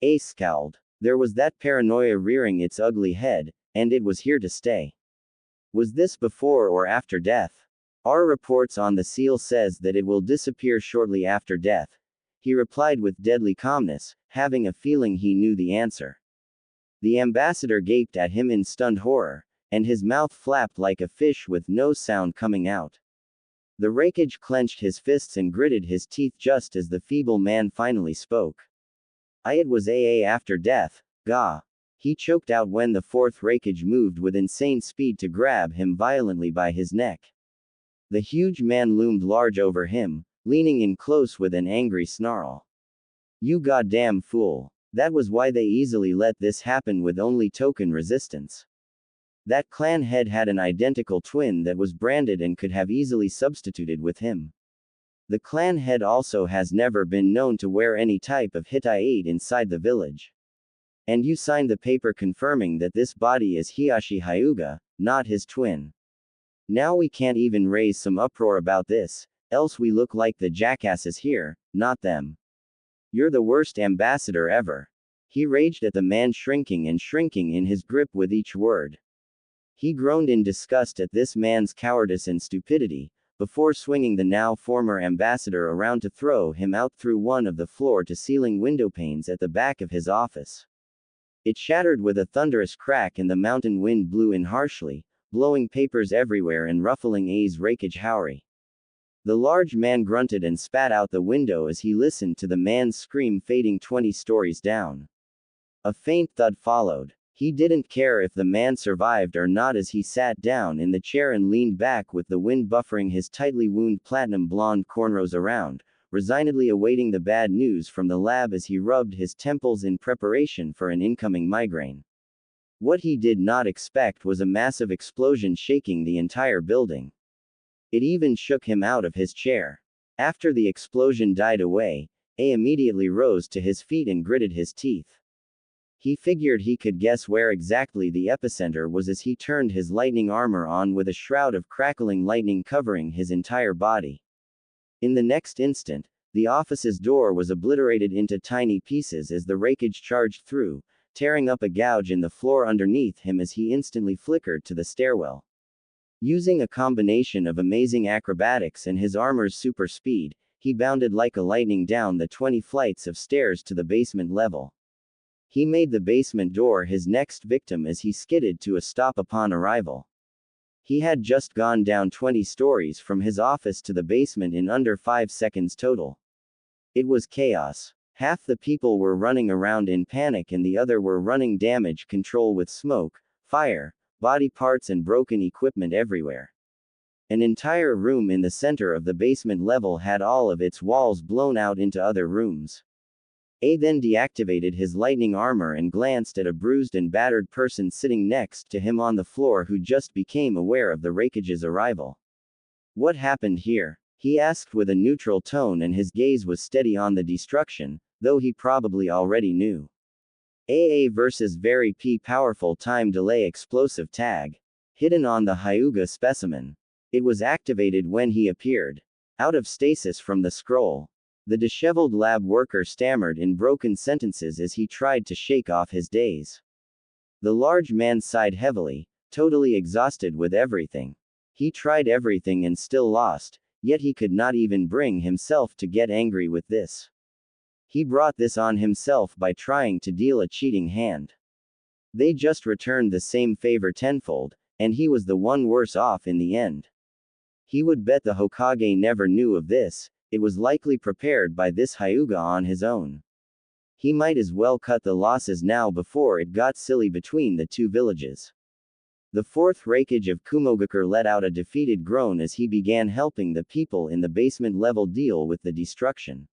Ace scowled. There was that paranoia rearing its ugly head, and it was here to stay. Was this before or after death? Our reports on the seal says that it will disappear shortly after death, he replied with deadly calmness, having a feeling he knew the answer. The ambassador gaped at him in stunned horror, and his mouth flapped like a fish with no sound coming out. The Raikage clenched his fists and gritted his teeth just as the feeble man finally spoke. It was after death, gah. He choked out when the fourth Raikage moved with insane speed to grab him violently by his neck. The huge man loomed large over him, leaning in close with an angry snarl. You goddamn fool. That was why they easily let this happen with only token resistance. That clan head had an identical twin that was branded and could have easily substituted with him. The clan head also has never been known to wear any type of hitayate inside the village. And you signed the paper confirming that this body is Hiyashi Hyuga, not his twin. Now we can't even raise some uproar about this, else we look like the jackasses here, not them. You're the worst ambassador ever. He raged at the man, shrinking and shrinking in his grip with each word. He groaned in disgust at this man's cowardice and stupidity, before swinging the now former ambassador around to throw him out through one of the floor-to-ceiling window panes at the back of his office. It shattered with a thunderous crack and the mountain wind blew in harshly, blowing papers everywhere and ruffling A's Rakage Howry. The large man grunted and spat out the window as he listened to the man's scream fading 20 stories down. A faint thud followed. He didn't care if the man survived or not as he sat down in the chair and leaned back with the wind buffering his tightly wound platinum blonde cornrows around, resignedly awaiting the bad news from the lab as he rubbed his temples in preparation for an incoming migraine. What he did not expect was a massive explosion shaking the entire building. It even shook him out of his chair. After the explosion died away, A immediately rose to his feet and gritted his teeth. He figured he could guess where exactly the epicenter was as he turned his lightning armor on with a shroud of crackling lightning covering his entire body. In the next instant, the office's door was obliterated into tiny pieces as the Rakage charged through, tearing up a gouge in the floor underneath him as he instantly flickered to the stairwell. Using a combination of amazing acrobatics and his armor's super speed, he bounded like a lightning down the 20 flights of stairs to the basement level. He made the basement door his next victim as he skidded to a stop upon arrival. He had just gone down 20 stories from his office to the basement in under 5 seconds total. It was chaos. Half the people were running around in panic and the other were running damage control with smoke, fire, body parts and broken equipment everywhere. An entire room in the center of the basement level had all of its walls blown out into other rooms. A then deactivated his lightning armor and glanced at a bruised and battered person sitting next to him on the floor who just became aware of the Rakage's arrival. What happened here? He asked with a neutral tone and his gaze was steady on the destruction, though he probably already knew. AA versus very powerful time delay explosive tag. Hidden on the Hyuga specimen. It was activated when he appeared. Out of stasis from the scroll. The disheveled lab worker stammered in broken sentences as he tried to shake off his daze. The large man sighed heavily, totally exhausted with everything. He tried everything and still lost, yet he could not even bring himself to get angry with this. He brought this on himself by trying to deal a cheating hand. They just returned the same favor tenfold, and he was the one worse off in the end. He would bet the Hokage never knew of this. It was likely prepared by this Hyuga on his own. He might as well cut the losses now before it got silly between the two villages. The fourth Rakage of Kumogakure let out a defeated groan as he began helping the people in the basement level deal with the destruction.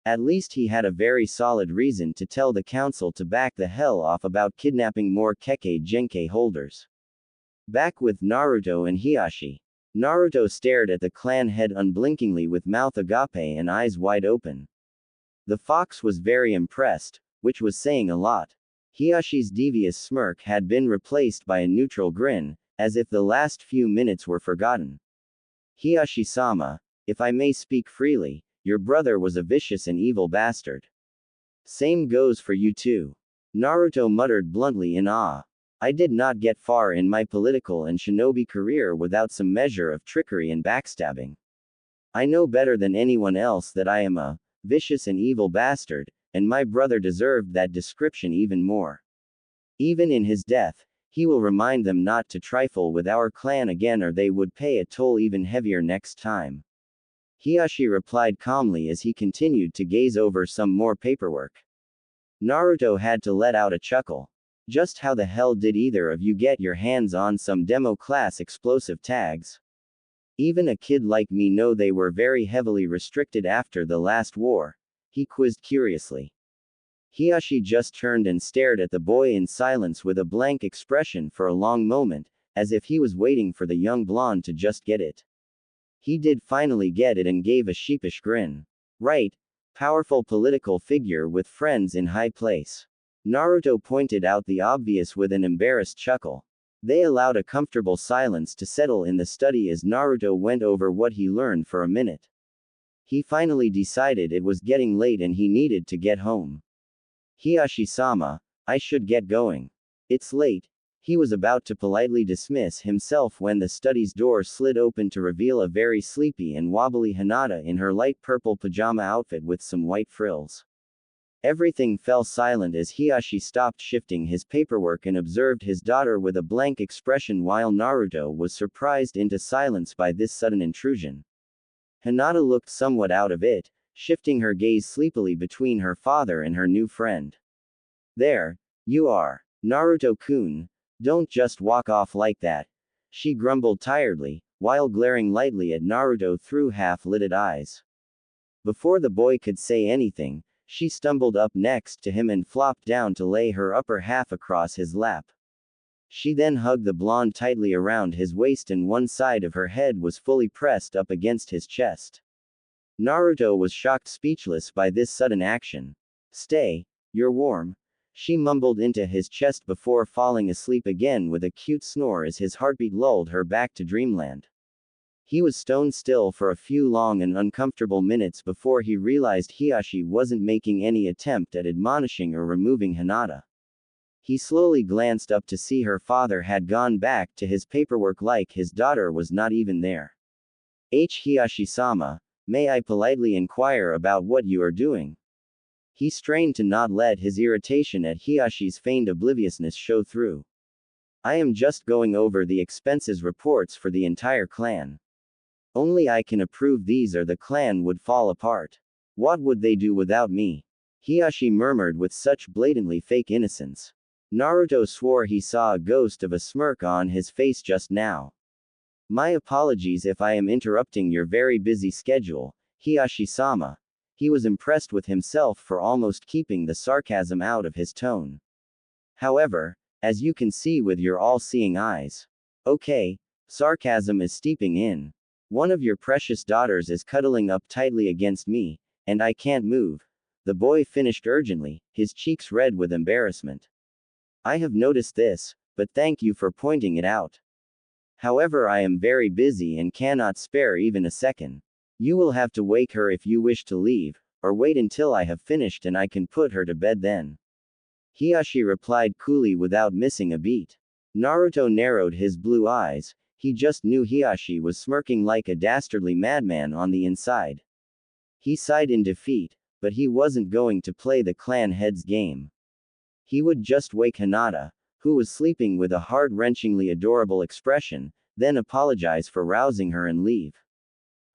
At least he had a very solid reason to tell the council to back the hell off about kidnapping more Kekkei Genkai holders. Back with Naruto and Hiyashi. Naruto stared at the clan head unblinkingly with mouth agape and eyes wide open. The fox was very impressed, which was saying a lot. Hiyashi's devious smirk had been replaced by a neutral grin, as if the last few minutes were forgotten. Hiyashi-sama, if I may speak freely, your brother was a vicious and evil bastard. Same goes for you too. Naruto muttered bluntly in awe. I did not get far in my political and shinobi career without some measure of trickery and backstabbing. I know better than anyone else that I am a vicious and evil bastard, and my brother deserved that description even more. Even in his death, he will remind them not to trifle with our clan again or they would pay a toll even heavier next time. Hiyashi replied calmly as he continued to gaze over some more paperwork. Naruto had to let out a chuckle. Just how the hell did either of you get your hands on some demo class explosive tags? Even a kid like me know they were very heavily restricted after the last war, he quizzed curiously. Hiyashi just turned and stared at the boy in silence with a blank expression for a long moment, as if he was waiting for the young blonde to just get it. He did finally get it and gave a sheepish grin. Right. Powerful political figure with friends in high place. Naruto pointed out the obvious with an embarrassed chuckle. They allowed a comfortable silence to settle in the study as Naruto went over what he learned for a minute. He finally decided it was getting late and he needed to get home. Hiyashi-sama, I should get going. It's late. He was about to politely dismiss himself when the study's door slid open to reveal a very sleepy and wobbly Hinata in her light purple pajama outfit with some white frills. Everything fell silent as Hiyashi stopped shifting his paperwork and observed his daughter with a blank expression while Naruto was surprised into silence by this sudden intrusion. Hinata looked somewhat out of it, shifting her gaze sleepily between her father and her new friend. There, you are. Naruto-kun, don't just walk off like that, she grumbled tiredly, while glaring lightly at Naruto through half-lidded eyes. Before the boy could say anything, she stumbled up next to him and flopped down to lay her upper half across his lap. She then hugged the blonde tightly around his waist and one side of her head was fully pressed up against his chest. Naruto was shocked speechless by this sudden action. Stay, you're warm. She mumbled into his chest before falling asleep again with a cute snore as his heartbeat lulled her back to dreamland. He was stone still for a few long and uncomfortable minutes before he realized Hiyashi wasn't making any attempt at admonishing or removing Hinata. He slowly glanced up to see her father had gone back to his paperwork like his daughter was not even there. Hiyashi-sama, may I politely inquire about what you are doing? He strained to not let his irritation at Hiyashi's feigned obliviousness show through. I am just going over the expenses reports for the entire clan. Only I can approve these or the clan would fall apart. What would they do without me? Hiyashi murmured with such blatantly fake innocence. Naruto swore he saw a ghost of a smirk on his face just now. My apologies if I am interrupting your very busy schedule, Hiyashi-sama. He was impressed with himself for almost keeping the sarcasm out of his tone. However, as you can see with your all-seeing eyes. Okay, sarcasm is steeping in. One of your precious daughters is cuddling up tightly against me, and I can't move. The boy finished urgently, his cheeks red with embarrassment. I have noticed this, but thank you for pointing it out. However, I am very busy and cannot spare even a second. You will have to wake her if you wish to leave, or wait until I have finished and I can put her to bed then. Hiyashi replied coolly without missing a beat. Naruto narrowed his blue eyes, he just knew Hiyashi was smirking like a dastardly madman on the inside. He sighed in defeat, but he wasn't going to play the clan head's game. He would just wake Hinata, who was sleeping with a heart-wrenchingly adorable expression, then apologize for rousing her and leave.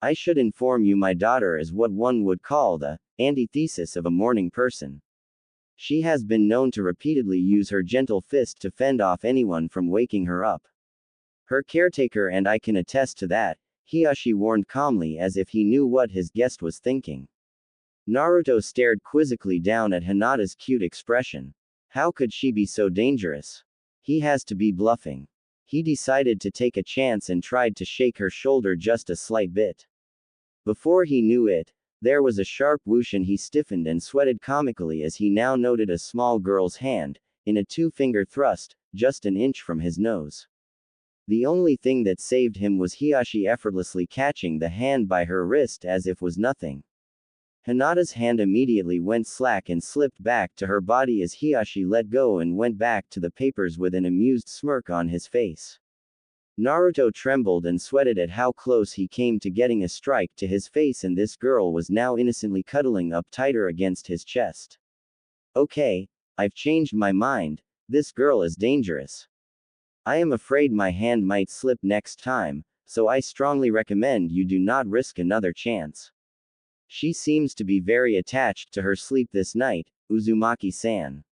I should inform you my daughter is what one would call the antithesis of a morning person. She has been known to repeatedly use her gentle fist to fend off anyone from waking her up. Her caretaker and I can attest to that, Hiyashi warned calmly as if he knew what his guest was thinking. Naruto stared quizzically down at Hinata's cute expression. How could she be so dangerous? He has to be bluffing. He decided to take a chance and tried to shake her shoulder just a slight bit. Before he knew it, there was a sharp whoosh and he stiffened and sweated comically as he now noted a small girl's hand, in a two-finger thrust, just an inch from his nose. The only thing that saved him was Hiyashi effortlessly catching the hand by her wrist as if was nothing. Hinata's hand immediately went slack and slipped back to her body as Hiyashi let go and went back to the papers with an amused smirk on his face. Naruto trembled and sweated at how close he came to getting a strike to his face, and this girl was now innocently cuddling up tighter against his chest. Okay, I've changed my mind, this girl is dangerous. I am afraid my hand might slip next time, so I strongly recommend you do not risk another chance. She seems to be very attached to her sleep this night, Uzumaki-san.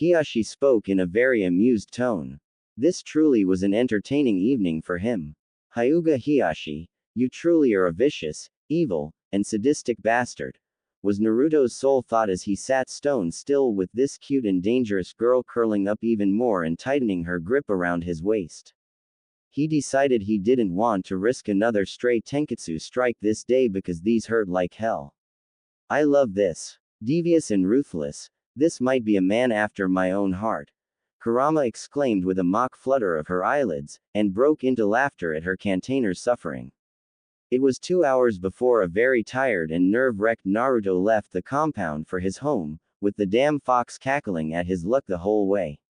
Hiyashi spoke in a very amused tone. This truly was an entertaining evening for him. Hyuga Hiyashi, you truly are a vicious, evil, and sadistic bastard. was Naruto's sole thought as he sat stone still with this cute and dangerous girl curling up even more and tightening her grip around his waist. He decided he didn't want to risk another stray Tenketsu strike this day because these hurt like hell. I love this. Devious and ruthless, this might be a man after my own heart. Kurama exclaimed with a mock flutter of her eyelids, and broke into laughter at her container's suffering. It was 2 hours before a very tired and nerve-wrecked Naruto left the compound for his home, with the damn fox cackling at his luck the whole way.